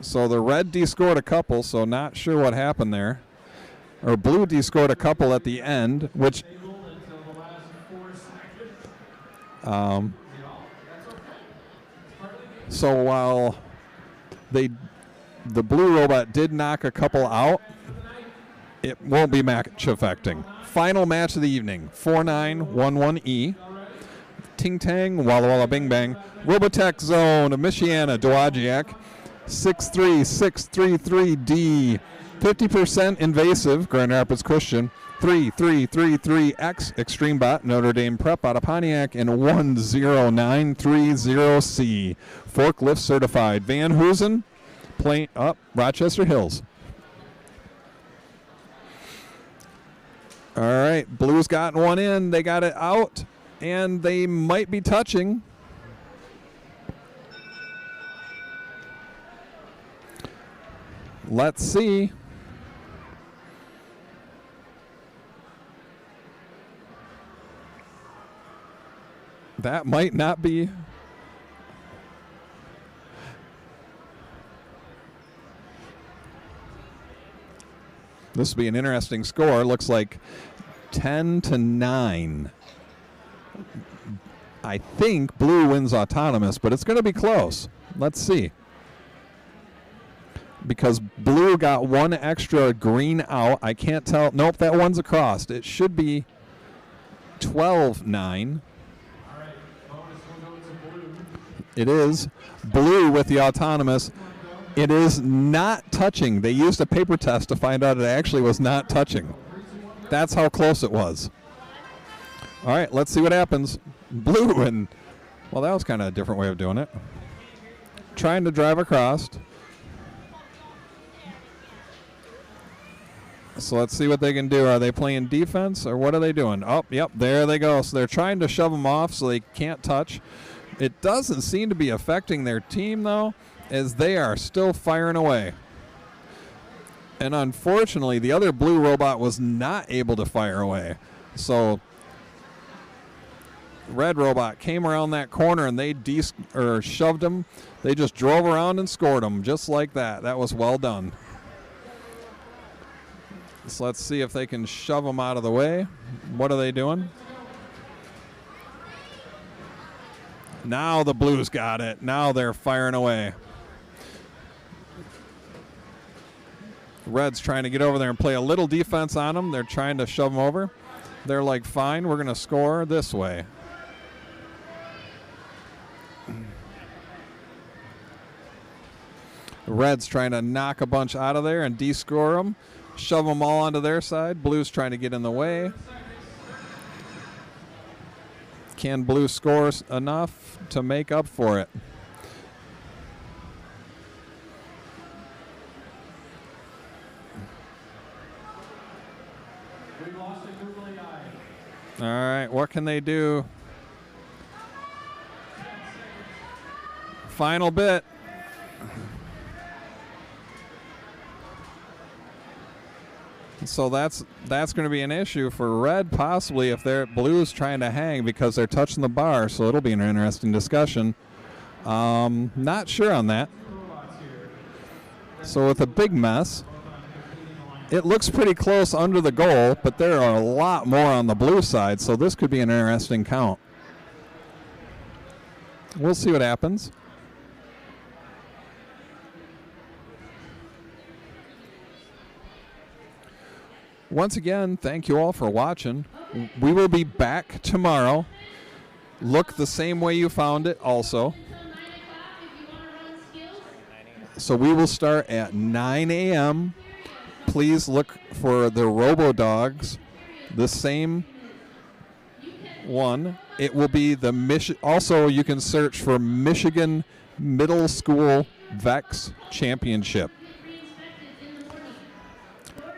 So the red descored a couple, so not sure what happened there. Or blue descored a couple at the end, which so while the blue robot did knock a couple out, it won't be match affecting. Final match of the evening, 4911E. Ting Tang, Walla Walla Bing Bang, Robotech Zone of Michiana, Dowagiac, 63633D, 50% invasive, Grand Rapids Christian, 3333X, Extreme Bot, Notre Dame Prep out of Pontiac, and 10930C, forklift certified, Van Hoosen, Plain up, Rochester Hills. All right, Blue's gotten one in, they got it out, and they might be touching. Let's see. That might not be This will be an interesting score. Looks like 10-9. I think blue wins autonomous, but it's going to be close. Let's see. Because blue got one extra green out. I can't tell. Nope, that one's across. It should be 12-9. It is blue with the autonomous. It is not touching. They used a paper test to find out it actually was not touching. That's how close it was. All right, let's see what happens. Blue and, well, that was kind of a different way of doing it. Trying to drive across. So let's see what they can do. Are they playing defense or what are they doing? Oh, yep, there they go. So they're trying to shove them off so they can't touch. It doesn't seem to be affecting their team, though, as they are still firing away. And unfortunately, the other blue robot was not able to fire away. So red robot came around that corner and they shoved him. They just drove around and scored him just like that. That was well done. So let's see if they can shove them out of the way. What are they doing? Now the blues got it. Now they're firing away. Red's trying to get over there and play a little defense on them. They're trying to shove them over. They're like, fine, we're going to score this way. Red's trying to knock a bunch out of there and de-score them. Shove them all onto their side. Blue's trying to get in the way. Can blue score enough to make up for it? All right, what can they do? Final bit. So that's going to be an issue for red possibly if their blue's trying to hang because they're touching the bar. So it'll be an interesting discussion. Not sure on that. So with a big mess, it looks pretty close under the goal, but there are a lot more on the blue side. So this could be an interesting count. We'll see what happens. Once again, thank you all for watching. We will be back tomorrow. Look the same way you found it also. So we will start at 9 a.m. Please look for the Robo Dogs, the same one. It will be the also you can search for Michigan Middle School VEX Championship.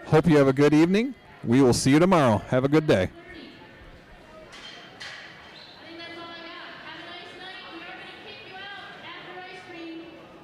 Hope you have a good evening. We will see you tomorrow. Have a good day.